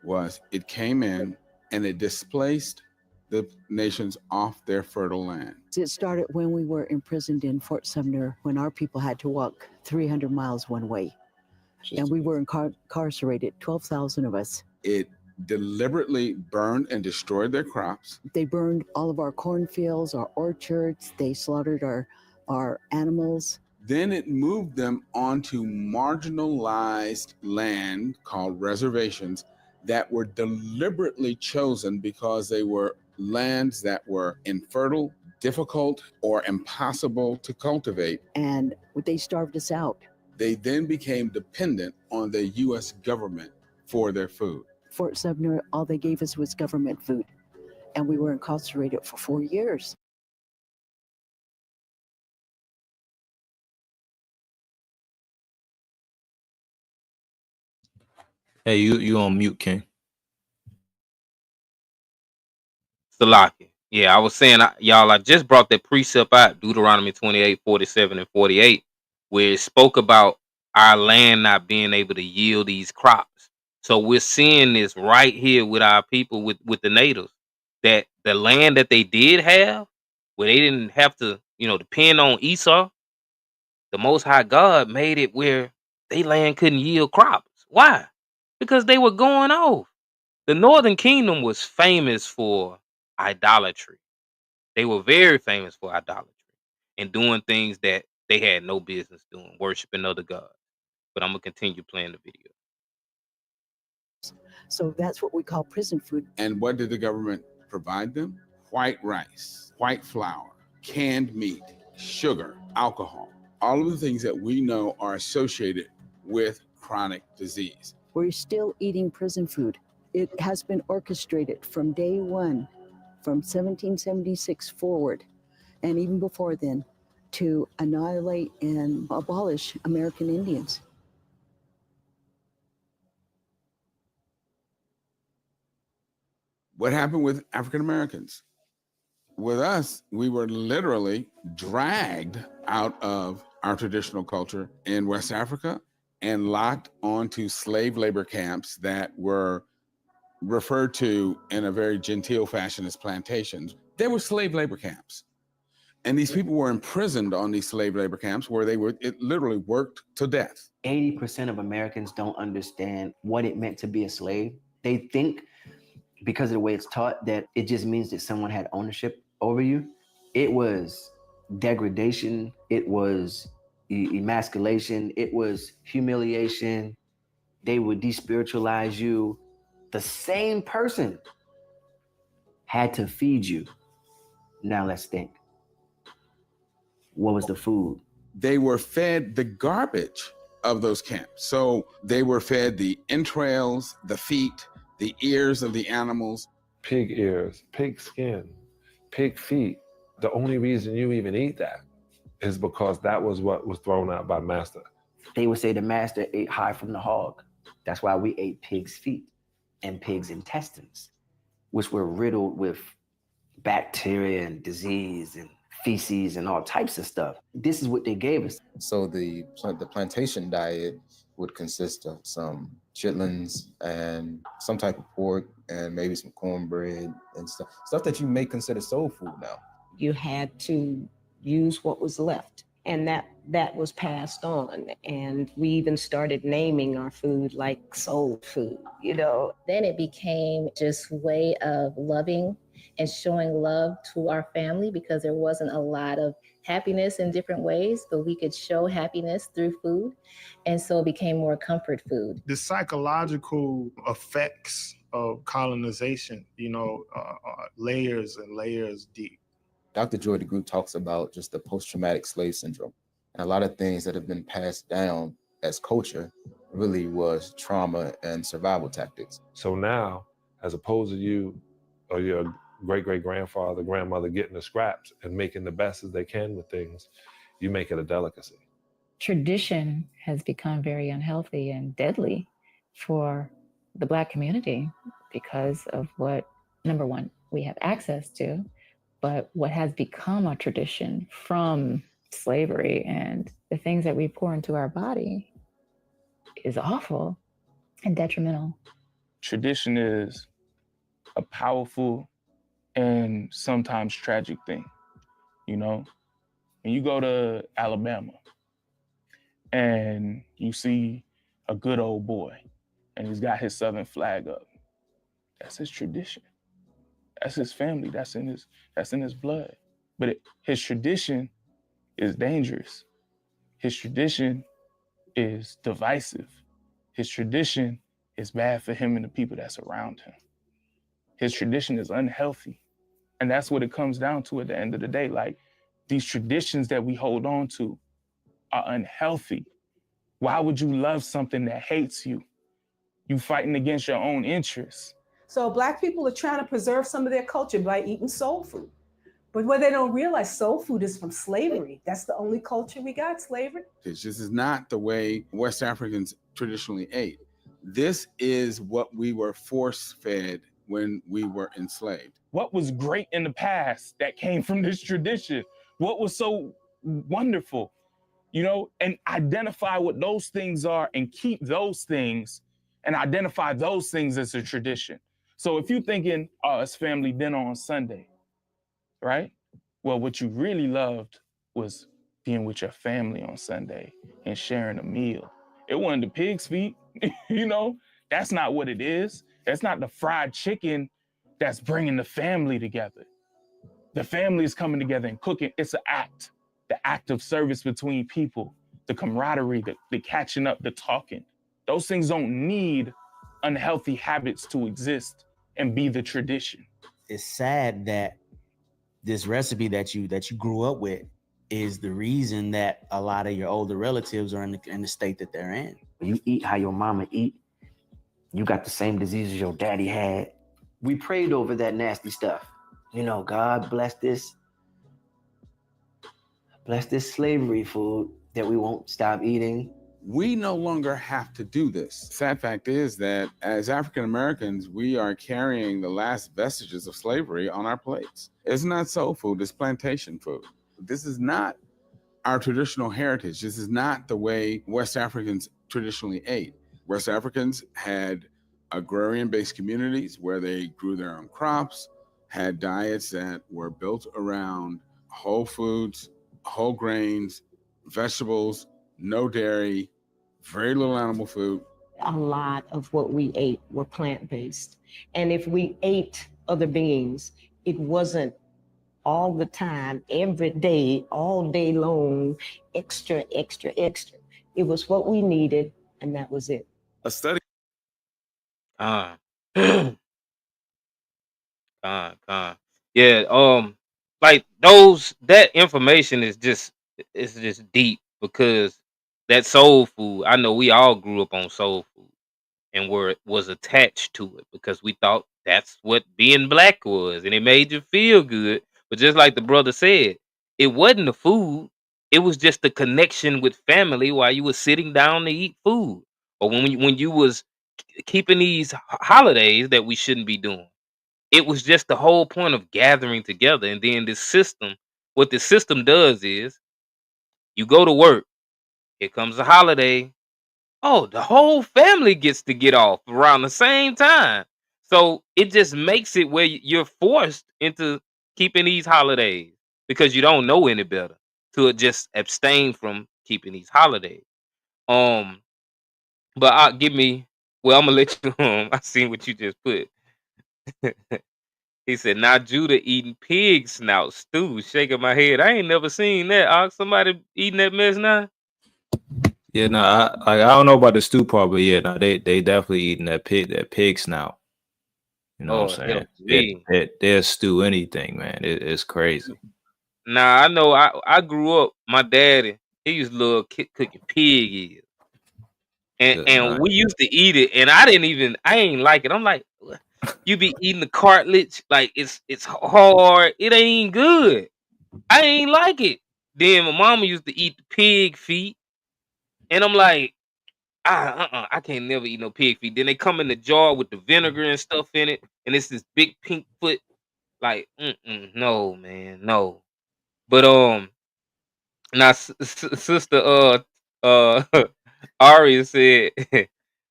was it came in and it displaced the nations off their fertile land. It started when we were imprisoned in Fort Sumner, when our people had to walk 300 miles one way. And we were incarcerated, 12,000 of us. It deliberately burned and destroyed their crops. They burned all of our cornfields, our orchards. They slaughtered our animals. Then it moved them onto marginalized land called reservations that were deliberately chosen because they were lands that were infertile, difficult, or impossible to cultivate. And they starved us out. They then became dependent on the U.S. government for their food. Fort Sumner, all they gave us was government food. And we were incarcerated for 4 years. Hey, you on mute, King. Salaki. Yeah, I was saying, y'all, I just brought that precept out, Deuteronomy 28, 47, and 48, where it spoke about our land not being able to yield these crops. So we're seeing this right here with our people, with the natives, that the land that they did have, where they didn't have to, depend on Esau, the Most High God made it where they land couldn't yield crops. Why? Because they were going off. The Northern Kingdom was famous for idolatry. They were very famous for idolatry and doing things that they had no business doing, worshiping other gods. But I'm gonna continue playing the video. So that's what we call prison food. And what did the government provide them? White rice, white flour, canned meat, sugar, alcohol, all of the things that we know are associated with chronic disease. We're still eating prison food. It has been orchestrated from day one, from 1776 forward, and even before then, to annihilate and abolish American Indians. What happened with African Americans? With us, we were literally dragged out of our traditional culture in West Africa and locked onto slave labor camps that were referred to in a very genteel fashion as plantations. They were slave labor camps. And these people were imprisoned on these slave labor camps where it literally worked to death. 80% of Americans don't understand what it meant to be a slave. They think, because of the way it's taught, that it just means that someone had ownership over you. It was degradation. It was emasculation. It was humiliation. They would despiritualize you. The same person had to feed you. Now let's think. What was the food? They were fed the garbage of those camps. So they were fed the entrails, the feet, the ears of the animals. Pig ears, pig skin, pig feet. The only reason you even eat that is because that was what was thrown out by master. They would say the master ate high from the hog. That's why we ate pig's feet and pig's intestines, which were riddled with bacteria and disease and feces and all types of stuff. This is what they gave us. So the plantation diet would consist of some chitlins and some type of pork and maybe some cornbread and stuff that you may consider soul food now. You had to use what was left, and that was passed on. And we even started naming our food like soul food, you know. Then it became just way of loving and showing love to our family, because there wasn't a lot of happiness in different ways, but we could show happiness through food. And so it became more comfort food. The psychological effects of colonization, layers and layers deep. Dr. Joy DeGroot talks about just the post-traumatic slave syndrome. And a lot of things that have been passed down as culture really was trauma and survival tactics. So now, as opposed to you or your great-great-grandfather, grandmother getting the scraps and making the best as they can with things, you make it a delicacy. Tradition has become very unhealthy and deadly for the Black community because of what, number one, we have access to, but what has become a tradition from slavery and the things that we pour into our body is awful and detrimental. Tradition is a powerful and sometimes tragic thing. When you go to Alabama and you see a good old boy and he's got his Southern flag up, that's his tradition. That's his family. That's in his blood. But his tradition is dangerous. His tradition is divisive. His tradition is bad for him and the people that's around him. His tradition is unhealthy. And that's what it comes down to at the end of the day. Like, these traditions that we hold on to are unhealthy. Why would you love something that hates you? You fighting against your own interests. So Black people are trying to preserve some of their culture by eating soul food. But what they don't realize, soul food is from slavery. That's the only culture we got, slavery. This is not the way West Africans traditionally ate. This is what we were force-fed when we were enslaved. What was great in the past that came from this tradition? What was so wonderful? And identify what those things are and keep those things and identify those things as a tradition. So if you're thinking, oh, it's family dinner on Sunday, right? Well, what you really loved was being with your family on Sunday and sharing a meal. It wasn't the pig's feet, That's not what it is. That's not the fried chicken that's bringing the family together. The family is coming together and cooking. It's an act, the act of service between people, the camaraderie, the catching up, the talking. Those things don't need unhealthy habits to exist and be the tradition. It's sad that this recipe that you grew up with is the reason that a lot of your older relatives are in the state that they're in. You eat how your mama eat. You got the same diseases your daddy had. We prayed over that nasty stuff. God bless this slavery food that we won't stop eating. We no longer have to do this. Sad fact is that as African Americans, we are carrying the last vestiges of slavery on our plates. It's not soul food, it's plantation food. This is not our traditional heritage. This is not the way West Africans traditionally ate. West Africans had agrarian-based communities where they grew their own crops, had diets that were built around whole foods, whole grains, vegetables, no dairy, very little animal food. A lot of what we ate were plant-based. And if we ate other beings, it wasn't all the time, every day, all day long, extra, extra, extra. It was what we needed, and that was it. A study. Yeah, like that information is just deep, because that soul food, I know we all grew up on soul food and was attached to it because we thought that's what being Black was, and it made you feel good. But just like the brother said, it wasn't the food, it was just the connection with family while you were sitting down to eat food, or when you was keeping these holidays that we shouldn't be doing. It was just the whole point of gathering together. And then this system, what the system does is, you go to work, here comes a holiday, oh, the whole family gets to get off around the same time. So it just makes it where you're forced into keeping these holidays because you don't know any better to just abstain from keeping these holidays. Um, but give me. Well, I'm gonna let you. I seen what you just put. He said, "Now Judah eating pig snout stew." Shaking my head. I ain't never seen that. Somebody eating that mess now. Yeah, no, I don't know about the stew part, but yeah, no, they definitely eating that pig snout. You know what I'm hell saying? me. They'll stew anything, man. It's crazy. Nah, I know. I grew up. My daddy, he used to love cooking pig ears, Good and night. we used to eat it, and I ain't like it. I'm like, you be eating the cartilage, like it's hard. It ain't good. I ain't like it. Then my mama used to eat the pig feet, and I'm like, I can't never eat no pig feet. Then they come in the jar with the vinegar and stuff in it, and it's this big pink foot. Like, no, man, no. But now sister Aria said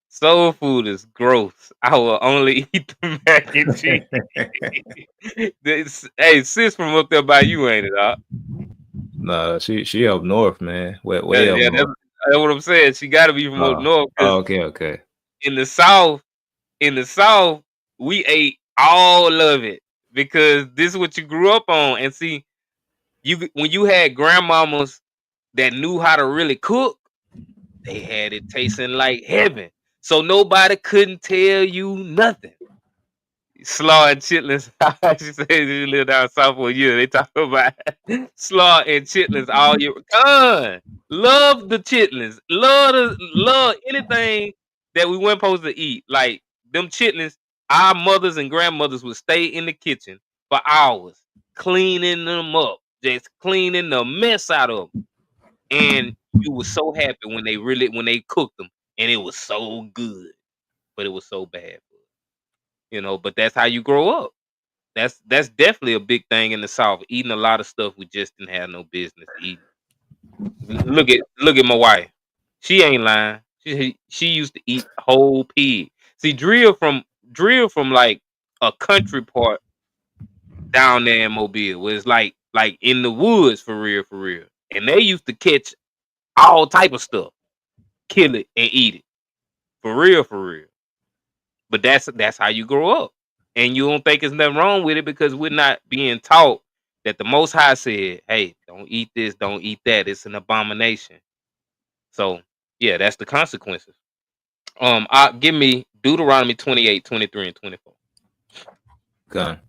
soul food is gross. I will only eat the mac and cheese. Hey, sis from up there by you, ain't it? Nah, she up north, man. Way up Yeah, north. that's what I'm saying. She got to be from up north. Okay. In the south, we ate all of it because this is what you grew up on. And see, when you had grandmamas that knew how to really cook, they had it tasting like heaven. So nobody couldn't tell you nothing. Slaw and chitlins. She said you live down south for a year. They talk about slaw and chitlins all year. Love the chitlins. Love anything that we weren't supposed to eat. Like them chitlins, our mothers and grandmothers would stay in the kitchen for hours, cleaning them up, just cleaning the mess out of them. And you were so happy when they cooked them, and it was so good, but it was so bad. But that's how you grow up. That's definitely a big thing in the South. Eating a lot of stuff we just didn't have no business eating. Look at my wife. She ain't lying. She used to eat whole pig. See, drill from like a country part down there in Mobile was like in the woods for real. And they used to catch all type of stuff, kill it and eat it for real. But that's how you grow up, and you don't think there's nothing wrong with it because we're not being taught that the Most High said, "Hey, don't eat this, don't eat that. It's an abomination." So yeah, that's the consequences. Give me Deuteronomy 28, 23, and 24. Gun.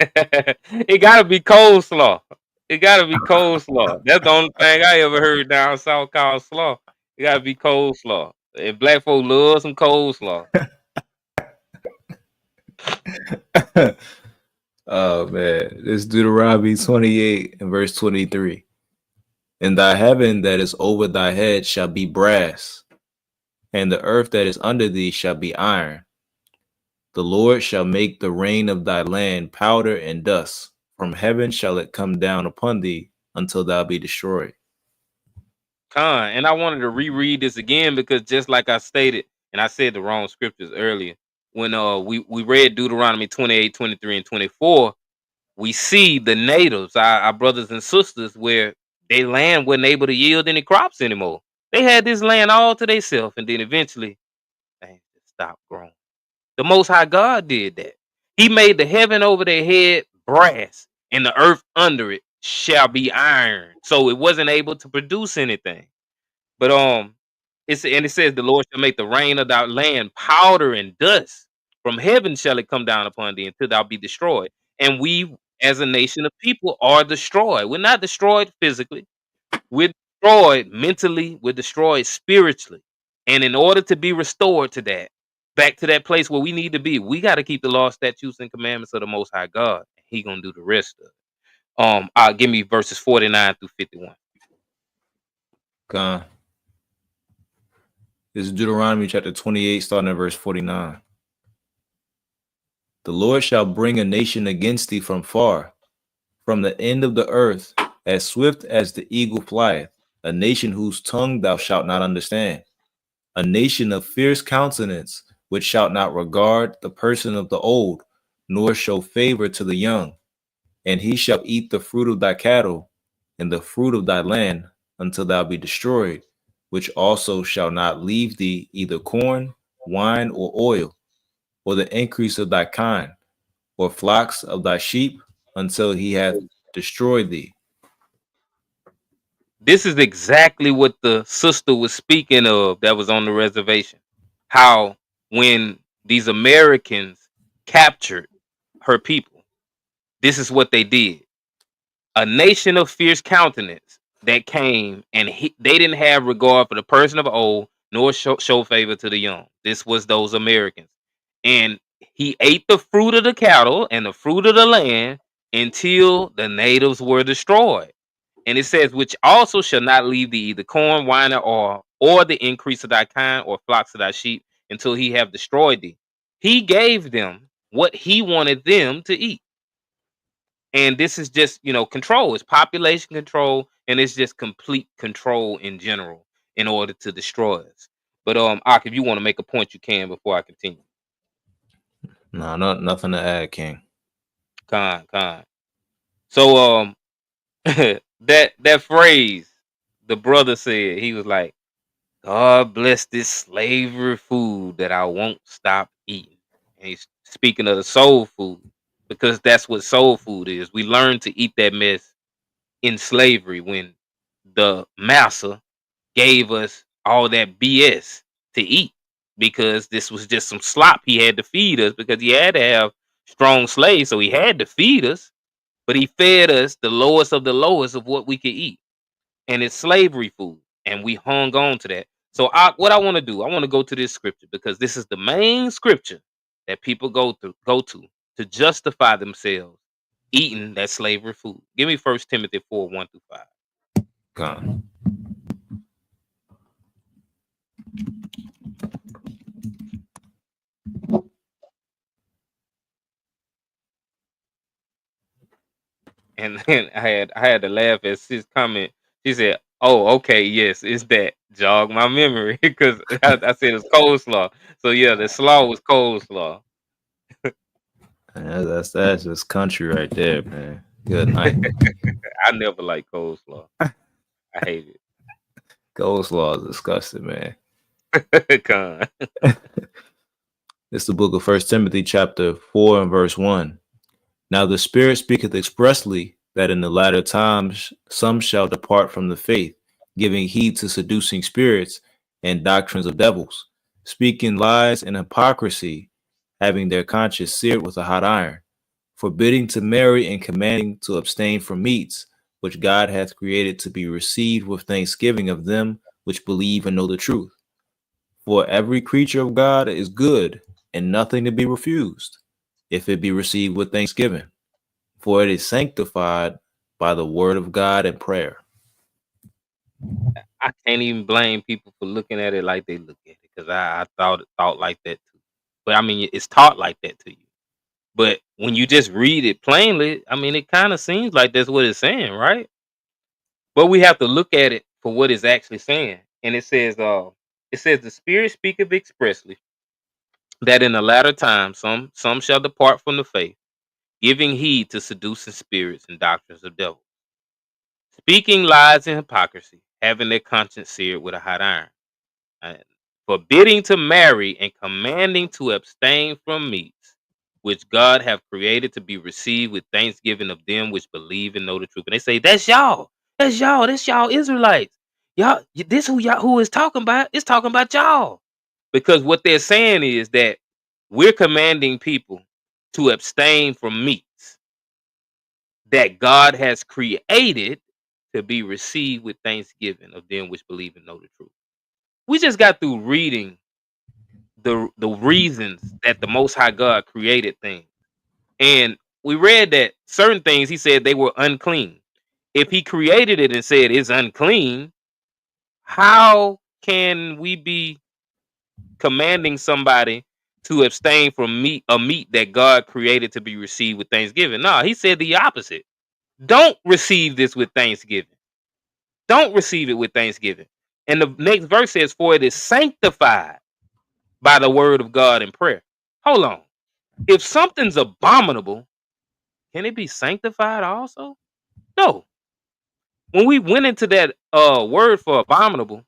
It gotta be coleslaw. It gotta be coleslaw. That's the only thing I ever heard down south called slaw. It gotta be coleslaw. And black folk love some coleslaw. Oh man, this Deuteronomy 28 and verse 23. And thy heaven that is over thy head shall be brass, and the earth that is under thee shall be iron. The Lord shall make the rain of thy land powder and dust. From heaven shall it come down upon thee until thou be destroyed. And I wanted to reread this again because just like I stated, and I said the wrong scriptures earlier, when we read Deuteronomy 28, 23, and 24, we see the natives, our brothers and sisters, where their land wasn't able to yield any crops anymore. They had this land all to themselves, and then eventually they stopped growing. The Most High God did that. He made the heaven over their head brass, and the earth under it shall be iron. So it wasn't able to produce anything. But it says the Lord shall make the rain of thy land powder and dust. From heaven shall it come down upon thee until thou be destroyed. And we, as a nation of people, are destroyed. We're not destroyed physically. We're destroyed mentally. We're destroyed spiritually. And in order to be restored to that, back to that place where we need to be, we got to keep the law, statutes, and commandments of the Most High God. He gonna do the rest of it. Give me verses 49 through 51. God. This is Deuteronomy chapter 28, starting at verse 49. The Lord shall bring a nation against thee from far, from the end of the earth, as swift as the eagle flieth, a nation whose tongue thou shalt not understand, a nation of fierce countenance, which shalt not regard the person of the old, nor show favor to the young. And he shall eat the fruit of thy cattle, and the fruit of thy land, until thou be destroyed, which also shall not leave thee either corn, wine, or oil, or the increase of thy kind, or flocks of thy sheep, until he hath destroyed thee. This is exactly what the sister was speaking of that was on the reservation. How when these Americans captured her people, this is what they did. A nation of fierce countenance that came, and they didn't have regard for the person of old, nor show favor to the young. This was those Americans. And he ate the fruit of the cattle and the fruit of the land until the natives were destroyed. And it says, which also shall not leave thee either corn, wine, or oil, or the increase of thy kind, or flocks of thy sheep, until he have destroyed thee. He gave them what he wanted them to eat. And this is just, control. It's population control, and it's just complete control in general in order to destroy us. But Ak, if you want to make a point, you can before I continue. No, nothing to add, King. Con. So that phrase the brother said, he was like, God bless this slavery food that I won't stop eating. And he's speaking of the soul food, because that's what soul food is. We learn to eat that mess in slavery when the massa gave us all that BS to eat, because this was just some slop he had to feed us, because he had to have strong slaves, so he had to feed us, but he fed us the lowest of the lowest of what we could eat, and it's slavery food, and we hung on to that. So what I want to do, I want to go to this scripture, because this is the main scripture that people go to justify themselves eating that slavery food. Give me 1 Timothy 4:1-5. God. And then I had to laugh at his comment. She said, "Oh, okay, yes, it's that." Jog my memory, because I said it's coleslaw. So yeah, the slaw was coleslaw. That's just country right there, man. Good night. I never liked coleslaw. I hate it. Coleslaw is disgusting, man. Con. It's the book of 1 Timothy chapter 4 and verse 1. Now the Spirit speaketh expressly that in the latter times some shall depart from the faith, giving heed to seducing spirits and doctrines of devils, speaking lies and hypocrisy, having their conscience seared with a hot iron, forbidding to marry and commanding to abstain from meats, which God hath created to be received with thanksgiving of them which believe and know the truth. For every creature of God is good, and nothing to be refused, if it be received with thanksgiving, for it is sanctified by the word of God and prayer. I can't even blame people for looking at it like they look at it, because I thought like that too. But I mean, it's taught like that to you. But when you just read it plainly, I mean, it kind of seems like that's what it's saying, right? But we have to look at it for what it's actually saying. And it says, the Spirit speaketh expressly that in the latter time some shall depart from the faith, giving heed to seducing spirits and doctrines of devils, speaking lies and hypocrisy, having their conscience seared with a hot iron, and forbidding to marry and commanding to abstain from meats, which God have created to be received with thanksgiving of them which believe and know the truth. And they say, that's y'all Israelites. Y'all, this who is talking about, is talking about y'all. Because what they're saying is that we're commanding people to abstain from meats that God has created to be received with thanksgiving of them which believe and know the truth. We just got through reading the reasons that the Most High God created things. And we read that certain things, he said they were unclean. If he created it and said it's unclean, how can we be commanding somebody to abstain from a meat that God created to be received with thanksgiving? No, he said the opposite. Don't receive this with thanksgiving. Don't receive it with thanksgiving. And the next verse says, for it is sanctified by the word of God and prayer. Hold on. If something's abominable, can it be sanctified also? No. When we went into that word for abominable,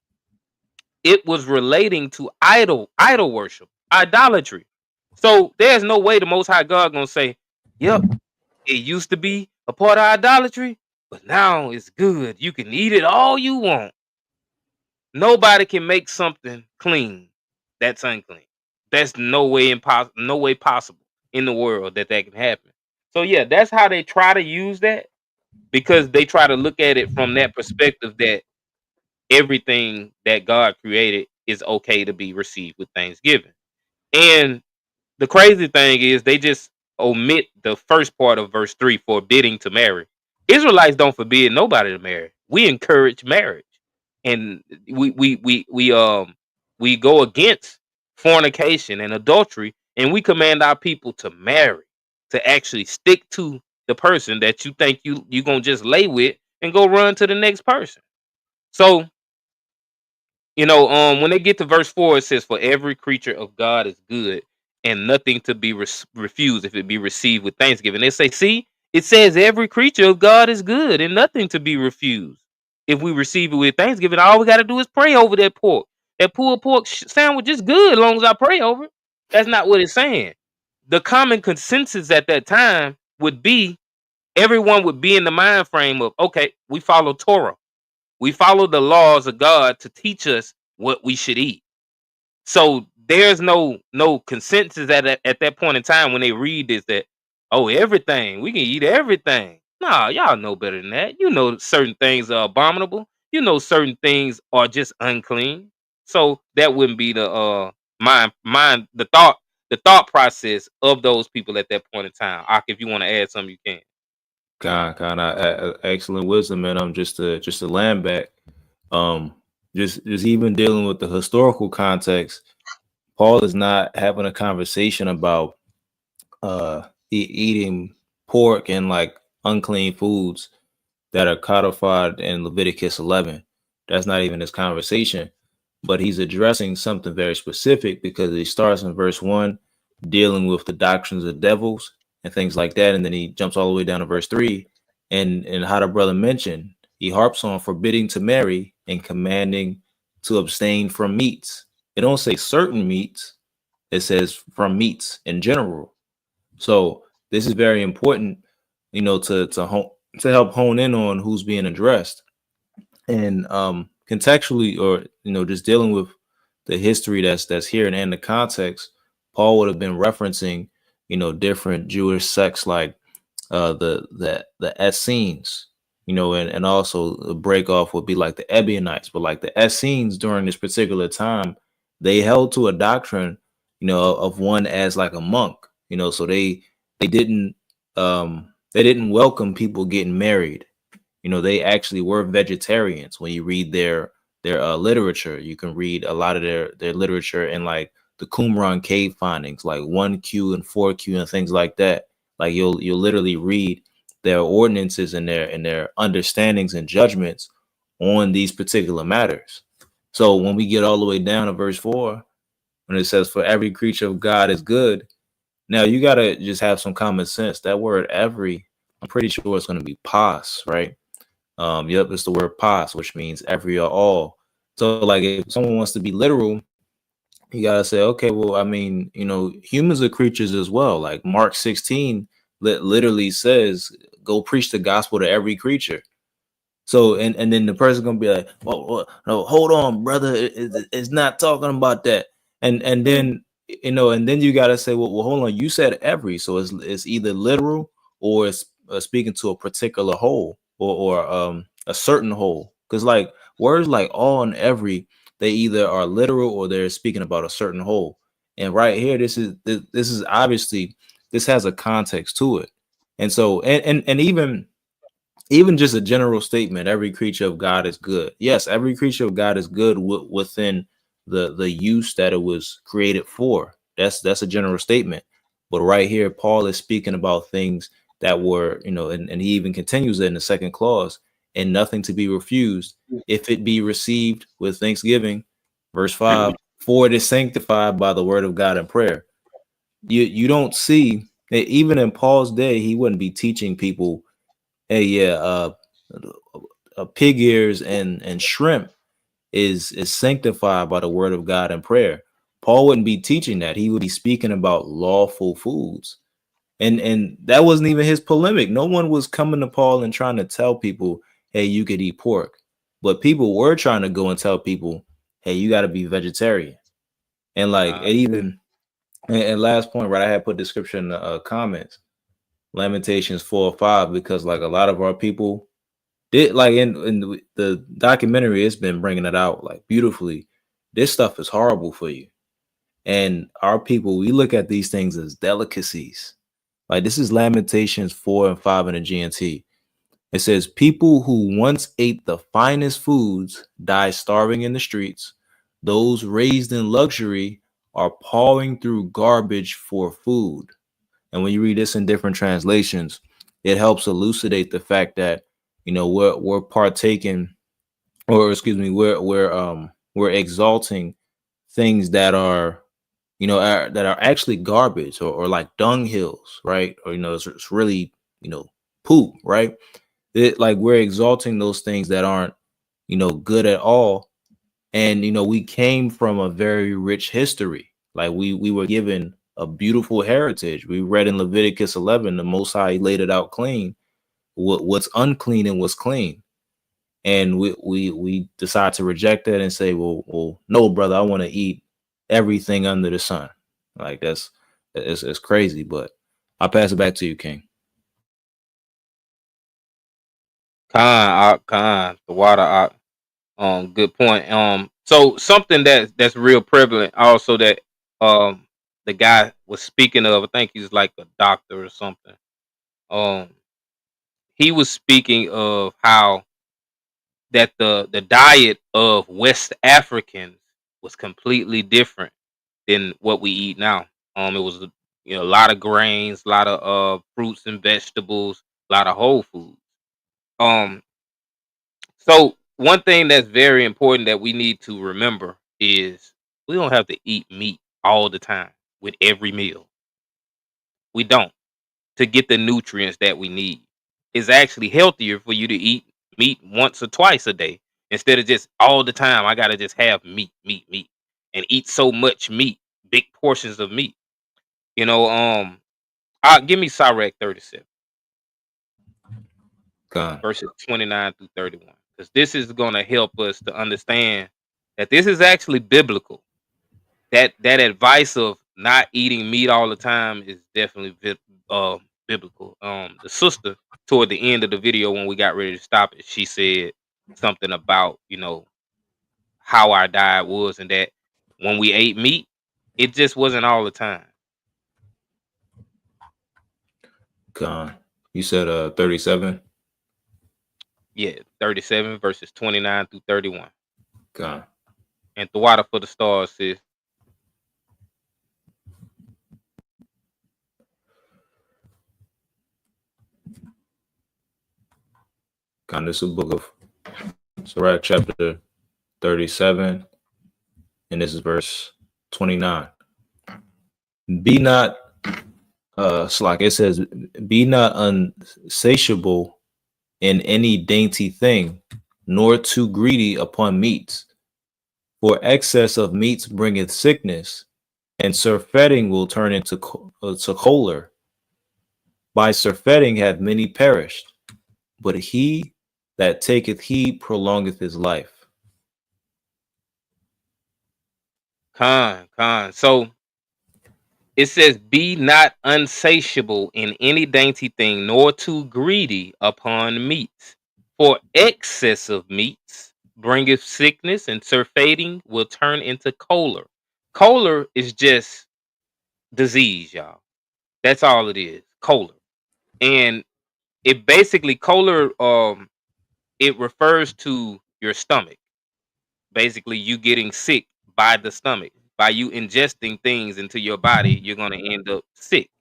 it was relating to idol worship, idolatry. So there's no way the Most High God gonna say, yep, it used to be a part of idolatry, but now it's good. You can eat it all you want. Nobody can make something clean that's unclean. That's no way possible in the world that can happen. So yeah, that's how they try to use that, because they try to look at it from that perspective that everything that God created is okay to be received with thanksgiving. And the crazy thing is they just omit the first part of verse 3, forbidding to marry. Israelites don't forbid nobody to marry. We encourage marriage. And we go against fornication and adultery, and we command our people to marry, to actually stick to the person that you think you gonna just lay with and go run to the next person. So, when they get to verse 4, it says, for every creature of God is good, and nothing to be refused if it be received with thanksgiving. They say, see, it says every creature of God is good and nothing to be refused if we receive it with thanksgiving. All we got to do is pray over that pork. That pulled pork sandwich is good as long as I pray over it. That's not what it's saying. The common consensus at that time would be, everyone would be in the mind frame of, okay, we follow Torah. We follow the laws of God to teach us what we should eat. So there's no consensus at that point in time when they read this that, oh, everything, we can eat everything. Nah, y'all know better than that. You know certain things are abominable. You know certain things are just unclean. So that wouldn't be the the thought process of those people at that point in time. Ak, if you want to add something, you can. Kind of excellent wisdom, and just to land back, just even dealing with the historical context, Paul is not having a conversation about eating pork and like unclean foods that are codified in Leviticus 11. That's not even his conversation, but he's addressing something very specific, because he starts in verse 1 dealing with the doctrines of devils and things like that, and then he jumps all the way down to verse 3, and how the brother mentioned, he harps on forbidding to marry and commanding to abstain from meats. It don't say certain meats, it says from meats in general. So this is very important, to help hone in on who's being addressed, and contextually, or just dealing with the history that's here and the context. Paul would have been referencing different Jewish sects like the Essenes, and also the break off would be like the Ebionites. But like the Essenes during this particular time, they held to a doctrine, of one as like a monk, so they didn't welcome people getting married. They actually were vegetarians. When you read their literature, you can read a lot of their literature in like the Qumran cave findings, like 1Q and 4Q and things like that. Like you'll literally read their ordinances and their understandings and judgments on these particular matters. So when we get all the way down to verse 4, when it says, for every creature of God is good, now you got to just have some common sense. That word every, I'm pretty sure it's going to be pas, right? Yep, it's the word pas, which means every or all. So like if someone wants to be literal, you got to say, okay, well, I mean, humans are creatures as well. Like Mark 16 literally says, go preach the gospel to every creature. So, and then the person going to be like, well, no, hold on, brother. It's not talking about that. And then, and then you got to say, well, hold on. You said every, so it's either literal or it's speaking to a particular whole or a certain whole. Because like words like all and every, they either are literal or they're speaking about a certain whole. And right here, this is obviously, this has a context to it. And so, and even just a general statement, every creature of God is good. Yes, every creature of God is good within the use that it was created for. That's a general statement. But right here, Paul is speaking about things that were, and he even continues it in the second clause, and nothing to be refused if it be received with thanksgiving. Verse 5, for it is sanctified by the word of God and prayer. You don't see that even in Paul's day, he wouldn't be teaching people, hey, pig ears and shrimp is sanctified by the word of God and prayer. Paul wouldn't be teaching that. He would be speaking about lawful foods. And that wasn't even his polemic. No one was coming to Paul and trying to tell people, hey, you could eat pork. But people were trying to go and tell people, hey, you got to be vegetarian. And like and last point, right? I had put description in the comments, Lamentations 4:5, because like a lot of our people did, like in the documentary, it's been bringing it out like beautifully. This stuff is horrible for you. And our people, we look at these things as delicacies. Like this is Lamentations 4 and 5 in the GNT. It says, people who once ate the finest foods die starving in the streets. Those raised in luxury are pawing through garbage for food. And when you read this in different translations, it helps elucidate the fact that, we're partaking, or excuse me, we're exalting things that are, that are actually garbage or like dung hills, right? Or, it's really, poop, right? Like we're exalting those things that aren't, good at all. And, we came from a very rich history. Like we were given a beautiful heritage. We read in Leviticus 11, the Most High laid it out clean, what's unclean and what's clean. And we decide to reject that and say, well, no, brother, I want to eat everything under the sun. Like it's crazy, but I'll pass it back to you, King. Khan, the water. Good point. So something that's real prevalent also that the guy was speaking of, I think he's like a doctor or something. He was speaking of how that the diet of West Africans was completely different than what we eat now. It was a lot of grains, a lot of fruits and vegetables, a lot of whole foods. So one thing that's very important that we need to remember is we don't have to eat meat all the time with every meal. We don't, to get the nutrients that we need. It's actually healthier for you to eat meat once or twice a day instead of just all the time. I gotta just have meat, and eat so much meat, big portions of meat. Give me Sirach 37 God. verses 29 through 31, because this is going to help us to understand that this is actually biblical. That advice of not eating meat all the time is definitely biblical. The sister toward the end of the video, when we got ready to stop it, she said something about how our diet was, and that when we ate meat, it just wasn't all the time. God. You said 37? Yeah, 37 verses 29 through 31. God. And the water for the stars says, God, this is a book of Sirach chapter 37, and this is verse 29. Be not it says, be not unsatiable in any dainty thing, nor too greedy upon meats. For excess of meats bringeth sickness, and surfeiting will turn into choler. By surfeiting have many perished, but he that taketh heed prolongeth his life. Khan. So it says, be not unsatiable in any dainty thing, nor too greedy upon meats. For excess of meats bringeth sickness, and surfeiting will turn into choler. Choler is just disease, y'all. That's all it is, choler. And it basically, choler, it refers to your stomach. Basically, you getting sick by the stomach. By you ingesting things into your body, you're going to end up sick.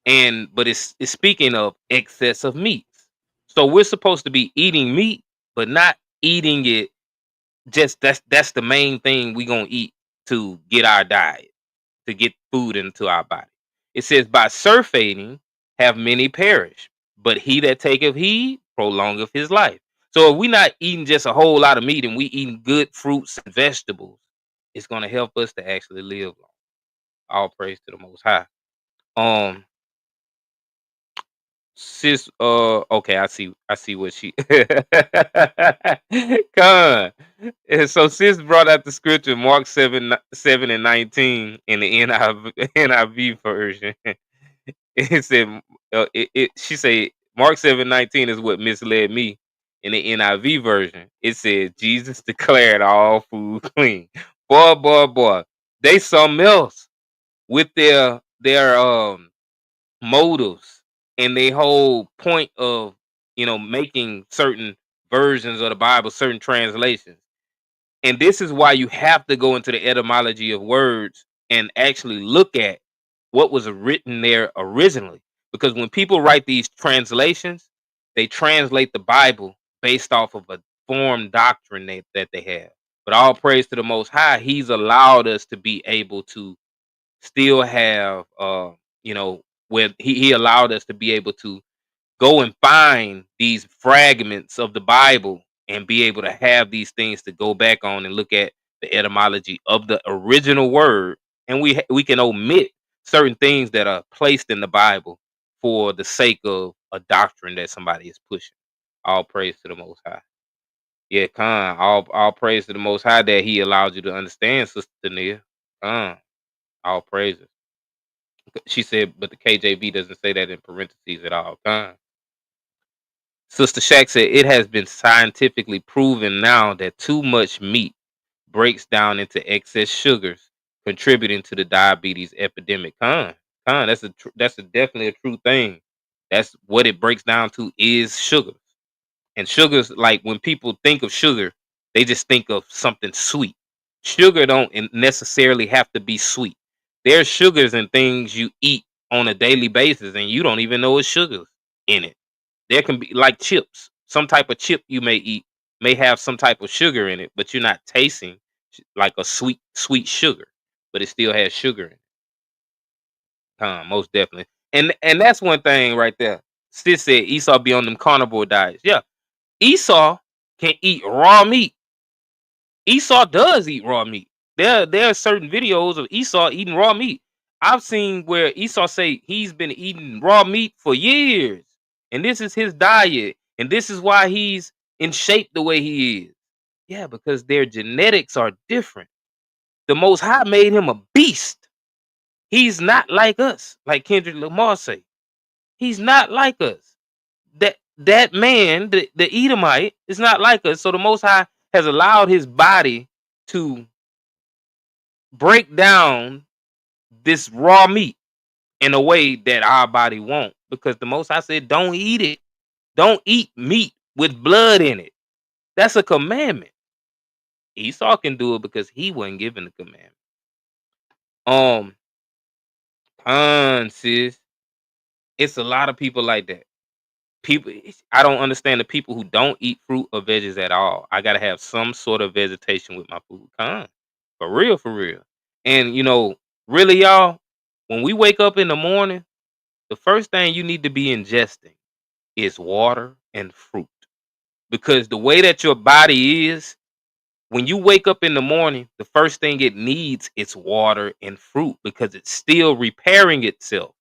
but it's speaking of excess of meats. So we're supposed to be eating meat, but not eating it. Just that's the main thing we gonna eat to get our diet, to get food into our body. It says, by surfeiting have many perished, but he that taketh heed prolongeth his life. So if we're not eating just a whole lot of meat and we eating good fruits and vegetables, it's gonna help us to actually live long. All praise to the Most High. Sis, okay, I see what she Con. And so sis brought out the scripture, Mark 7:7 and 19 in the NIV version. It said, she said Mark 7:19 is what misled me. In the NIV version, it said Jesus declared all food clean. Boy, they something else with their motives and their whole point of making certain versions of the Bible, certain translations. And this is why you have to go into the etymology of words and actually look at what was written there originally. Because when people write these translations, they translate the Bible based off of a formed doctrine that they have. But all praise to the Most High, He's allowed us to be able to still have where he allowed us to be able to go and find these fragments of the Bible and be able to have these things to go back on and look at the etymology of the original word, and we can omit certain things that are placed in the Bible for the sake of a doctrine that somebody is pushing. All praise to the Most High. Yeah, Khan. All praise to the Most High that He allowed you to understand, Sister Tania. Khan. All praises. She said, but the KJV doesn't say that in parentheses at all. Khan. Sister Shack said, it has been scientifically proven now that too much meat breaks down into excess sugars, contributing to the diabetes epidemic. Khan. That's definitely a true thing. That's what it breaks down to, is sugar. And sugars, like when people think of sugar, they just think of something sweet. Sugar don't necessarily have to be sweet. There's sugars in things you eat on a daily basis and you don't even know it's sugars in it. There can be like chips. Some type of chip you may eat may have some type of sugar in it, but you're not tasting like a sweet sugar, but it still has sugar in it. Most definitely. And that's one thing right there. Sis said Esau be on them carnivore diets. Yeah. Esau can eat raw meat. Esau does eat raw meat. There are certain videos of Esau eating raw meat. I've seen where Esau say he's been eating raw meat for years, and this is his diet, and this is why he's in shape the way he is. Yeah, because their genetics are different. The Most High made him a beast. He's not like us, like Kendrick Lamar say. He's not like us. That man, the Edomite, is not like us. So the Most High has allowed his body to break down this raw meat in a way that our body won't, because the Most High said, don't eat it. Don't eat meat with blood in it. That's a commandment. Esau can do it because he wasn't given the commandment. Sis, it's a lot of people like that. I don't understand the people who don't eat fruit or veggies at all. I gotta have some sort of vegetation with my food. For real. And really, y'all, when we wake up in the morning, the first thing you need to be ingesting is water and fruit. Because the way that your body is, when you wake up in the morning, the first thing it needs is water and fruit, because it's still repairing itself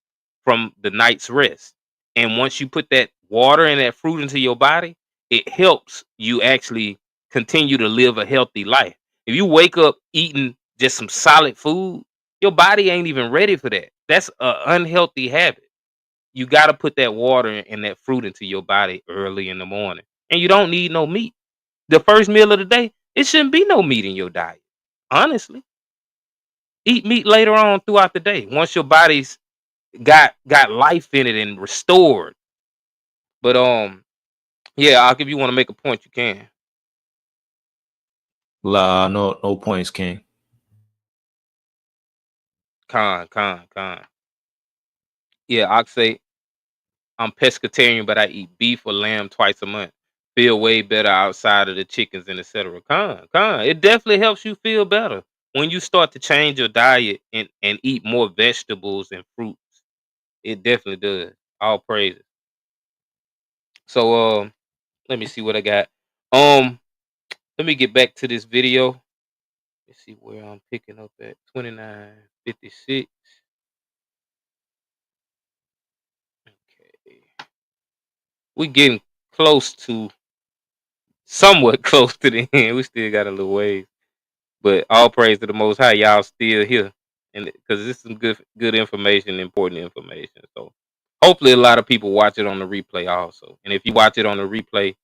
from the night's rest. And once you put that water and that fruit into your body, it helps you actually continue to live a healthy life. If you wake up eating just some solid food, your body ain't even ready for that. That's an unhealthy habit. You got to put that water and that fruit into your body early in the morning. And you don't need no meat. The first meal of the day, it shouldn't be no meat in your diet. Honestly. Eat meat later on throughout the day, once your body's got life in it and restored. But yeah, if you want to make a point, you can. No points, King. Con. Yeah, Oxay. I'm pescatarian, but I eat beef or lamb twice a month. Feel way better outside of the chickens and etc. It definitely helps you feel better when you start to change your diet and eat more vegetables and fruits. It definitely does. All praises. So let me see what I got. Let me get back to this video. Let's see where I'm picking up at. 29:56. Okay. We getting close to somewhat close to the end. We still got a little ways. But all praise to the Most High, y'all still here, and because this is some good information, important information. So hopefully, a lot of people watch it on the replay also. And if you watch it on the replay,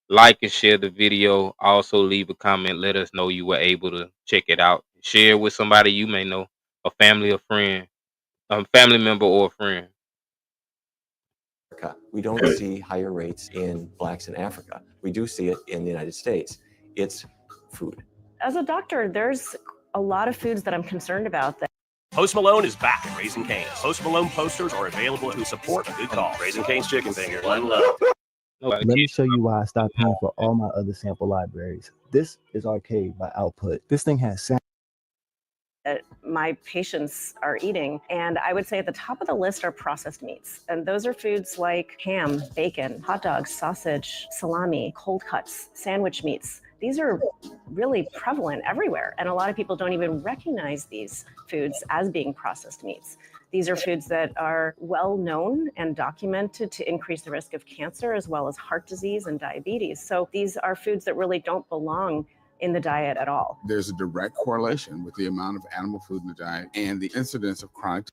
like and share the video. Also, leave a comment. Let us know you were able to check it out. Share it with somebody you may know, a family, a friend, a family member, or a friend. We don't see higher rates in blacks in Africa. We do see it in the United States. It's food. As a doctor, there's a lot of foods that I'm concerned about. Post Malone is back at Raising Cane's. Post Malone posters are available to support a good cause. Raising Cane's Chicken Finger. One love. Let me show you why I stopped paying for all my other sample libraries. This is Arcade by Output. This thing has sound. That my patients are eating. And I would say at the top of the list are processed meats. And those are foods like ham, bacon, hot dogs, sausage, salami, cold cuts, sandwich meats. These are really prevalent everywhere. And a lot of people don't even recognize these foods as being processed meats. These are foods that are well known and documented to increase the risk of cancer as well as heart disease and diabetes. So these are foods that really don't belong in the diet at all. There's a direct correlation with the amount of animal food in the diet and the incidence of chronic.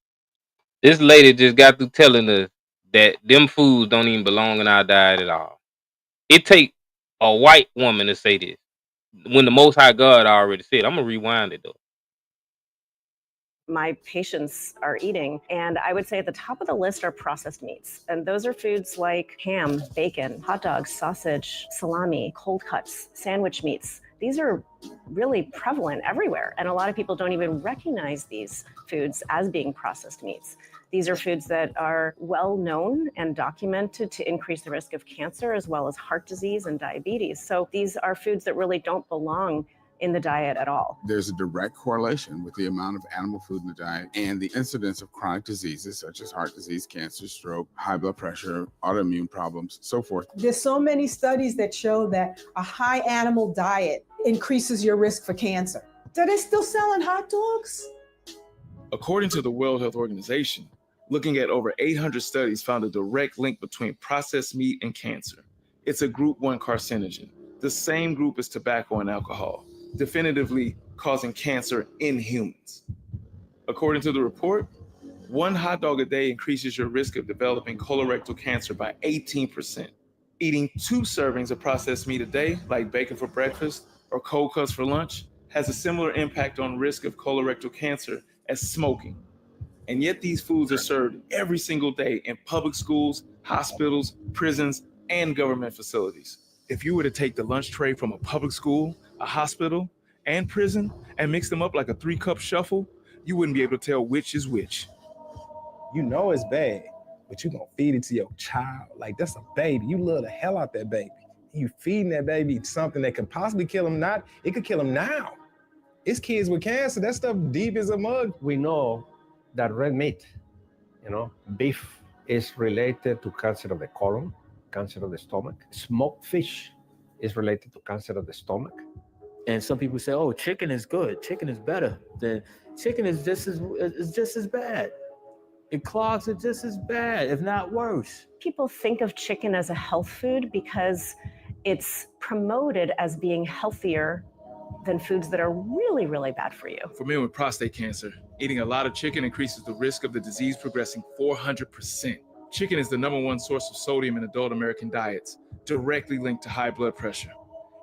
This lady just got through telling us that them foods don't even belong in our diet at all. It take a white woman to say this when the Most High God already said. I'm gonna rewind it though. My patients are eating. And I would say at the top of the list are processed meats. And those are foods like ham, bacon, hot dogs, sausage, salami, cold cuts, sandwich meats. These are really prevalent everywhere. And a lot of people don't even recognize these foods as being processed meats. These are foods that are well known and documented to increase the risk of cancer as well as heart disease and diabetes. So these are foods that really don't belong in the diet at all. There's a direct correlation with the amount of animal food in the diet and the incidence of chronic diseases such as heart disease, cancer, stroke, high blood pressure, autoimmune problems, so forth. There's so many studies that show that a high animal diet increases your risk for cancer. Are they still selling hot dogs? According to the World Health Organization, looking at over 800 studies found a direct link between processed meat and cancer. It's a group 1 carcinogen, the same group as tobacco and alcohol, definitively causing cancer in humans. According to the report, 1 hot dog a day increases your risk of developing colorectal cancer by 18%. Eating 2 servings of processed meat a day, like bacon for breakfast or cold cuts for lunch, has a similar impact on risk of colorectal cancer as smoking. And yet these foods are served every single day in public schools, hospitals, prisons, and government facilities. If you were to take the lunch tray from a public school, a hospital, and prison and mix them up like a 3-cup shuffle, you wouldn't be able to tell which is which. You know it's bad, but you gonna feed it to your child. Like, that's a baby. You love the hell out that baby. You feeding that baby something that could possibly kill him. It could kill him now. It's kids with cancer. That stuff deep as a mug. We know that red meat, beef, is related to cancer of the colon, cancer of the stomach. Smoked fish is related to cancer of the stomach. And some people say, oh, chicken is good. Chicken is better. Then chicken is just as bad. It clogs it just as bad, if not worse. People think of chicken as a health food because it's promoted as being healthier than foods that are really, really bad for you. For men with prostate cancer, eating a lot of chicken increases the risk of the disease progressing 400%. Chicken is the #1 source of sodium in adult American diets, directly linked to high blood pressure.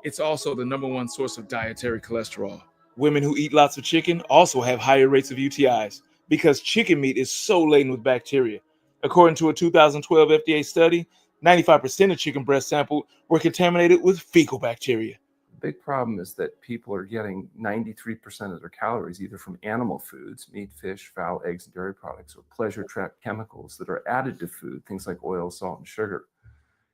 It's also the #1 source of dietary cholesterol. Women who eat lots of chicken also have higher rates of UTIs because chicken meat is so laden with bacteria. According to a 2012 FDA study, 95% of chicken breasts sampled were contaminated with fecal bacteria. big problem is that people are getting 93% of their calories either from animal foods, meat, fish, fowl, eggs, and dairy products, or pleasure trap chemicals that are added to food, things like oil, salt, and sugar,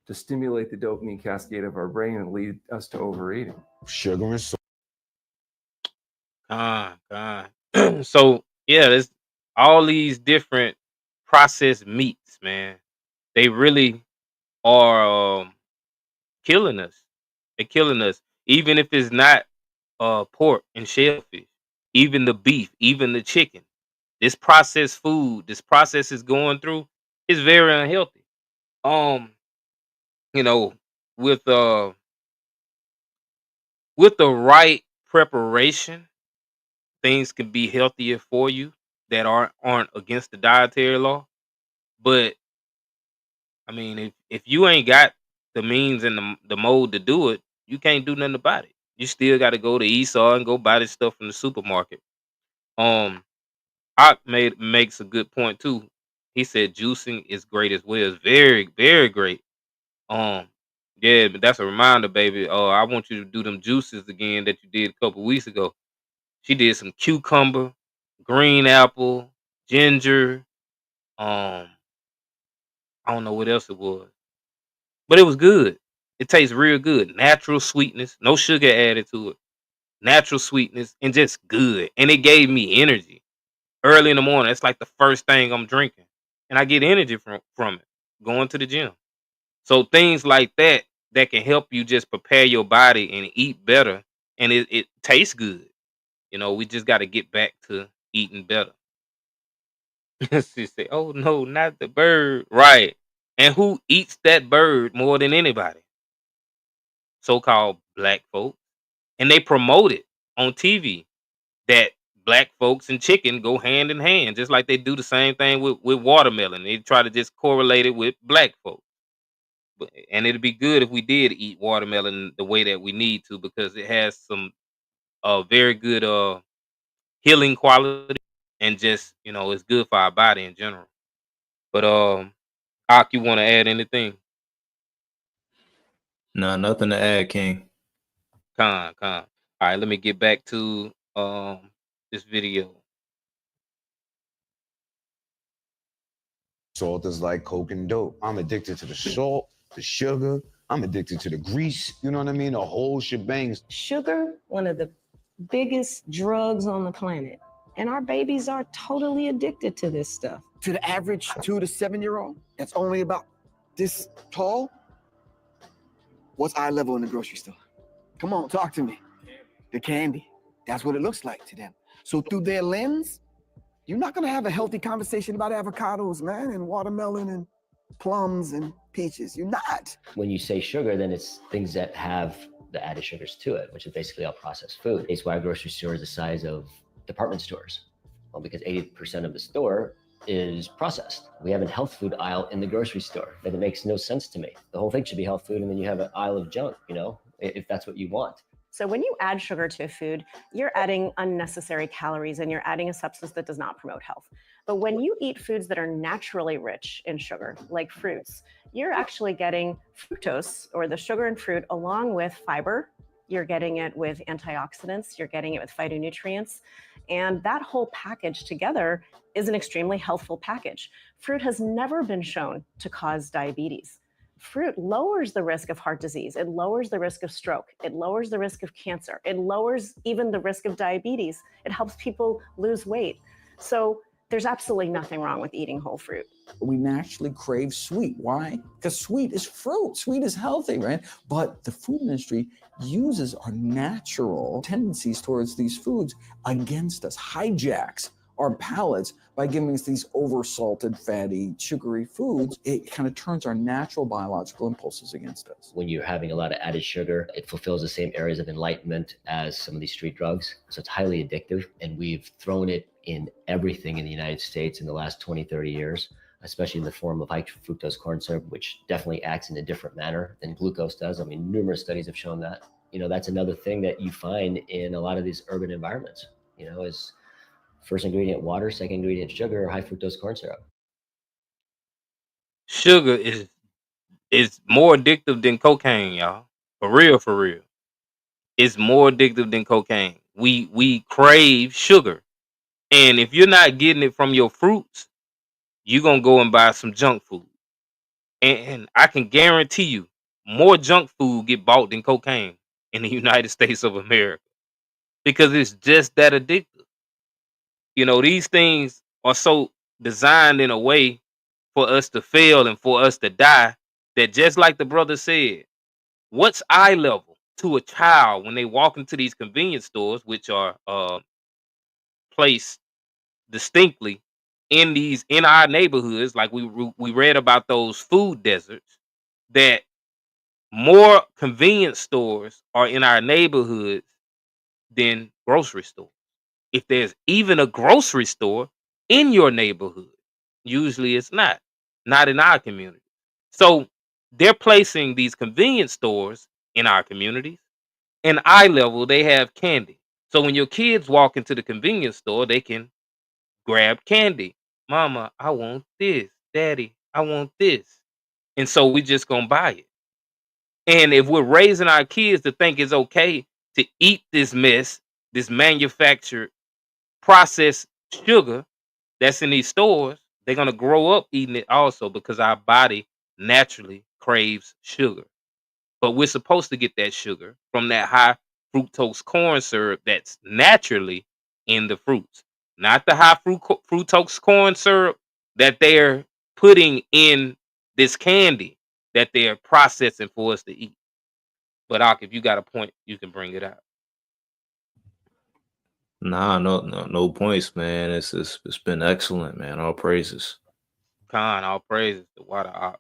to stimulate the dopamine cascade of our brain and lead us to overeating. Sugar and salt. God. So yeah, there's all these different processed meats, man. They really are killing us. They're killing us. Even if it's not pork and shellfish, even the beef, even the chicken. This processed food, this process is going through is very unhealthy. Um, you know, with uh with the right preparation, things can be healthier for you that aren't against the dietary law. But I mean, if you ain't got the means and the mode to do it, you can't do nothing about it. You still got to go to Esau and go buy this stuff from the supermarket. Um, Ock makes a good point too. He said juicing is great as well. It's very, very great. Um, yeah, but that's a reminder, baby. I want you to do them juices again that you did a couple weeks ago. She did some cucumber, green apple, ginger. Um, I don't know what else it was, but it was good. It tastes real good. Natural sweetness, no sugar added to it. Natural sweetness and just good. And it gave me energy early in the morning. It's like the first thing I'm drinking, and I get energy from it. Going to the gym. So things like that can help you just prepare your body and eat better, and it tastes good. You know, we just got to get back to eating better. She said, "Oh no, not the bird." Right. And who eats that bird more than anybody? So-called black folks. And they promote it on TV that black folks and chicken go hand in hand, just like they do the same thing with watermelon. They try to just correlate it with black folks. And it'd be good if we did eat watermelon the way that we need to, because it has some very good healing quality, and just, it's good for our body in general. But Ak, you want to add anything? Nah, nothing to add, King. Con. All right, let me get back to this video. Salt is like coke and dope. I'm addicted to the salt, the sugar. I'm addicted to the grease. You know what I mean? The whole shebang. Sugar, one of the biggest drugs on the planet. And our babies are totally addicted to this stuff. To the average 2 to 7 year old that's only about this tall, what's eye level in the grocery store? Come on, talk to me. The candy. That's what it looks like to them. So through their lens, you're not gonna have a healthy conversation about avocados, man, and watermelon and plums and peaches. You're not. When you say sugar, then it's things that have the added sugars to it, which is basically all processed food. It's why a grocery store is the size of department stores. Well, because 80% of the store is processed. We have a health food aisle in the grocery store, but it makes no sense to me. The whole thing should be health food, and then you have an aisle of junk, if that's what you want. So when you add sugar to a food, you're adding unnecessary calories and you're adding a substance that does not promote health. But when you eat foods that are naturally rich in sugar, like fruits, you're actually getting fructose, or the sugar in fruit, along with fiber. You're getting it with antioxidants, you're getting it with phytonutrients, and that whole package together is an extremely healthful package. Fruit has never been shown to cause diabetes. Fruit lowers the risk of heart disease. It lowers the risk of stroke. It lowers the risk of cancer. It lowers even the risk of diabetes. It helps people lose weight. So there's absolutely nothing wrong with eating whole fruit. We naturally crave sweet. Why? Because sweet is fruit. Sweet is healthy, right? But the food industry uses our natural tendencies towards these foods against us, hijacks our palates by giving us these oversalted, fatty, sugary foods. It kind of turns our natural biological impulses against us. When you're having a lot of added sugar, it fulfills the same areas of enlightenment as some of these street drugs. So it's highly addictive, and we've thrown it in everything in the United States in the last 20, 30 years, especially in the form of high fructose corn syrup, which definitely acts in a different manner than glucose does. I mean, numerous studies have shown that. That's another thing that you find in a lot of these urban environments, is first ingredient water, second ingredient sugar, high fructose corn syrup. Sugar is more addictive than cocaine, y'all. For real, for real. is more addictive than cocaine. We crave sugar. And if you're not getting it from your fruits, you're gonna go and buy some junk food. And I can guarantee you more junk food get bought than cocaine in the United States of America because it's just that addictive. These things are so designed in a way for us to fail and for us to die that, just like the brother said, what's eye level to a child when they walk into these convenience stores, which are placed distinctly in our neighborhoods, like we read about those food deserts, that more convenience stores are in our neighborhoods than grocery stores. If there's even a grocery store in your neighborhood, usually it's not in our community. So they're placing these convenience stores in our communities, and eye level they have candy. So when your kids walk into the convenience store, they can grab candy. Mama, I want this. Daddy, I want this. And so we just gonna buy it. And if we're raising our kids to think it's okay to eat this mess, this manufactured processed sugar that's in these stores, they're gonna grow up eating it also, because our body naturally craves sugar. But we're supposed to get that sugar from that high fructose corn syrup that's naturally in the fruits, not the high fructose corn syrup that they're putting in this candy that they're processing for us to eat. But Ak, if you got a point, you can bring it out. Nah, no points, man. It's been excellent, man. All praises. Khan, all praises to Water Ak.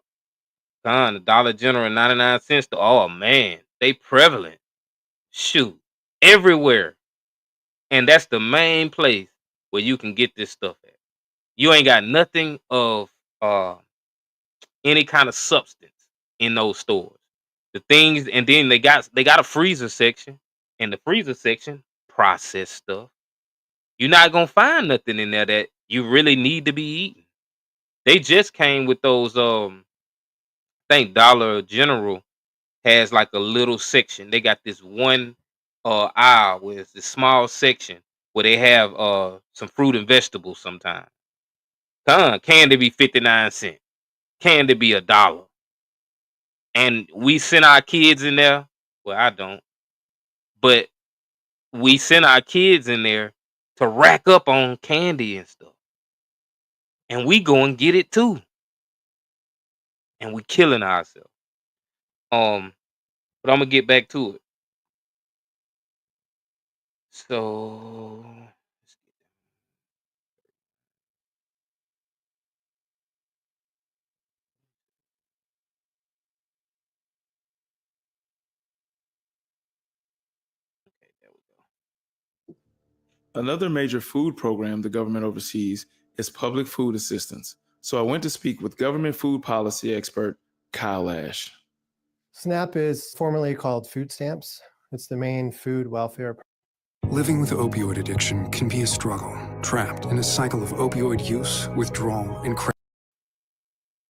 Khan, the Dollar General 99 cents. Oh man, they prevalent. Shoot, everywhere. And that's the main place where you can get this stuff at. You ain't got nothing of any kind of substance in those stores. The things, and then they got a freezer section. In the freezer section, processed stuff. You're not gonna find nothing in there that you really need to be eating. They just came with those. I think Dollar General has like a little section. They got this one aisle where it's this small section where they have some fruit and vegetables sometimes. Candy be 59 cents. Candy be $1. And we send our kids in there. Well, I don't. But we send our kids in there to rack up on candy and stuff. And we go and get it too. And we killing ourselves. But I'm gonna get back to it. So Another major food program the government oversees is public food assistance. So I went to speak with government food policy expert Kyle Ash. SNAP is formerly called food stamps. It's the main food welfare. Living with opioid addiction can be a struggle, trapped in a cycle of opioid use, withdrawal, and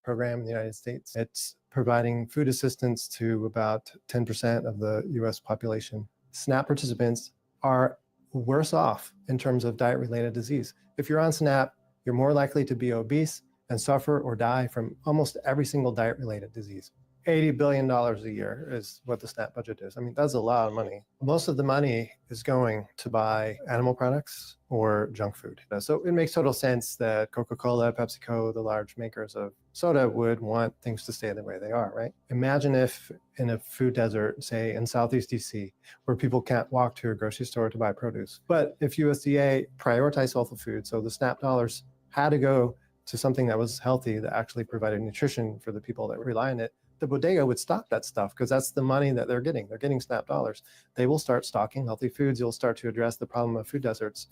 program in the United States. It's providing food assistance to about 10% of the US population. SNAP participants are worse off in terms of diet-related disease. If you're on SNAP, you're more likely to be obese and suffer or die from almost every single diet-related disease. $80 billion a year is what the SNAP budget is. I mean, that's a lot of money. Most of the money is going to buy animal products or junk food. So it makes total sense that Coca-Cola, PepsiCo, the large makers of soda would want things to stay the way they are, right? Imagine if in a food desert, say in Southeast DC, where people can't walk to a grocery store to buy produce. But if USDA prioritized healthy food, so the SNAP dollars had to go to something that was healthy, that actually provided nutrition for the people that rely on it, the bodega would stock that stuff because that's the money that they're getting. They're getting SNAP dollars. They will start stocking healthy foods. You'll start to address the problem of food deserts.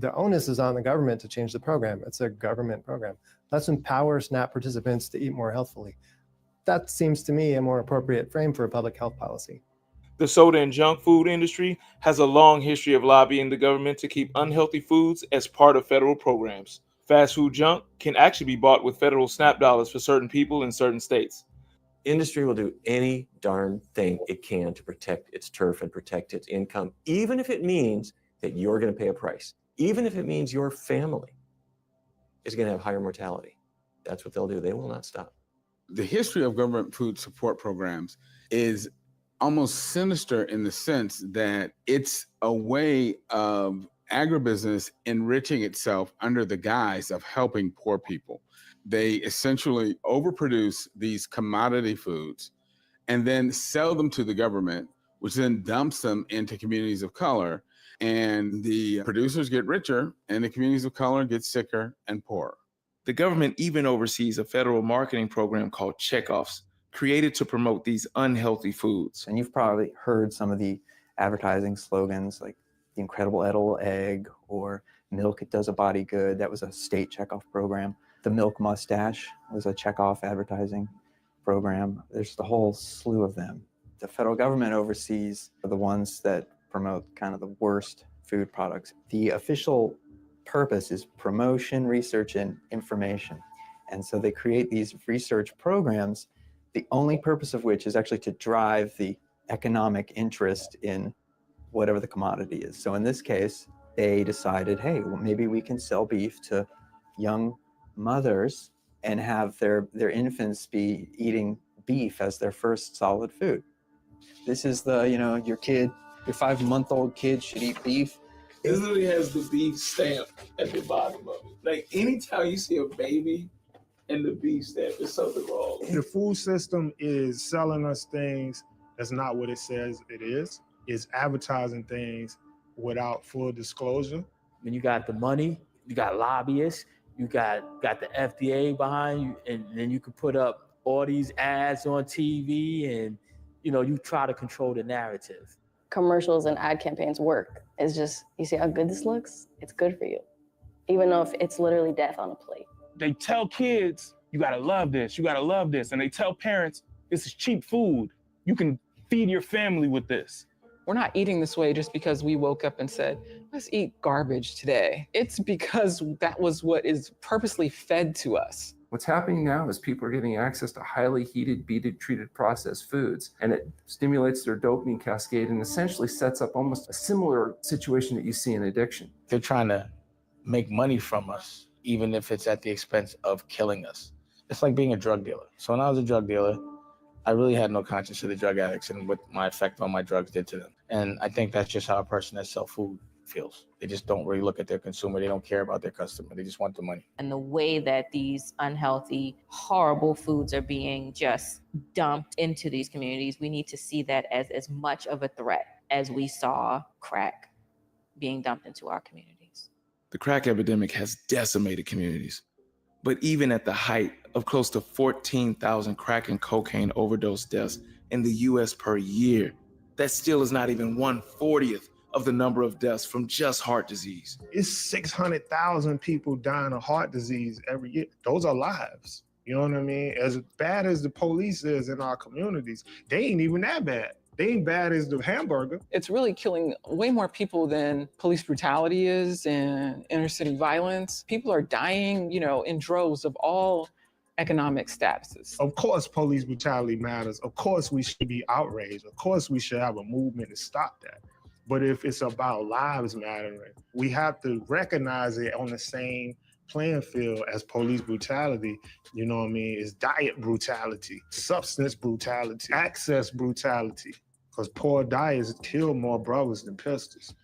The onus is on the government to change the program. It's a government program. Let's empower SNAP participants to eat more healthfully. That seems to me a more appropriate frame for a public health policy. The soda and junk food industry has a long history of lobbying the government to keep unhealthy foods as part of federal programs. Fast food junk can actually be bought with federal SNAP dollars for certain people in certain states. Industry will do any darn thing it can to protect its turf and protect its income, even if it means that you're going to pay a price, even if it means your family is going to have higher mortality. That's what they'll do. They will not stop. The history of government food support programs is almost sinister in the sense that it's a way of agribusiness enriching itself under the guise of helping poor people. They essentially overproduce these commodity foods and then sell them to the government, which then dumps them into communities of color. And the producers get richer and the communities of color get sicker and poorer. The government even oversees a federal marketing program called Checkoffs, created to promote these unhealthy foods. And you've probably heard some of the advertising slogans like the incredible edible egg or milk, it does a body good. That was a state checkoff program. The milk mustache was a checkoff advertising program. There's the whole slew of them. The federal government oversees the ones that promote kind of the worst food products. The official purpose is promotion, research, and information. And so they create these research programs, the only purpose of which is actually to drive the economic interest in whatever the commodity is. So in this case, they decided, hey, well, maybe we can sell beef to young mothers and have their infants be eating beef as their first solid food. This is the, your kid, your 5-month-old kid should eat beef. It literally has the beef stamp at the bottom of it. Like anytime you see a baby and the beef stamp, there's something wrong. The food system is selling us things that's not what it says it is. It's advertising things without full disclosure. When you got the money, you got lobbyists, you got the FDA behind you, and then you can put up all these ads on TV and, you try to control the narrative. Commercials and ad campaigns work. It's just, you see how good this looks? It's good for you. Even though if it's literally death on a plate. They tell kids, you gotta love this, you gotta love this. And they tell parents, this is cheap food. You can feed your family with this. We're not eating this way just because we woke up and said, let's eat garbage today. It's because that was what is purposely fed to us. What's happening now is people are getting access to highly heated, beaded, treated processed foods, and it stimulates their dopamine cascade and essentially sets up almost a similar situation that you see in addiction. They're trying to make money from us, even if it's at the expense of killing us. It's like being a drug dealer. So when I was a drug dealer, I really had no conscience of the drug addicts and what my effect on my drugs did to them. And I think that's just how a person that sells food feels. They just don't really look at their consumer. They don't care about their customer. They just want the money. And the way that these unhealthy, horrible foods are being just dumped into these communities, we need to see that as much of a threat as we saw crack being dumped into our communities. The crack epidemic has decimated communities. But even at the height of close to 14,000 crack and cocaine overdose deaths in the US per year, that still is not even 1/40th of the number of deaths from just heart disease. It's 600,000 people dying of heart disease every year. Those are lives. You know what I mean? As bad as the police is in our communities, they ain't even that bad. They ain't bad as the hamburger. It's really killing way more people than police brutality is and inner city violence. People are dying, in droves of all economic statuses. Of course, police brutality matters. Of course, we should be outraged. Of course, we should have a movement to stop that. But if it's about lives mattering, we have to recognize it on the same playing field as police brutality. You know what I mean? It's diet brutality, substance brutality, access brutality. Because poor diets kill more brothers than pistols.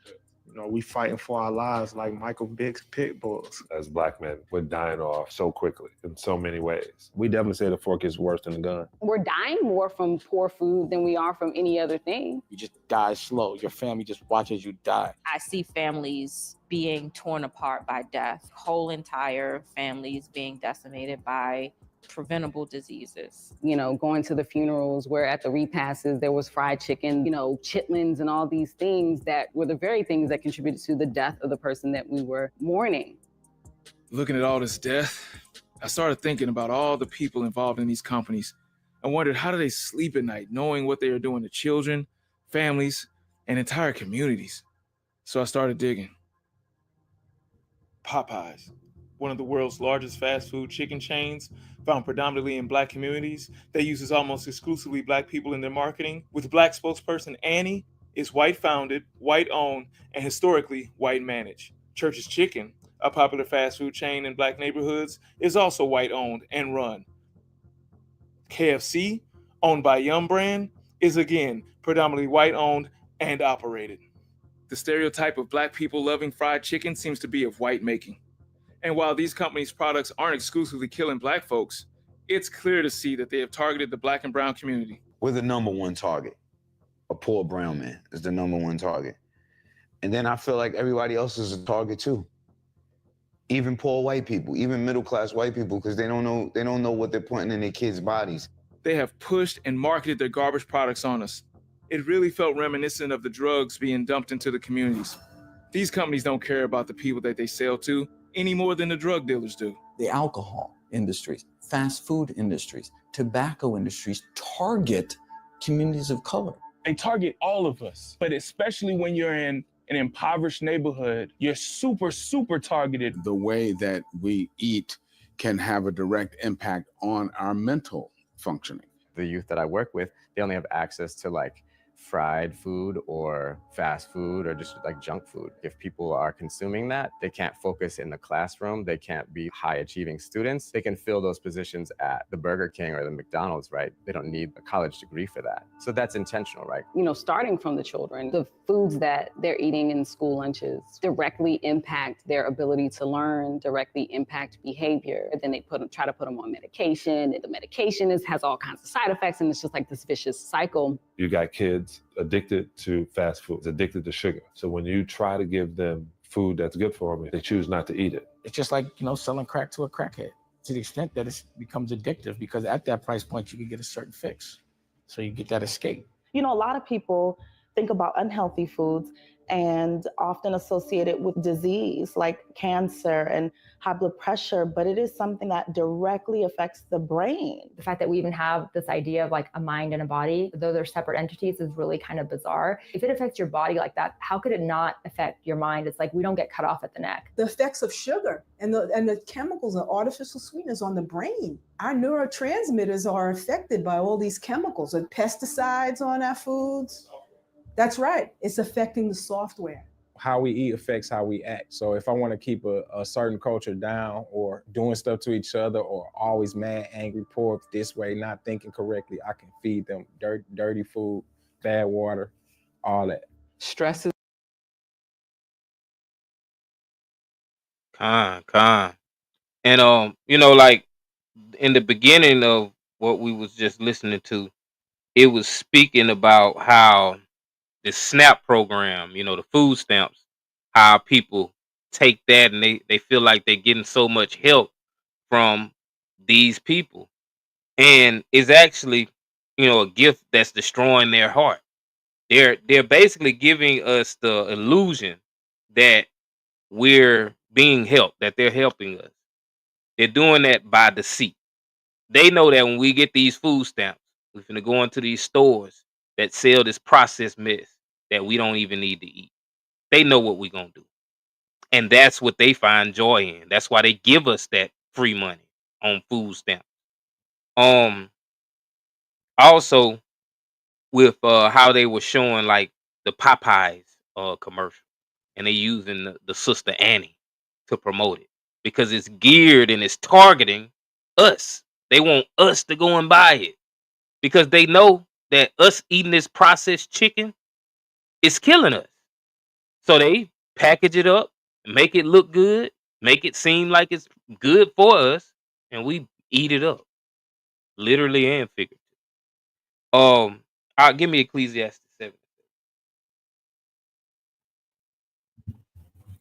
We fighting for our lives like Michael Vick's pit bulls. As Black men, we're dying off so quickly in so many ways. We definitely say the fork is worse than the gun. We're dying more from poor food than we are from any other thing. You just die slow. Your family just watches you die. I see families being torn apart by death, whole entire families being decimated by preventable diseases. Going to the funerals where at the repasts there was fried chicken, chitlins and all these things that were the very things that contributed to the death of the person that we were mourning. Looking at all this death, I started thinking about all the people involved in these companies. I wondered, how do they sleep at night knowing what they are doing to children, families, and entire communities? So I started digging. Popeyes. one of the world's largest fast food chicken chains, found predominantly in Black communities, that uses almost exclusively Black people in their marketing, with Black spokesperson Annie, is white founded, white owned, and historically white managed. Church's Chicken, a popular fast food chain in Black neighborhoods, is also white owned and run. KFC, owned by Yum Brand, is again predominantly white owned and operated. The stereotype of Black people loving fried chicken seems to be of white making. And while these companies' products aren't exclusively killing Black folks, it's clear to see that they have targeted the Black and brown community. We're the number one target. A poor brown man is the number one target. And then I feel like everybody else is a target too. Even poor white people, even middle-class white people, because they don't know what they're putting in their kids' bodies. They have pushed and marketed their garbage products on us. It really felt reminiscent of the drugs being dumped into the communities. These companies don't care about the people that they sell to any more than the drug dealers do. The alcohol industries, fast food industries, tobacco industries target communities of color. They target all of us, but especially when you're in an impoverished neighborhood, you're super, super targeted. The way that we eat can have a direct impact on our mental functioning. The youth that I work with, they only have access to like fried food or fast food or just like junk food. If people are consuming that, they can't focus in the classroom. They can't be high achieving students. They can fill those positions at the Burger King or the McDonald's, right? They don't need a college degree for that. So that's intentional, right? You know, starting from the children, the foods that they're eating in school lunches directly impact their ability to learn, directly impact behavior. And then they try to put them on medication, and the medication has all kinds of side effects, and it's just like this vicious cycle. You got kids addicted to fast foods, addicted to sugar. So when you try to give them food that's good for them, they choose not to eat it. It's just like, selling crack to a crackhead to the extent that it becomes addictive, because at that price point, you can get a certain fix. So you get that escape. A lot of people think about unhealthy foods and often associate it with disease like cancer and high blood pressure, but it is something that directly affects the brain. The fact that we even have this idea of like a mind and a body, though they're separate entities, is really kind of bizarre. If it affects your body like that, how could it not affect your mind? It's like we don't get cut off at the neck. The effects of sugar and the chemicals and artificial sweeteners on the brain. Our neurotransmitters are affected by all these chemicals and pesticides on our foods. That's right. It's affecting the software. How we eat affects how we act. So if I want to keep a certain culture down or doing stuff to each other or always mad, angry, poor this way, not thinking correctly, I can feed them dirty food, bad water, all that. Stress is Con. And like in the beginning of what we was just listening to, it was speaking about how the SNAP program, the food stamps, how people take that and they feel like they're getting so much help from these people. And it's actually, a gift that's destroying their heart. They're basically giving us the illusion that we're being helped, that they're helping us. They're doing that by deceit. They know that when we get these food stamps, we're going to go into these stores that sell this processed mess that we don't even need to eat. They know what we're going to do. And that's what they find joy in. That's why they give us that free money on food stamps. Also, with how they were showing like the Popeyes commercial, and they using the Sister Annie to promote it because it's geared and it's targeting us. They want us to go and buy it because they know that us eating this processed chicken is killing us. So they package it up, make it look good, make it seem like it's good for us, and we eat it up, literally and figuratively. Give me Ecclesiastes 7.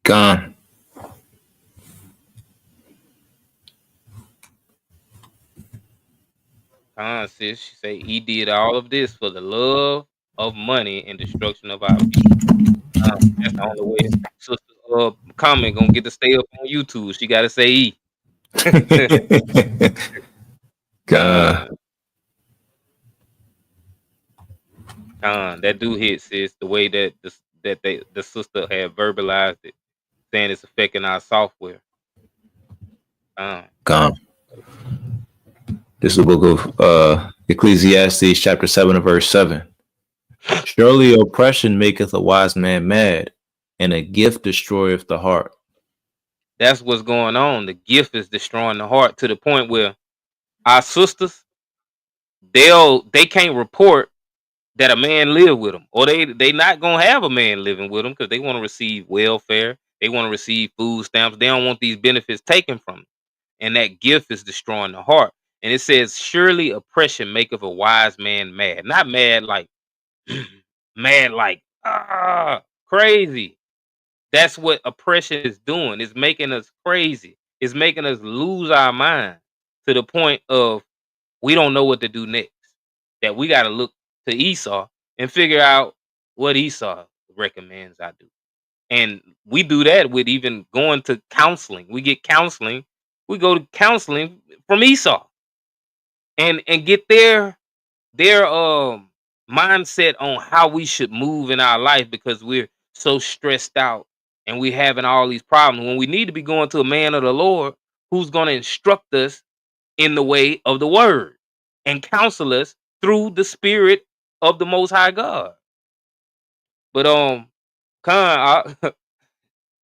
Gone. Sis, she say he did all of this for the love of money and destruction of our people. That's the only way Sister Comment gonna get to stay up on YouTube. She gotta say E. God. That do hit, sis. The way that the sister had verbalized it, saying it's affecting our software. Gone. This is the book of Ecclesiastes, chapter 7 and verse 7. Surely oppression maketh a wise man mad, and a gift destroyeth the heart. That's what's going on. The gift is destroying the heart to the point where our sisters, they can't report that a man live with them, or they not gonna have a man living with them because they want to receive welfare, they want to receive food stamps, they don't want these benefits taken from them, and that gift is destroying the heart. And it says, surely oppression maketh a wise man mad, not mad like mad like crazy. That's what oppression is doing. It's making us crazy. It's making us lose our mind to the point of we don't know what to do next. That we got to look to Esau and figure out what Esau recommends I do. And we do that with even going to counseling. We get counseling. We go to counseling from Esau and get their mindset on how we should move in our life because we're so stressed out and we're having all these problems when we need to be going to a man of the Lord who's going to instruct us in the way of the word and counsel us through the spirit of the Most High God. But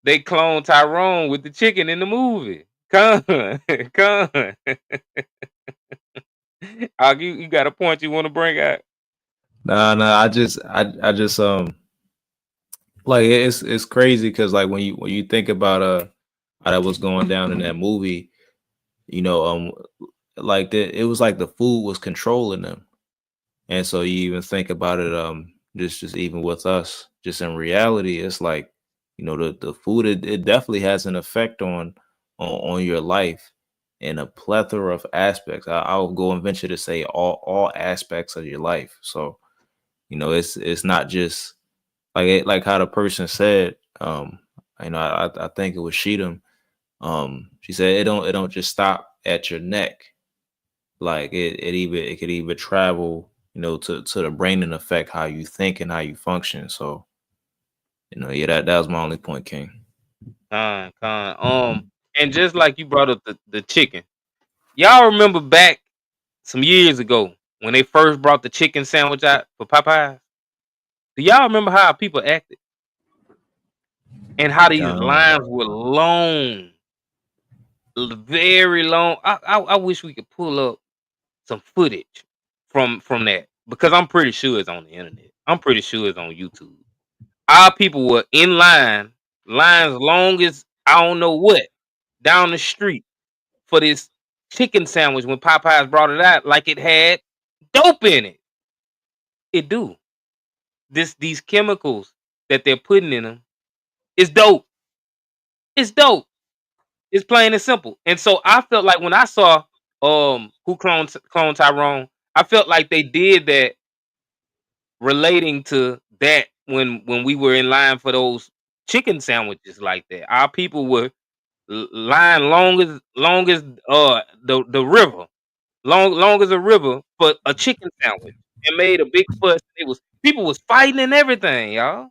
they cloned Tyrone with the chicken in the movie. You got a point you want to bring out? Nah. I just like it's crazy because like when you think about how that was going down in that movie, you know, like it was like the food was controlling them, and so you even think about it, just even with us, just in reality, it's like, you know, the food it definitely has an effect on your life in a plethora of aspects. I'll go and venture to say all aspects of your life. So, you know, it's not just like how the person said, you know, I think it was Sheedham. She said it don't just stop at your neck. Like it could even travel, you know, to the brain and affect how you think and how you function. So, you know, yeah, that was my only point, King. And just like you brought up the chicken, y'all remember back some years ago when they first brought the chicken sandwich out for Popeyes? Do y'all remember how people acted and how these lines were long, very long? I wish we could pull up some footage from that because I'm pretty sure it's on the internet. I'm pretty sure it's on YouTube. Our people were in lines long as I don't know what down the street for this chicken sandwich when Popeyes brought it out, like it had dope in it. It do. These chemicals that they're putting in them is dope. It's dope. It's plain and simple. And so I felt like when I saw who cloned Tyrone, I felt like they did that relating to that when we were in line for those chicken sandwiches like that. Our people were line long as the river, long as a river for a chicken sandwich, and made a big fuss. People was fighting and everything, y'all.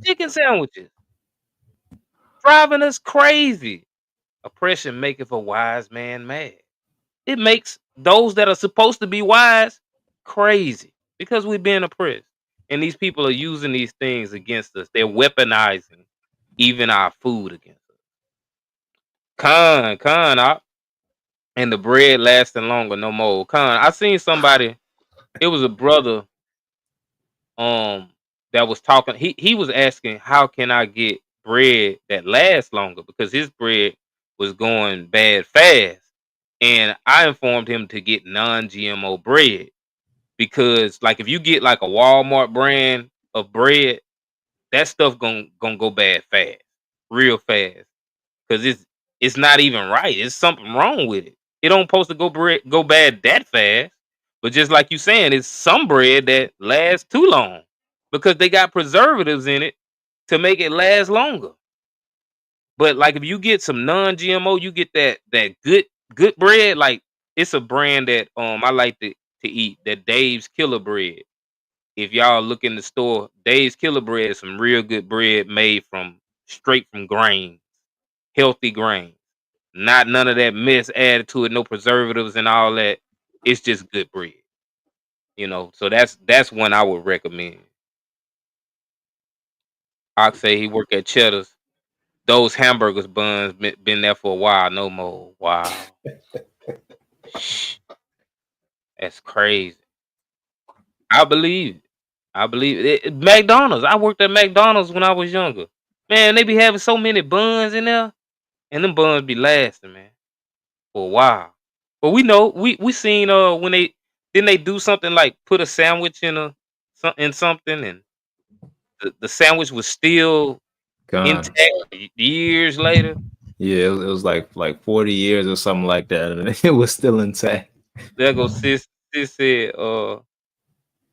Chicken sandwiches driving us crazy. Oppression maketh a wise man mad. It makes those that are supposed to be wise crazy because we're being oppressed. And these people are using these things against us. They're weaponizing even our food against us. And the bread lasting longer, no more. I seen somebody, it was a brother that was talking. He was asking, how can I get bread that lasts longer? Because his bread was going bad fast. And I informed him to get non-GMO bread. Because like if you get like a Walmart brand of bread, that stuff gonna go bad fast, real fast. Because it's not even right. It's something wrong with it. It don't supposed to go bad that fast. But just like you saying, it's some bread that lasts too long because they got preservatives in it to make it last longer. But like if you get some non-GMO, you get that good bread. Like it's a brand that I like to eat, that Dave's Killer Bread. If y'all look in the store, Dave's Killer Bread is some real good bread made straight from grains, healthy grains. Not none of that mess added to it, no preservatives and all that. It's just good bread. So that's one I would recommend. I'd say he work at Cheddar's. Those hamburgers buns been there for a while, no more. Wow. That's crazy. I believe it. I believe it. McDonald's. I worked at McDonald's when I was younger. Man, they be having so many buns in there, and them buns be lasting, man, for a while. But we know we seen when they do something like put a sandwich in something, and the sandwich was still Gone. intact years later. Yeah, it was like 40 years or something like that, and it was still intact. There goes sis said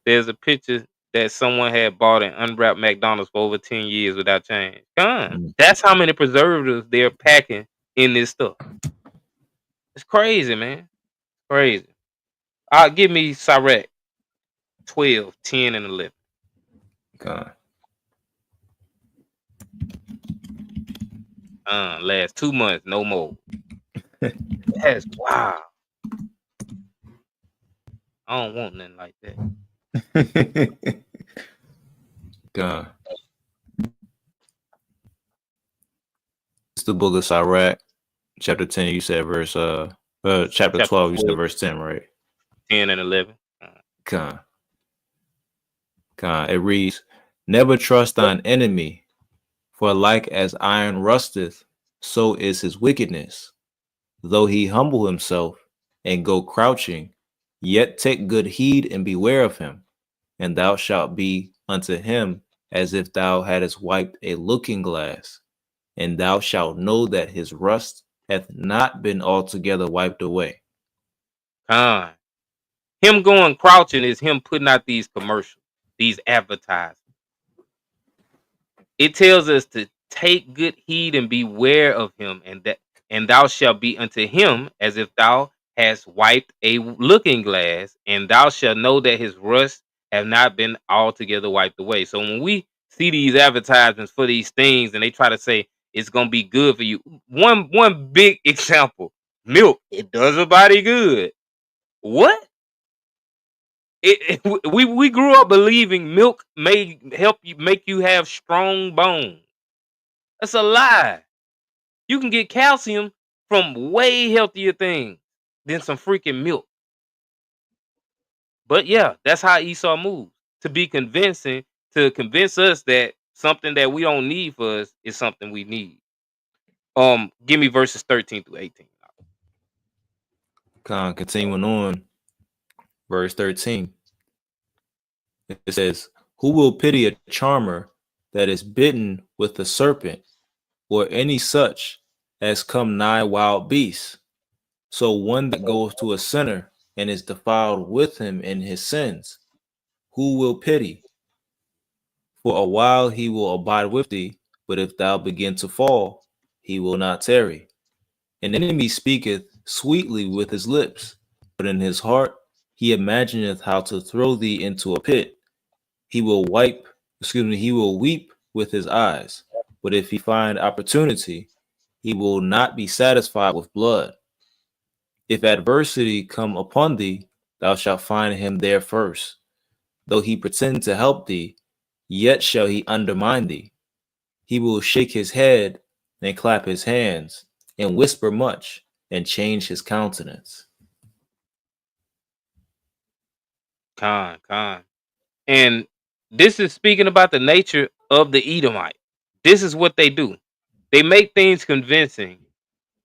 there's a picture that someone had bought and unwrapped McDonald's for over 10 years without change. That's how many preservatives they're packing in this stuff. It's crazy, man. Crazy. Give me Cyrex 12, 10, and 11. God. Last 2 months, no more. That's wow. I don't want nothing like that. God. It's the book of Sirach, chapter 10. You said verse chapter 12. You said verse 10, right? 10 and 11. God. It reads, "Never trust thine enemy, for like as iron rusteth, so is his wickedness. Though he humble himself and go crouching, yet take good heed and beware of him, and thou shalt be unto him as if thou hadst wiped a looking glass, and thou shalt know that his rust hath not been altogether wiped away." Him going crouching is him putting out these commercials, these advertisements. It tells us to take good heed and beware of him, and thou shalt be unto him as if thou hast wiped a looking glass, and thou shalt know that his rust have not been altogether wiped away. So when we see these advertisements for these things and they try to say it's gonna be good for you, one big example, milk, it does a body good. What? We grew up believing milk may help you, make you have strong bones. That's a lie. You can get calcium from way healthier things than some freaking milk. But yeah, that's how Esau moves, to be convincing, to convince us that something that we don't need for us is something we need. Give me verses 13 through 18. Continuing on, verse 13. It says, "Who will pity a charmer that is bitten with a serpent, or any such as come nigh wild beasts? So one that goes to a sinner and is defiled with him in his sins, who will pity? For a while he will abide with thee, but if thou begin to fall, he will not tarry. An enemy speaketh sweetly with his lips, but in his heart he imagineth how to throw thee into a pit. He will weep with his eyes, but if he find opportunity, he will not be satisfied with blood. If adversity come upon thee, thou shalt find him there first. Though he pretend to help thee, yet shall he undermine thee. He will shake his head and clap his hands, and whisper much, and change his countenance." And this is speaking about the nature of the Edomite. This is what they do. They make things convincing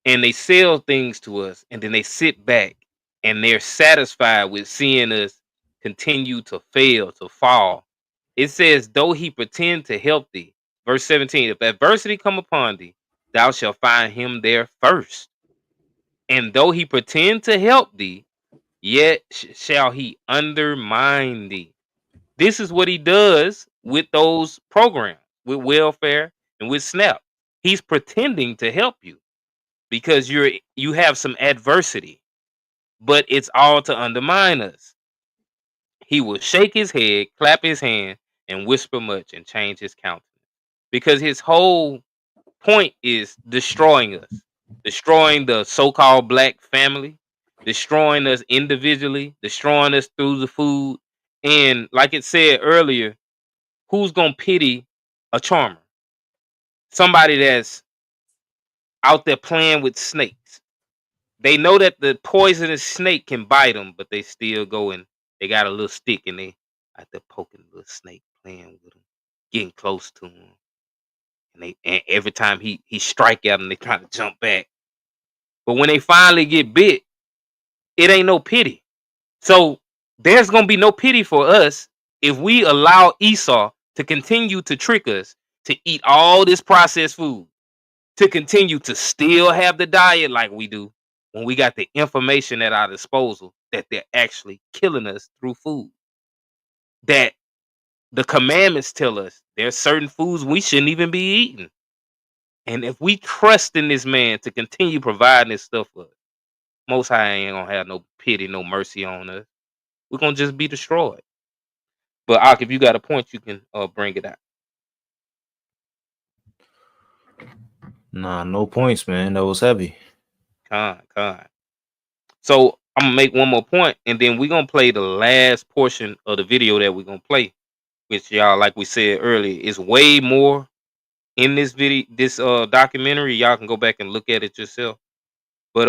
and they sell things to us, and then they sit back and they're satisfied with seeing us continue to fail, to fall. It says, though he pretend to help thee. Verse 17, if adversity come upon thee, thou shalt find him there first. And though he pretend to help thee, yet shall he undermine thee. This is what he does with those programs, with welfare and with SNAP. He's pretending to help you because you have some adversity, but it's all to undermine us. He will shake his head, clap his hand, and whisper much, and change his countenance, because his whole point is destroying us. destroying the so-called black family, destroying us individually, destroying us through the food. And like it said earlier, who's gonna pity a charmer? Somebody that's out there playing with snakes. They know that the poisonous snake can bite them, but they still go and they got a little stick and they out there poking the little snake, playing with him, getting close to him. And every time he strike at them, they try to jump back. But when they finally get bit, it ain't no pity. So there's gonna be no pity for us if we allow Esau to continue to trick us to eat all this processed food, to continue to still have the diet like we do when we got the information at our disposal that they're actually killing us through food. That the commandments tell us there's certain foods we shouldn't even be eating. And if we trust in this man to continue providing this stuff for us, Most High ain't gonna have no pity, no mercy on us. We're gonna just be destroyed. But Ak, if you got a point, you can bring it out. Nah, no points, man. That was heavy. Con. So I'm gonna make one more point, and then we're gonna play the last portion of the video that we're gonna play, which y'all, like we said earlier, is way more in this video, this documentary. Y'all can go back and look at it yourself. But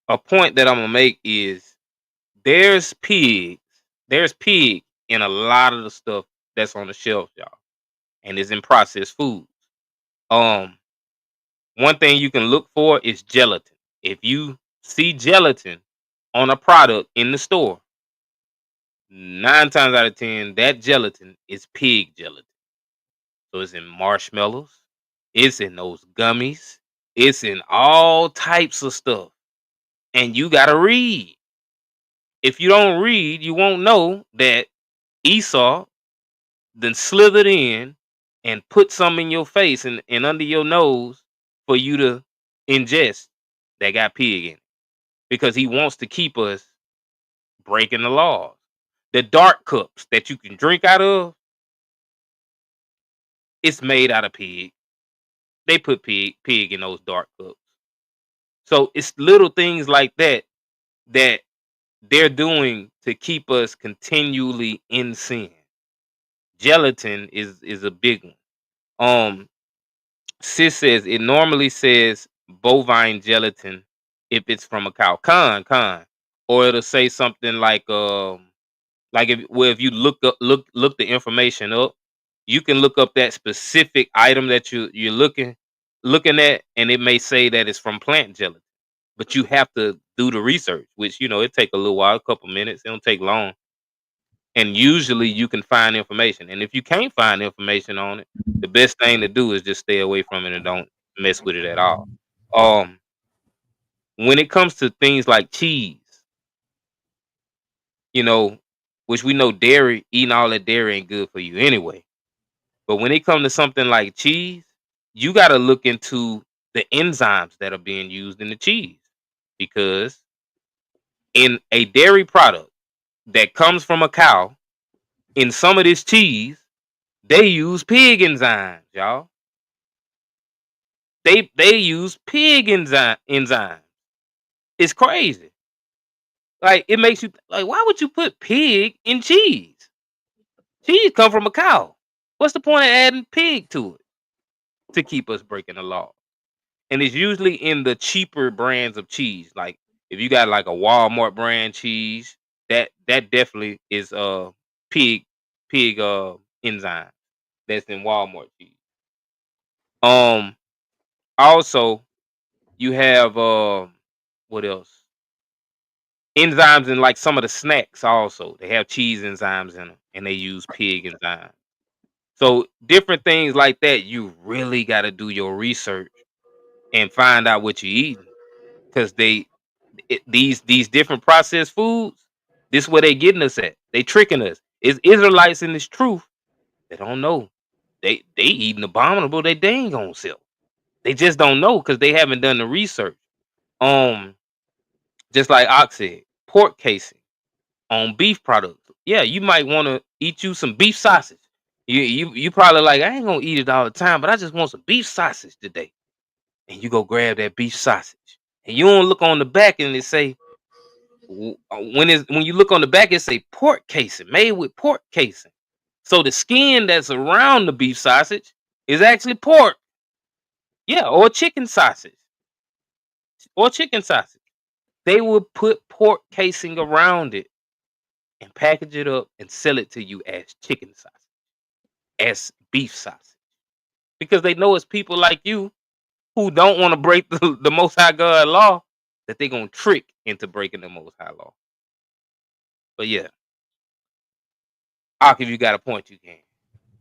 a point that I'm gonna make is there's pig in a lot of the stuff that's on the shelf, y'all, and is in processed foods. One thing you can look for is gelatin. If you see gelatin on a product in the store, 9 times out of 10, that gelatin is pig gelatin. So it's in marshmallows, it's in those gummies, it's in all types of stuff. And you gotta read. If you don't read, you won't know that Esau then slithered in and put some in your face and under your nose for you to ingest that got pig in it. Because he wants to keep us breaking the laws. The dark cups that you can drink out of, it's made out of pig. They put pig in those dark cups. So it's little things like that that they're doing to keep us continually in sin. Gelatin is a big one. Sis says it normally says bovine gelatin if it's from a cow. Or it'll say something like if you look the information up, you can look up that specific item that you're looking at, and it may say that it's from plant gelatin. But you have to do the research, which it take a little while, a couple minutes. It don't take long. And usually you can find information. And if you can't find information on it, the best thing to do is just stay away from it and don't mess with it at all. When it comes to things like cheese, which we know dairy, eating all that dairy ain't good for you anyway. But when it comes to something like cheese, you got to look into the enzymes that are being used in the cheese. Because in a dairy product that comes from a cow, in some of this cheese, they use pig enzymes, y'all. They use pig enzymes. It's crazy. Like, it makes you like, why would you put pig in cheese? Cheese come from a cow. What's the point of adding pig to it? To keep us breaking the law. And it's usually in the cheaper brands of cheese. Like if you got like a Walmart brand cheese, that definitely is pig enzyme that's in Walmart cheese. Also you have what else? Enzymes in like some of the snacks also. They have cheese enzymes in them and they use pig enzymes. So different things like that, you really got to do your research and find out what you're eating, because these different processed foods, this is where they getting us at. They tricking us. It's Israelites in this truth. They don't know. They eating abominable. They ain't gonna sell. They just don't know because they haven't done the research. Just like Ox said, pork casing on beef products. Yeah, you might want to eat you some beef sausage. You probably like, I ain't gonna eat it all the time, but I just want some beef sausage today. and you go grab that beef sausage, and you don't look on the back and it say when you look on the back it say pork casing, made with pork casing. So the skin that's around the beef sausage is actually pork. Yeah, or chicken sausage. Or chicken sausage. They would put pork casing around it and package it up and sell it to you as chicken sausage, as beef sausage. Because they know it's people like you who don't want to break the Most High God law that they're going to trick into breaking the Most High law. But yeah, Ak, if you got a point, you can.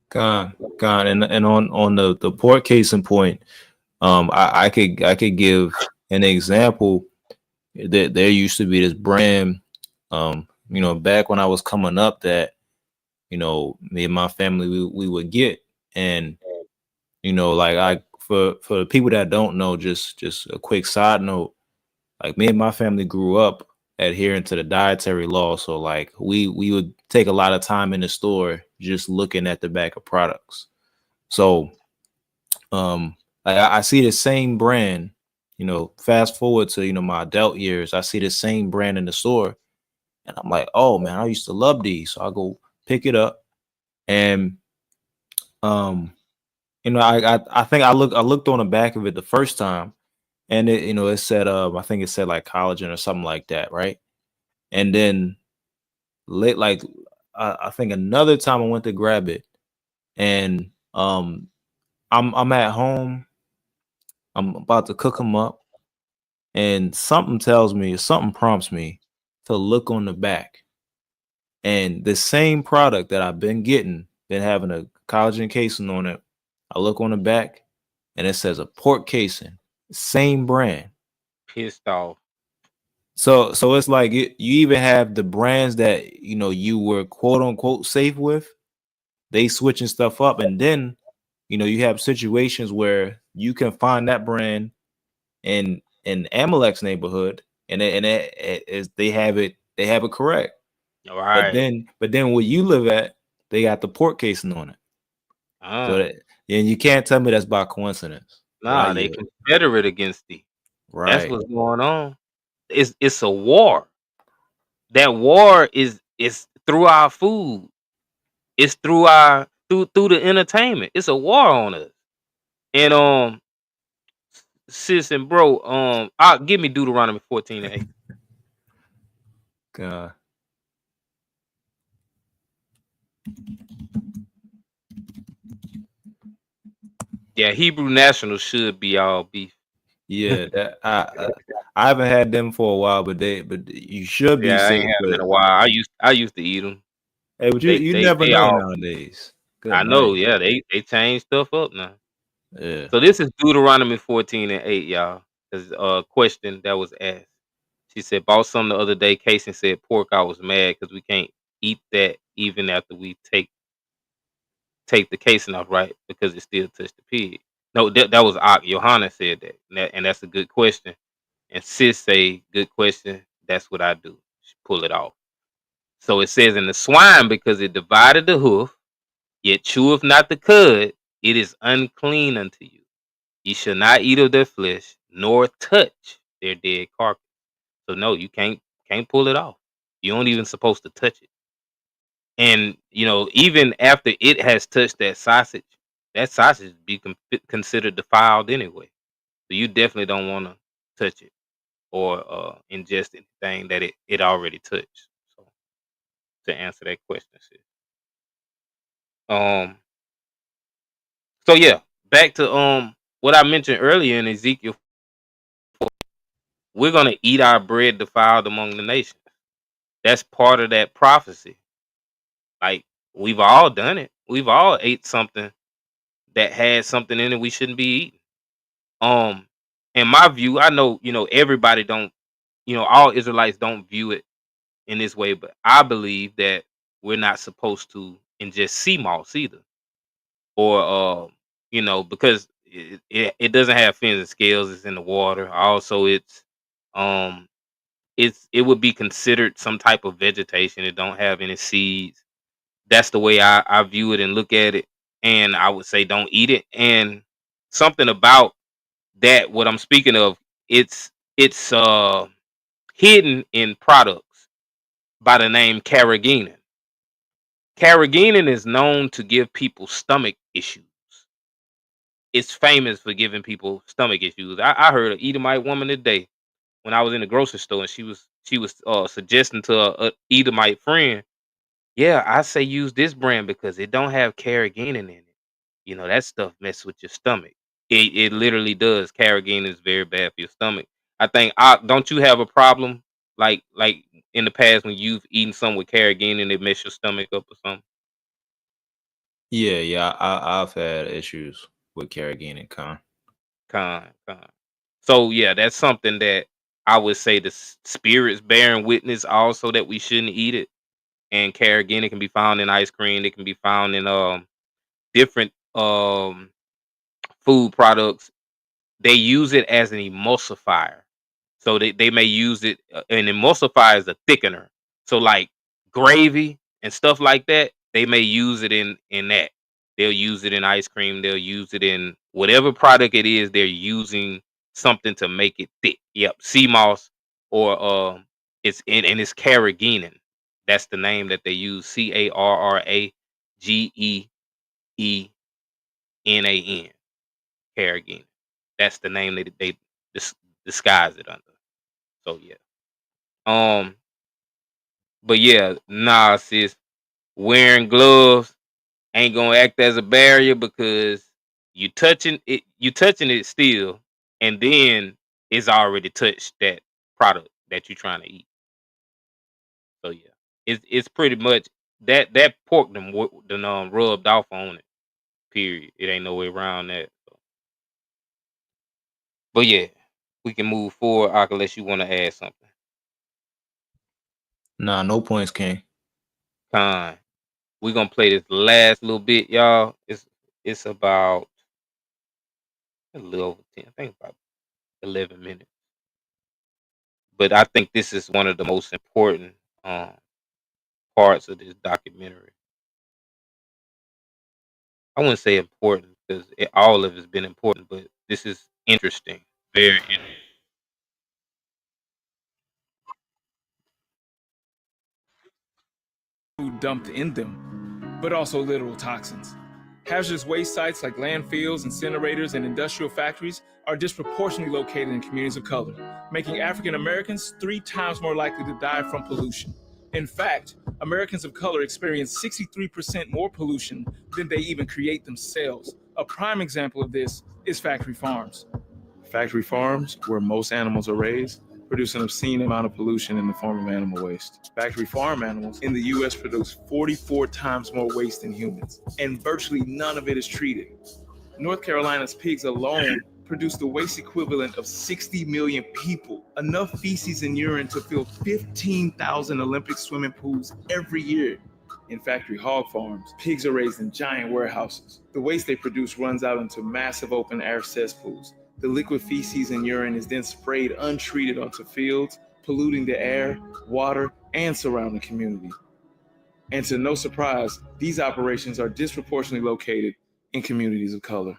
Gone. And on the pork casing point, I could give an example that there used to be this brand, back when I was coming up that, me and my family, we would get. And, like for the people that don't know, just a quick side note, like me and my family grew up adhering to the dietary law. So like we would take a lot of time in the store just looking at the back of products. So I see the same brand, fast forward to, my adult years, I see the same brand in the store and I'm like, oh man, I used to love these. So I go pick it up and, I think I looked on the back of it the first time and it said, I think it said like collagen or something like that. Right. And then I think another time I went to grab it and, I'm at home. I'm about to cook them up, and something prompts me to look on the back. And the same product that I've been having a collagen casing on it. I look on the back, and it says a pork casing, same brand. Pissed off. So it's like you even have the brands that you were quote unquote safe with. They switching stuff up, and then you have situations where you can find that brand in Amalek's neighborhood, and they have it correct. All right. But then where you live at, they got the pork casing on it. So and you can't tell me that's by coincidence. Nah, they confederate against thee. Right. That's what's going on. It's a war. That war is through our food. It's through the entertainment. It's a war on us. And sis and bro, give me Deuteronomy 14:8. God. Yeah, Hebrew National should be all beef. Yeah, that I haven't had them for a while, but you should be. Yeah, I ain't had them in a while. I used to eat them. Hey, but you never know nowadays. I know. Yeah, they change stuff up now. Yeah. So this is Deuteronomy 14:8, y'all. There's a question that was asked. She said, bought some the other day. Casey said, pork. I was mad because we can't eat that even after we take the casing off, right? Because it still touched the pig. No, that was Johanna said that. And that's a good question. And sis say, good question. That's what I do. Pull it off. So it says in the swine, because it divided the hoof, yet cheweth not the cud, it is unclean unto you. Ye shall not eat of their flesh, nor touch their dead carcass. So no, you can't pull it off. You aren't even supposed to touch it. And even after it has touched that sausage be considered defiled anyway. So you definitely don't want to touch it or ingest anything that it already touched. So to answer that question, sis. So yeah, back to what I mentioned earlier in Ezekiel 4, we're gonna eat our bread defiled among the nations. That's part of that prophecy. Like we've all done it. We've all ate something that had something in it we shouldn't be eating. In my view, I know everybody don't, all Israelites don't view it in this way, but I believe that we're not supposed to ingest sea moss either, or because it doesn't have fins and scales. It's in the water. Also, it would be considered some type of vegetation. It don't have any seeds. That's the way I view it and look at it. And I would say don't eat it. And something about that what I'm speaking of, it's hidden in products by the name carrageenan. Carrageenan is known to give people stomach issues. It's famous for giving people stomach issues. I heard an Edomite woman today when I was in the grocery store, and she was suggesting to a Edomite friend, yeah, I say use this brand because it don't have carrageenan in it. You know, that stuff messes with your stomach. It literally does. Carrageenan is very bad for your stomach. I think don't you have a problem like in the past when you've eaten something with carrageenan and it messed your stomach up or something? Yeah, I've had issues with carrageenan, con. Con. So yeah, that's something that I would say the spirits bearing witness also that we shouldn't eat it. And carrageenan can be found in ice cream. It can be found in different food products. They use it as an emulsifier. So they may use it, an emulsifier is a thickener. So like gravy and stuff like that, they may use it in that. They'll use it in ice cream. They'll use it in whatever product it is. They're using something to make it thick. Yep, sea moss or and it's carrageenan. That's the name that they use. Carrageen. Carrageenan. That's the name that they disguise it under. So yeah. But yeah, nah, sis. Wearing gloves ain't gonna act as a barrier because you touching it still, and then it's already touched that product that you're trying to eat. So yeah, it's pretty much that pork done rubbed off on it. Period. It ain't no way around that. So. But yeah, we can move forward, Ak, unless you want to add something. Nah, no points, King. Fine. We're gonna play this last little bit, y'all. It's about a little over 10, I think about 11 minutes. But I think this is one of the most important parts of this documentary. I wouldn't say important because all of it's been important, but this is interesting. Very interesting. Food dumped in them, but also literal toxins. Hazardous waste sites like landfills, incinerators, and industrial factories are disproportionately located in communities of color, making African Americans 3 times more likely to die from pollution. In fact, Americans of color experience 63% more pollution than they even create themselves. A prime example of this is factory farms. Factory farms, where most animals are raised, produce an obscene amount of pollution in the form of animal waste. Factory farm animals in the US produce 44 times more waste than humans, and virtually none of it is treated. North Carolina's pigs alone produce the waste equivalent of 60 million people, enough feces and urine to fill 15,000 Olympic swimming pools every year. In factory hog farms, pigs are raised in giant warehouses. The waste they produce runs out into massive open air cesspools. The liquid feces and urine is then sprayed untreated onto fields, polluting the air, water, and surrounding community. And to no surprise, these operations are disproportionately located in communities of color.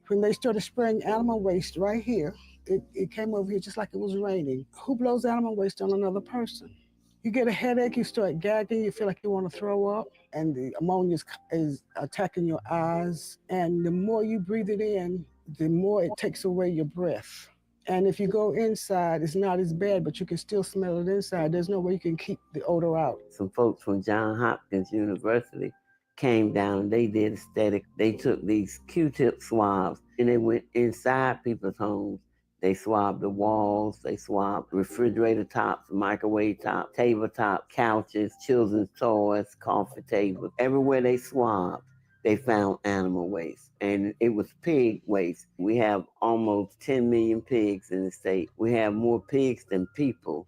When they started spraying animal waste right here, it came over here just like it was raining. Who blows animal waste on another person? You get a headache, you start gagging, you feel like you want to throw up, and the ammonia is attacking your eyes. And the more you breathe it in, the more it takes away your breath. And if you go inside, it's not as bad, but you can still smell it inside. There's no way you can keep the odor out. Some folks from Johns Hopkins University came down and they did a study. They took these Q-tip swabs and they went inside people's homes. They swabbed the walls, they swabbed refrigerator tops, microwave tops, tabletop, couches, children's toys, coffee tables. Everywhere they swabbed, they found animal waste, and it was pig waste. We have almost 10 million pigs in the state. We have more pigs than people.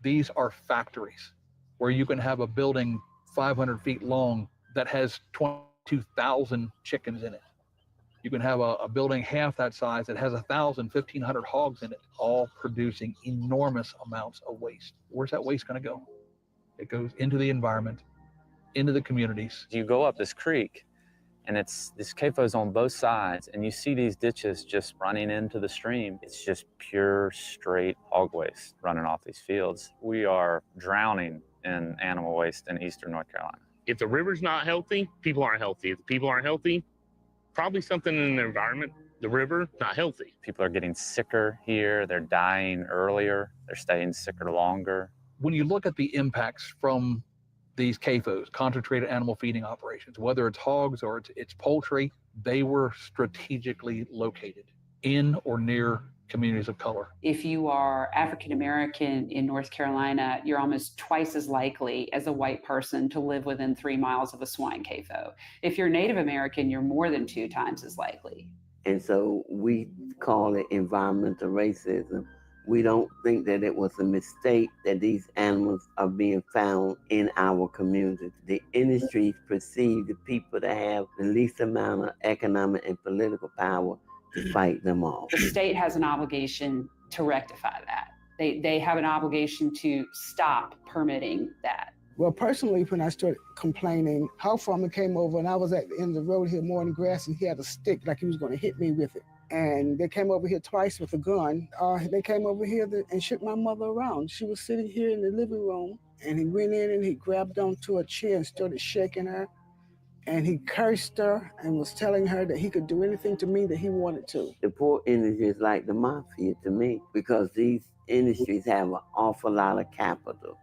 These are factories where you can have a building 500 feet long that has 22,000 chickens in it. You can have a building half that size that has 1,000, 1,500 hogs in it, all producing enormous amounts of waste. Where's that waste going to go? It goes into the environment, into the communities. You go up this creek, And it's this CAFO's on both sides, and you see these ditches just running into the stream. It's just pure, straight hog waste running off these fields. We are drowning in animal waste in eastern North Carolina. If the river's not healthy, people aren't healthy. If the people aren't healthy, probably something in the environment, the river, not healthy. People are getting sicker here. They're dying earlier. They're staying sicker longer. When you look at the impacts from these CAFOs, concentrated animal feeding operations, whether it's hogs or it's poultry, they were strategically located in or near communities of color. If you are African American in North Carolina, you're almost twice as likely as a white person to live within 3 miles of a swine CAFO. If you're Native American, you're more than 2 times as likely. And so we call it environmental racism. We don't think that it was a mistake that these animals are being found in our community. The industries perceive the people that have the least amount of economic and political power to fight them off. The state has an obligation to rectify that. They have an obligation to stop permitting that. Well, personally, when I started complaining, Hog Farmer came over and I was at the end of the road here mowing grass and he had a stick like he was going to hit me with it. And they came over here twice with a gun. They came over here and shook my mother around. She was sitting here in the living room and he went in and he grabbed onto a chair and started shaking her. And he cursed her and was telling her that he could do anything to me that he wanted to. The pork industry is like the mafia to me because these industries have an awful lot of capital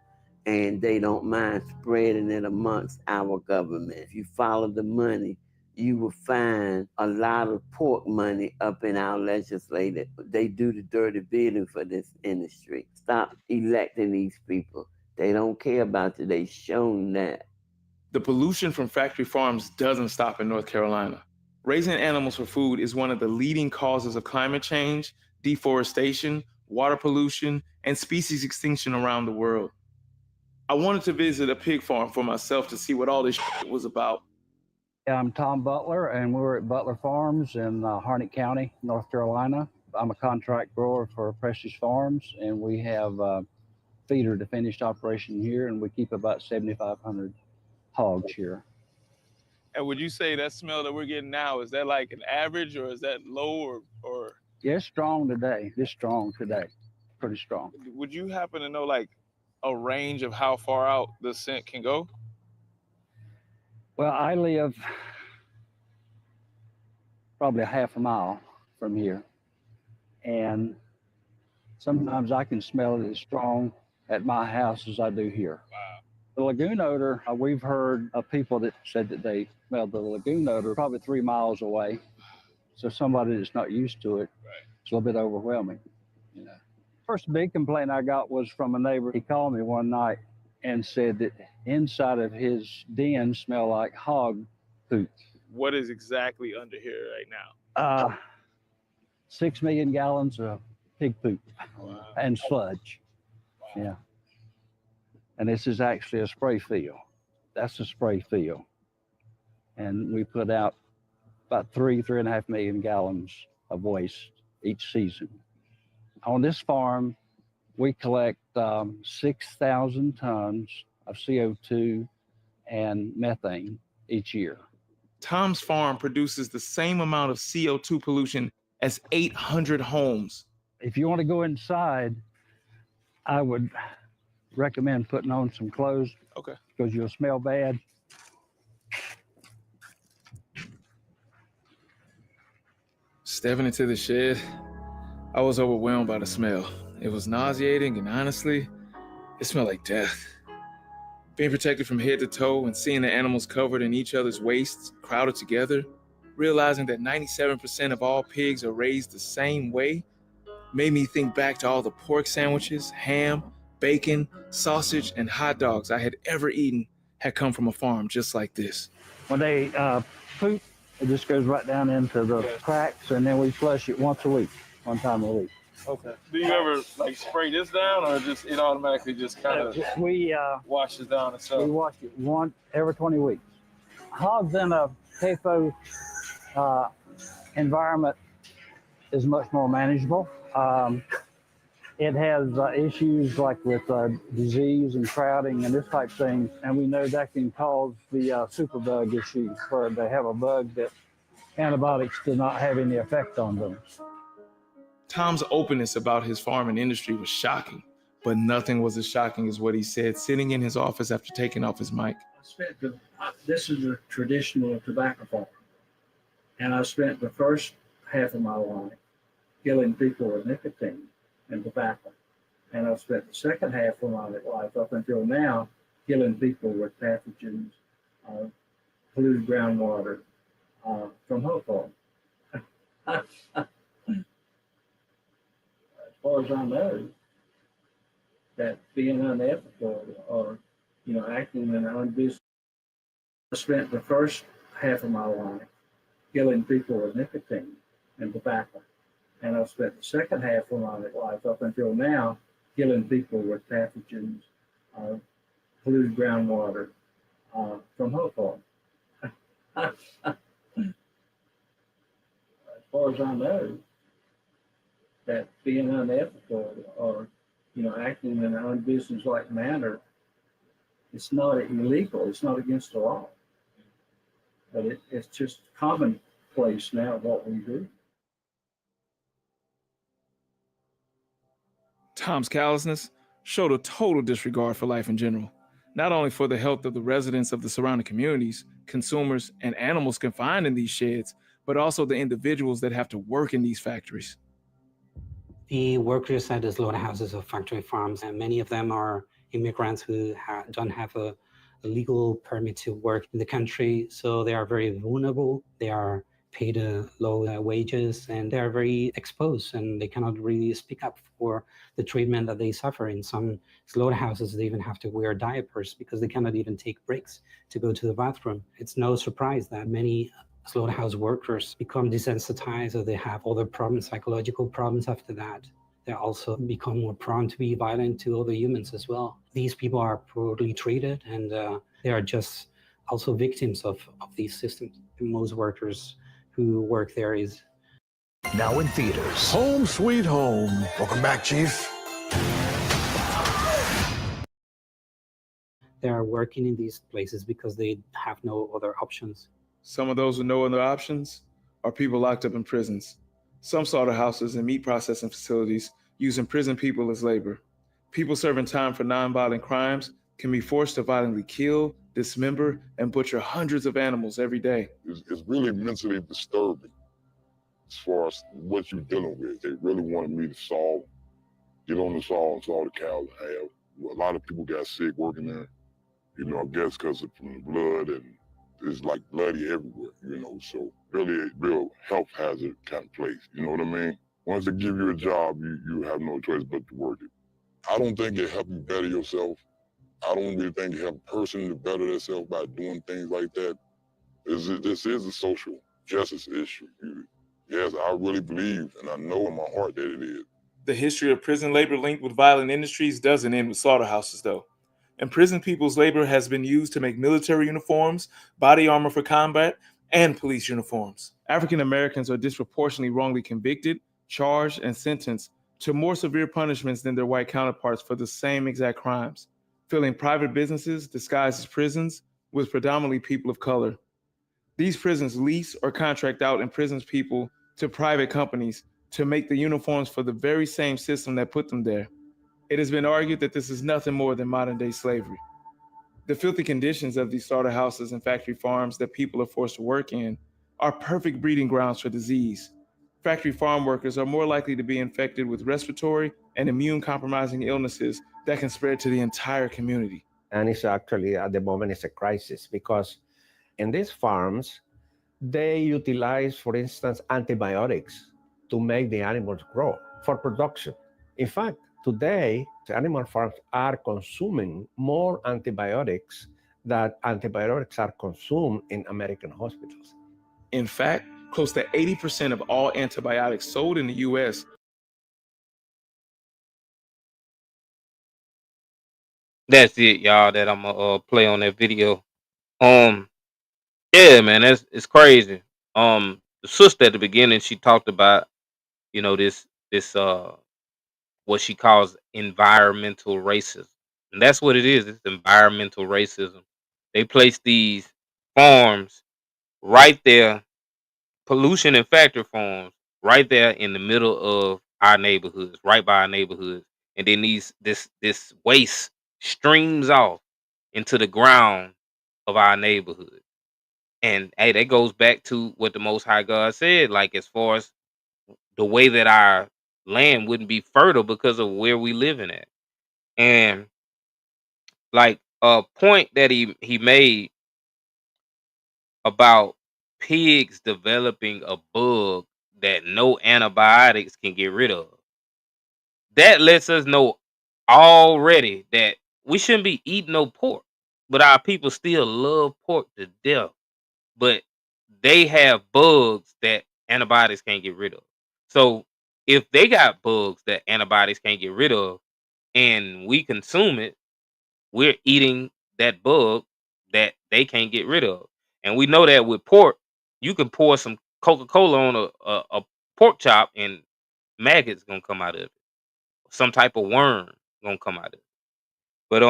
and they don't mind spreading it amongst our government. If you follow the money, you will find a lot of pork money up in our legislature. They do the dirty bidding for this industry. Stop electing these people. They don't care about you. They've shown that. The pollution from factory farms doesn't stop in North Carolina. Raising animals for food is one of the leading causes of climate change, deforestation, water pollution, and species extinction around the world. I wanted to visit a pig farm for myself to see what all this shit was about. I'm Tom Butler, and we're at Butler Farms in Harnett County, North Carolina. I'm a contract grower for Prestige Farms, and we have a feeder to finished operation here, and we keep about 7,500 hogs here. And would you say that smell that we're getting now, is that like an average or is that low or? Yeah, it's strong today. It's strong today. Pretty strong. Would you happen to know like a range of how far out the scent can go? Well, I live probably a half a mile from here. And sometimes I can smell it as strong at my house as I do here. Wow. The lagoon odor, we've heard of people that said that they smelled the lagoon odor probably 3 miles away. So somebody that's not used to it, it's a little bit overwhelming. You know. First big complaint I got was from a neighbor. He called me one night and said that inside of his den smelled like hog poop. What is exactly under here right now? 6 million gallons of pig poop and sludge. Wow. Yeah. And this is actually a spray field. That's a spray field. And we put out about 3.5 million gallons of waste each season. On this farm, we collect 6,000 tons of CO2 and methane each year. Tom's farm produces the same amount of CO2 pollution as 800 homes. If you want to go inside, I would recommend putting on some clothes. Okay. Because you'll smell bad. Stepping into the shed, I was overwhelmed by the smell. It was nauseating and honestly, it smelled like death. Being protected from head to toe and seeing the animals covered in each other's wastes, crowded together, realizing that 97% of all pigs are raised the same way, made me think back to all the pork sandwiches, ham, bacon, sausage, and hot dogs I had ever eaten had come from a farm just like this. When they poop, it just goes right down into the cracks, and then we flush it once a week, one time a week. Okay. Do you ever like spray this down, or just it automatically just kind of washes down itself? We wash it every 20 weeks. Hogs in a CAFO environment is much more manageable. It has issues like with disease and crowding and this type of thing. And we know that can cause the superbug issue, where they have a bug that antibiotics do not have any effect on them. Tom's openness about his farm and industry was shocking, but nothing was as shocking as what he said sitting in his office after taking off his mic. This is a traditional tobacco farm. And I spent the first half of my life killing people with nicotine and tobacco. And I've spent the second half of my life up until now killing people with pathogens, polluted groundwater from hawthorn. As far as I know, that being unethical or acting in an unbusiness. I spent the first half of my life killing people with nicotine and tobacco. And I've spent the second half of my life up until now killing people with pathogens, polluted groundwater from hawthorn. As far as I know, that being unethical or acting in an unbusinesslike manner, it's not illegal. It's not against the law, but it's just commonplace now what we do. Tom's callousness showed a total disregard for life in general, not only for the health of the residents of the surrounding communities, consumers, and animals confined in these sheds, but also the individuals that have to work in these factories. The workers at the slaughterhouses or factory farms, and many of them are immigrants who don't have a legal permit to work in the country, so they are very vulnerable. They are paid low wages, and they are very exposed, and they cannot really speak up for the treatment that they suffer. In some slaughterhouses, they even have to wear diapers because they cannot even take breaks to go to the bathroom. It's no surprise that many slaughterhouse workers become desensitized, or they have other problems, psychological problems after that. They also become more prone to be violent to other humans as well. These people are poorly treated, and they are just also victims of these systems. Most workers who work there is now in theaters. Home Sweet Home. Welcome back, Chief. They are working in these places because they have no other options. Some of those with no other options are people locked up in prisons. Some slaughterhouses and meat processing facilities use imprisoned people as labor. People serving time for nonviolent crimes can be forced to violently kill, dismember, and butcher hundreds of animals every day. It's really mentally disturbing as far as what you're dealing with. They really wanted me to get on the saw and saw the cows I have. A lot of people got sick working there, I guess because of the blood, and it's like bloody everywhere, so really a real health hazard kind of place, you know what I mean? Once they give you a job, you have no choice but to work it. I don't think it helps you better yourself. I don't really think it helps a person to better themselves by doing things like that. This is a social justice issue. Yes, I really believe, and I know in my heart that it is. The history of prison labor linked with violent industries doesn't end with slaughterhouses, though. Imprisoned people's labor has been used to make military uniforms, body armor for combat, and police uniforms. African Americans are disproportionately wrongly convicted, charged, and sentenced to more severe punishments than their white counterparts for the same exact crimes, filling private businesses disguised as prisons with predominantly people of color. These prisons lease or contract out imprisoned people to private companies to make the uniforms for the very same system that put them there. It has been argued that this is nothing more than modern-day slavery. The filthy conditions of these slaughterhouses and factory farms that people are forced to work in are perfect breeding grounds for disease. Factory farm workers are more likely to be infected with respiratory and immune-compromising illnesses that can spread to the entire community. And it's actually, at the moment, it's a crisis because in these farms, they utilize, for instance, antibiotics to make the animals grow for production. In fact, today, animal farms are consuming more antibiotics than antibiotics are consumed in American hospitals. In fact, close to 80% of all antibiotics sold in the U.S. That's it, y'all, that I'm gonna play on that video. Yeah, man, it's crazy. The sister at the beginning, she talked about, this what she calls environmental racism. And that's what it is. It's environmental racism. They place these farms right there, pollution and factory farms, right there in the middle of our neighborhoods, right by our neighborhoods. And then this waste streams off into the ground of our neighborhood. And hey, that goes back to what the Most High God said, like as far as the way that our land wouldn't be fertile because of where we living at. And like a point that he made about pigs developing a bug that no antibiotics can get rid of. That lets us know already that we shouldn't be eating no pork, but our people still love pork to death. But they have bugs that antibiotics can't get rid of. So if they got bugs that antibiotics can't get rid of and we consume it, we're eating that bug that they can't get rid of. And we know that with pork, you can pour some Coca-Cola on a pork chop and maggots gonna come out of it. Some type of worm gonna come out of it. But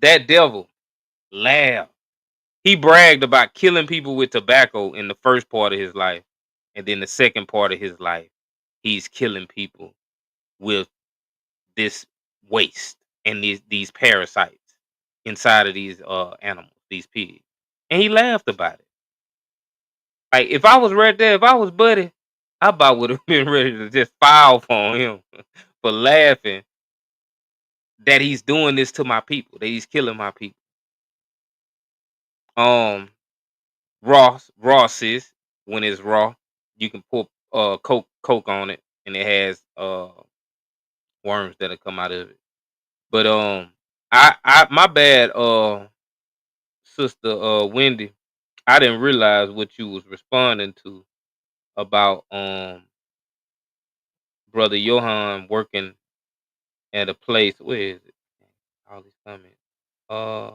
that devil laughed. He bragged about killing people with tobacco in the first part of his life. And then the second part of his life, he's killing people with this waste and these parasites inside of these animals, these pigs. And he laughed about it. Like if I was right there, if I was Buddy, I about would have been ready to just file for him for laughing that he's doing this to my people, that he's killing my people. Ross's, when it's raw, you can put Coke on it and it has worms that'll come out of it. But I my bad, sister Wendy, I didn't realize what you was responding to about brother Johan working at a place. Where is it? All these comments. Let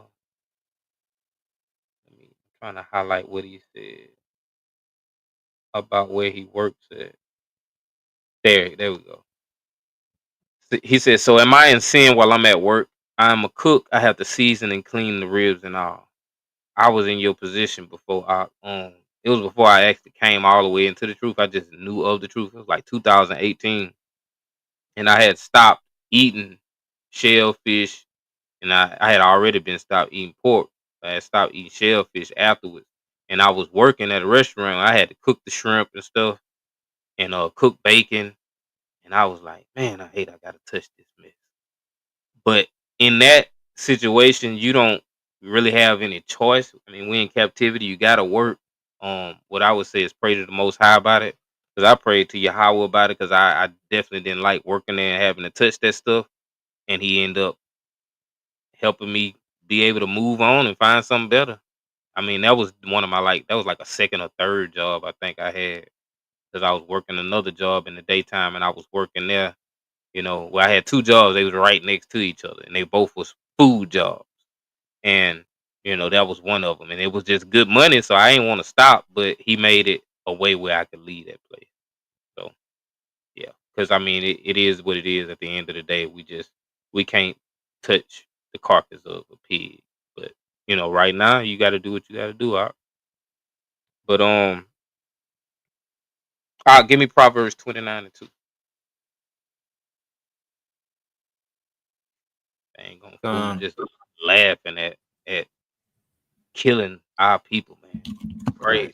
me trying to highlight what he said about where he works at. There we go. He said, "So am I in sin while I'm at work? I'm a cook. I have to season and clean the ribs and all. I was in your position before it was before I actually came all the way into the truth. I just knew of the truth. It was like 2018, and I had stopped eating shellfish, and I had already been stopped eating pork. I had stopped eating shellfish afterwards, and I was working at a restaurant. I had to cook the shrimp and stuff, and cook bacon, and I was like, man, I gotta touch this mess. But in that situation, you don't really have any choice. I mean, we in captivity. You gotta work. What I would say is pray to the Most High about it, because I prayed to Yahweh about it, because I definitely didn't like working there and having to touch that stuff. And he ended up helping me be able to move on and find something better. I mean, that was one of my that was like a second or third job I think I had, because I was working another job in the daytime and I was working there. Well, I had two jobs. They was right next to each other, and they both was food jobs. And that was one of them, and it was just good money, so I didn't want to stop. But he made it a way where I could leave that place. So yeah, because I mean, it is what it is. At the end of the day, we can't touch the carcass of a pig. But right now you got to do what you got to do. Out. But give me Proverbs 29:2. I ain't gonna fool just laughing at killing our people, man. Crazy.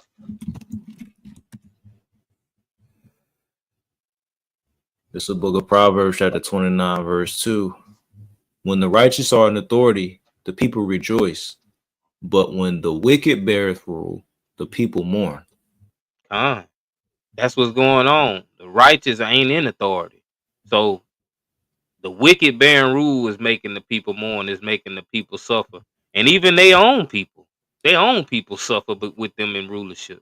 This is the book of Proverbs, chapter 29, verse 2. When the righteous are in authority, the people rejoice. But when the wicked beareth rule, the people mourn. That's what's going on. The righteous ain't in authority. So the wicked bearing rule is making the people mourn, is making the people suffer. And even their own people suffer with them in rulership.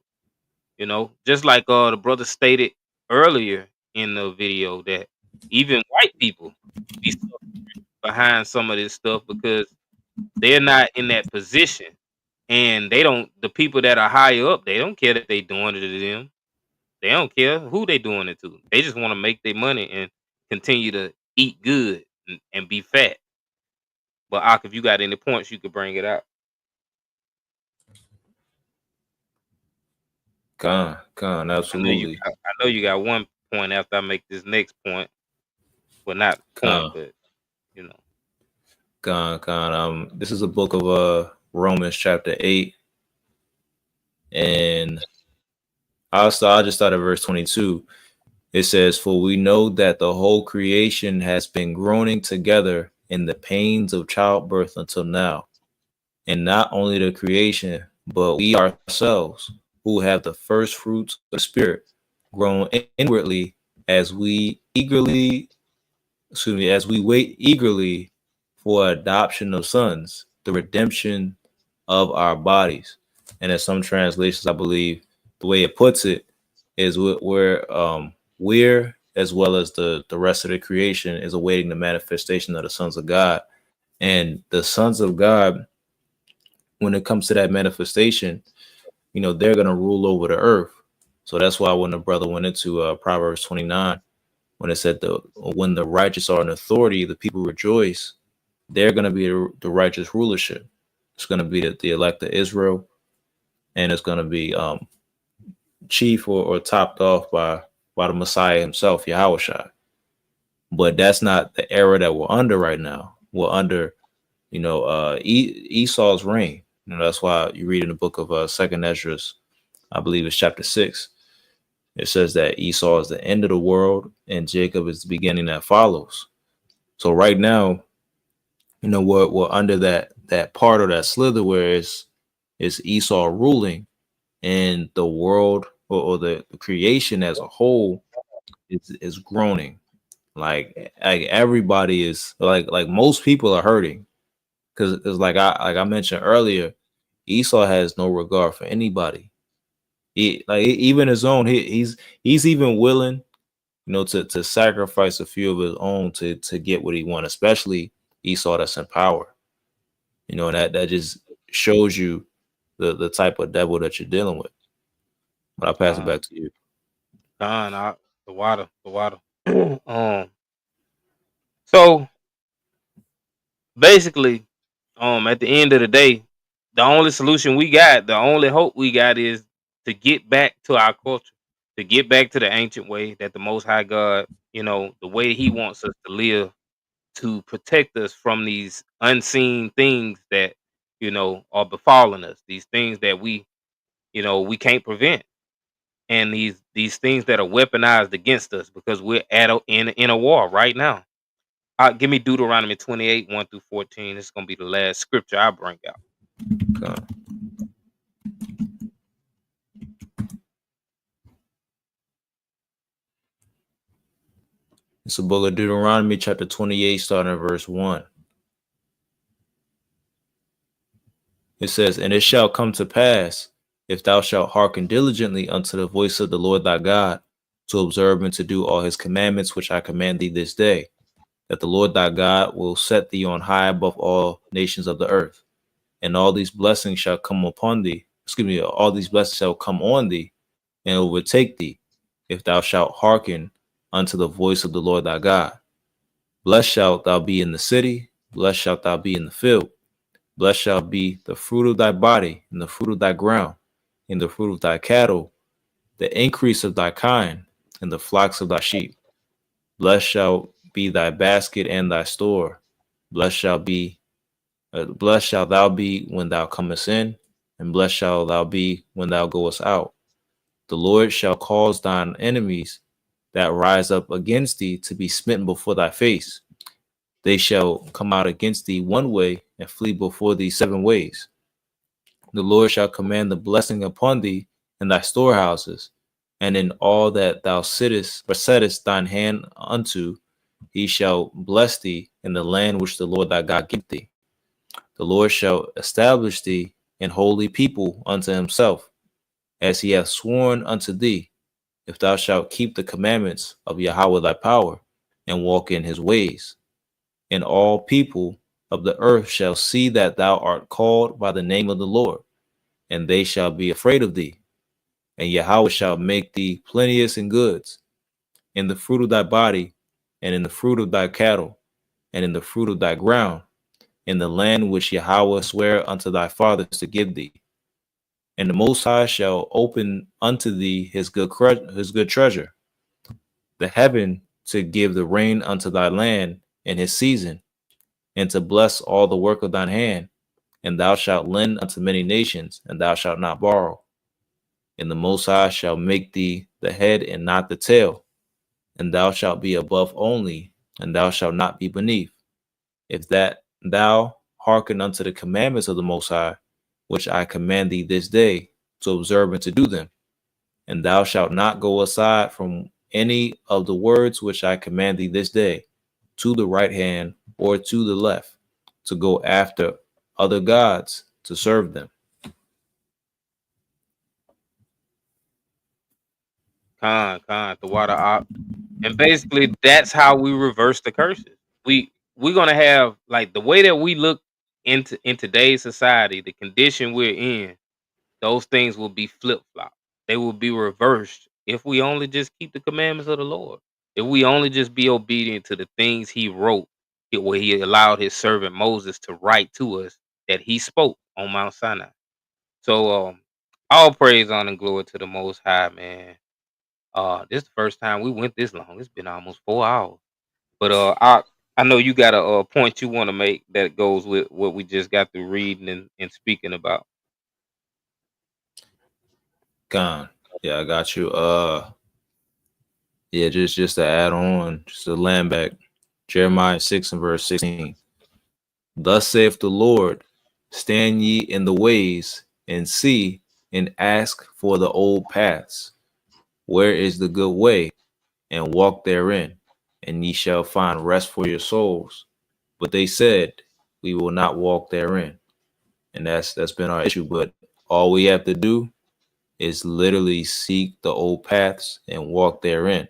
Just like the brother stated earlier in the video, that even white people be suffering behind some of this stuff because they're not in that position. And the people that are higher up, they don't care that they doing it to them. They don't care who they doing it to. They just want to make their money and continue to eat good and be fat. But Ak, if you got any points, you could bring it out. Con, I know absolutely. you got one point after I make this next point. Well, not point, Con, but you know. con. This is a book of Romans chapter 8. And I'll just start at verse 22. It says, "For we know that the whole creation has been groaning together in the pains of childbirth until now. And not only the creation, but we ourselves, who have the first fruits of the Spirit, groan inwardly as we wait eagerly for adoption of sons, the redemption of our bodies." And in some translations, I believe the way it puts it is we're as well as the rest of the creation is awaiting the manifestation of the sons of God. And the sons of God, when it comes to that manifestation, you know, they're going to rule over the earth. So that's why when the brother went into Proverbs 29, when it said when the righteous are in authority, the people rejoice, they're going to be the righteous rulership. It's going to be the elect of Israel, and it's going to be chief or topped off by the Messiah himself, Yahushua. But that's not the era that we're under right now. We're under, you know, Esau's reign. You know, that's why you read in the book of Second Ezra, I believe it's chapter 6. It says that Esau is the end of the world and Jacob is the beginning that follows. So right now, you know, we're under that part of that slither where it's Esau ruling, and the world or the creation as a whole is groaning. Like everybody is like most people are hurting because like I mentioned earlier, Esau has no regard for anybody. Even his own, he's even willing, you know, to sacrifice a few of his own to get what he wants, especially Esau that's in power. You know, that just shows you the type of devil that you're dealing with. But I'll pass it back to you. The water. So basically, at the end of the day, the only solution we got, the only hope we got is to get back to our culture, to get back to the ancient way that the Most High God, you know, the way He wants us to live, to protect us from these unseen things that, you know, are befalling us, these things that we can't prevent, and these things that are weaponized against us because we're in a war right now. Give me Deuteronomy 28, 1 through 14. This is going to be the last scripture I bring out. Okay. It's a book of Deuteronomy, chapter 28, starting at verse 1. It says, "And it shall come to pass, if thou shalt hearken diligently unto the voice of the Lord thy God, to observe and to do all his commandments which I command thee this day, that the Lord thy God will set thee on high above all nations of the earth. And all these blessings shall come upon thee. All these blessings shall come on thee and overtake thee, if thou shalt hearken unto the voice of the Lord thy God. Blessed shalt thou be in the city, blessed shalt thou be in the field. Blessed shall be the fruit of thy body, and the fruit of thy ground, and the fruit of thy cattle, the increase of thy kind, and the flocks of thy sheep. Blessed shall be thy basket and thy store. Blessed shall thou be when thou comest in, and blessed shall thou be when thou goest out. The Lord shall cause thine enemies that rise up against thee to be smitten before thy face. They shall come out against thee one way and flee before thee 7 ways. The Lord shall command the blessing upon thee in thy storehouses, and in all that thou settest thine hand unto, he shall bless thee in the land which the Lord thy God giveth thee. The Lord shall establish thee an holy people unto himself, as he hath sworn unto thee, if thou shalt keep the commandments of Yahweh thy power, and walk in his ways. And all people of the earth shall see that thou art called by the name of the Lord, and they shall be afraid of thee. And Yahweh shall make thee plenteous in goods, in the fruit of thy body, and in the fruit of thy cattle, and in the fruit of thy ground, in the land which Yahweh sware unto thy fathers to give thee. And the Most High shall open unto thee his good treasure, the heaven, to give the rain unto thy land in his season, and to bless all the work of thine hand. And thou shalt lend unto many nations, and thou shalt not borrow. And the Most High shall make thee the head and not the tail, and thou shalt be above only, and thou shalt not be beneath. If that thou hearken unto the commandments of the Most High, which I command thee this day, to observe and to do them, and thou shalt not go aside from any of the words which I command thee this day, to the right hand or to the left, to go after other gods to serve them. The water up. And basically that's how we reverse the curses. We're gonna have, like, the way that we look in today's society, the condition we're in, those things will be flip-flopped. They will be reversed if we only just keep the commandments of the Lord. If we only just be obedient to the things he wrote, where he allowed his servant Moses to write to us that he spoke on Mount Sinai. So all praise, honor, and glory to the Most High, man. This is the first time we went this long. It's been almost 4 hours. But I know you got a point you want to make that goes with what we just got through reading and speaking about. Con. Yeah, I got you. Yeah, just to add on, just to land back, Jeremiah 6 and verse 16. Thus saith the Lord, stand ye in the ways, and see, and ask for the old paths. Where is the good way? And walk therein, and ye shall find rest for your souls. But they said, we will not walk therein. And that's been our issue. But all we have to do is literally seek the old paths and walk therein.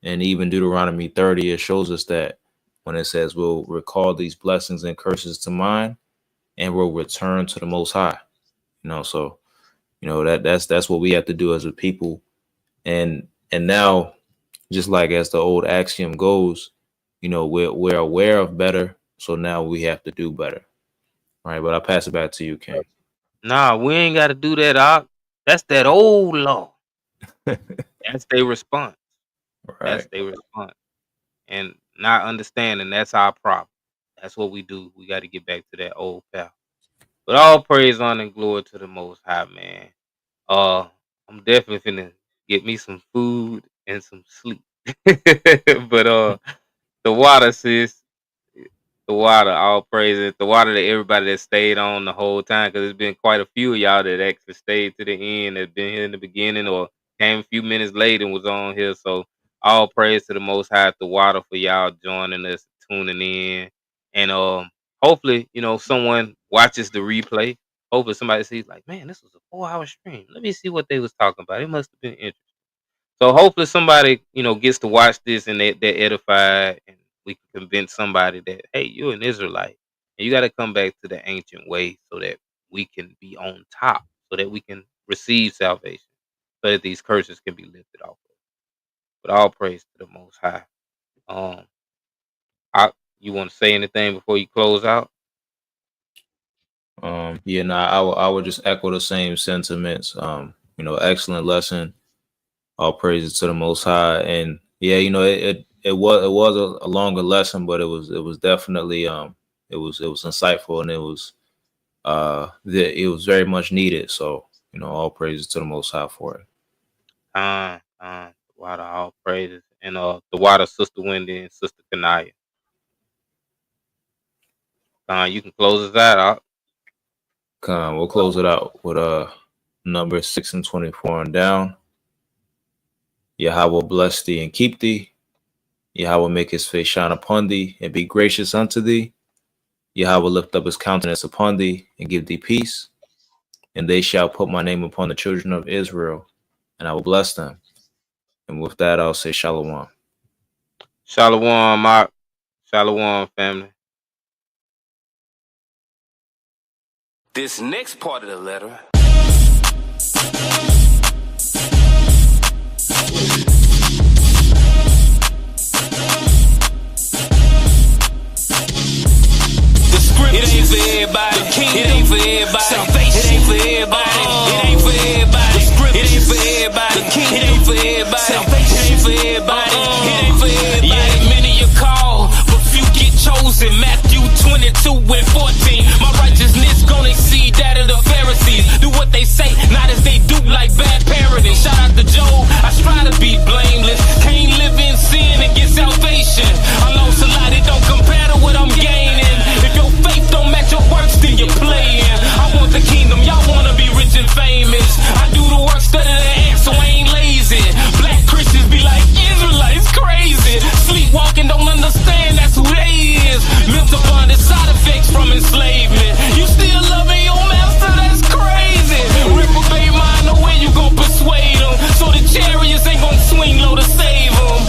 And even Deuteronomy 30, it shows us that when it says we'll recall these blessings and curses to mind, and we'll return to the Most High. So that's what we have to do as a people. And now, just like as the old axiom goes, we're aware of better, so now we have to do better. All right, but I'll pass it back to you, Ken. Nah, we ain't got to do that, Doc. That's that old law. That's their response. Right. That's their response. And not understanding, that's our problem. That's what we do. We got to get back to that old path. But all praise, honor, and glory to the Most High, man. I'm definitely finna get me some food and some sleep. But the water, sis. The water, all praises. The water to everybody that stayed on the whole time, because there's been quite a few of y'all that actually stayed to the end, that's been here in the beginning or came a few minutes late and was on here. So all praise to the Most High at the water for y'all joining us, tuning in. And hopefully, someone watches the replay. Hopefully somebody sees, like, man, this was a 4-hour stream. Let me see what they was talking about. It must have been interesting. So hopefully somebody, gets to watch this and they're edified, and we can convince somebody that, hey, you're an Israelite and you got to come back to the ancient way so that we can be on top, so that we can receive salvation, so that these curses can be lifted off. But all praise to the Most High. You want to say anything before you close out? I would just echo the same sentiments. Excellent lesson. All praises to the Most High. And yeah, it was a longer lesson, but it was definitely it was insightful, and it was very much needed. So all praises to the Most High for it. Water, all praises. And the water, Sister Wendy and Sister Kanaya. You can close us out. We'll close it out with number 6 and 24 and down. Yahweh bless thee and keep thee. Yahweh make his face shine upon thee and be gracious unto thee. Yahweh lift up his countenance upon thee and give thee peace. And they shall put my name upon the children of Israel, and I will bless them. And with that, I'll say shalom. Shalom, Mark. Shalom, family. This next part of the letter It ain't for everybody. It ain't for everybody. Salvation. It ain't for everybody. It ain't for everybody. It ain't for everybody. It ain't for everybody. Salvation. It ain't for everybody. It ain't for everybody. Yeah, many you call, but few get chosen. Matthew 22:14. My righteousness gonna exceed that of the Pharisees. Do what they say, not as they do, like bad parenting. Shout out to Job. I strive to be blameless. Can't live in sin and get salvation. I lost a lot. It don't compare to what I'm gaining. If your faith don't match your works, then you're playing. I want the kingdom, y'all wanna be rich and famous. I do the work, study the ants, so I ain't lazy. Black Christians be like, Israelites crazy. Sleepwalking, don't understand, that's who they is. Mental bondage, side effects from enslavement. You still loving your master, that's crazy. Reprobate mind, no way you gon' persuade them. So the chariots ain't gon' swing low to save them.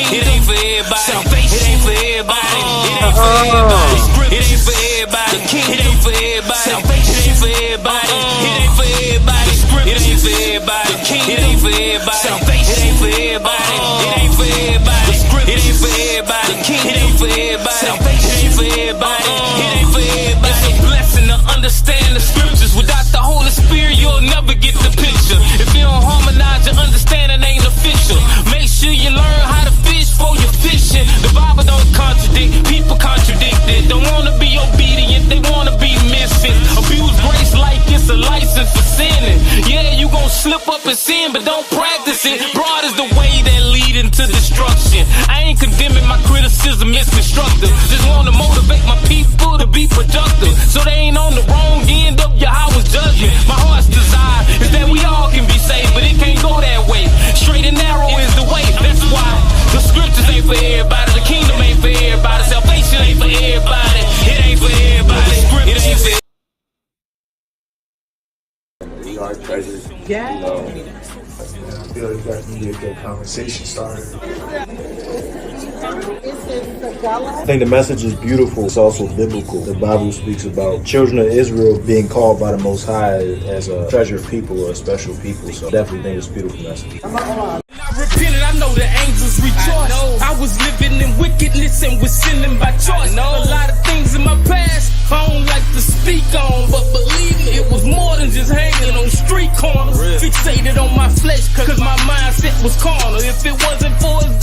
It ain't for everybody. Salvation. It ain't for everybody. It ain't for everybody. It ain't for everybody. It ain't for everybody. Salvation. It ain't for everybody. It ain't for everybody. It ain't for everybody. It ain't for everybody. Salvation. It ain't for everybody. It ain't for everybody. It ain't for everybody. It ain't for everybody. Salvation. It ain't for everybody. It ain't for everybody. It's a blessing to understand the scriptures. Without the Holy Spirit, you'll never get the picture. If you don't harmonize your understanding, ain't official. Make sure you learn how to fish before you're fishing. The Bible don't contradict, people contradict it. Don't wanna be obedient, they wanna be misfits. Abuse grace like it's a license for sinning. Yeah, you gon' slip up and sin, but don't practice it. Broad is the way that lead into destruction. I ain't condemning, my criticism is constructive. Just wanna motivate my people to be productive, so they ain't on the wrong end of Yahweh's judgment. My heart's desire is that we all can be saved, but it can't go that way. Straight and narrow is the way. That's why the scriptures ain't for everybody. The kingdom ain't for everybody. Salvation ain't for everybody. It ain't for everybody. It ain't for We are treasures. Yeah. You know, I feel like that can be a good conversation starter. I think the message is beautiful. It's also biblical. The Bible speaks about children of Israel being called by the Most High as a treasured people or a special people. So I definitely think it's a beautiful message. repented, I know the angels rejoice. I was living in wickedness and was sinning by choice. A lot of things in my past I don't like to speak on, but believe me, it was more than just hanging on street corners. Fixated on my flesh, cause my mindset was carnal. If it wasn't for his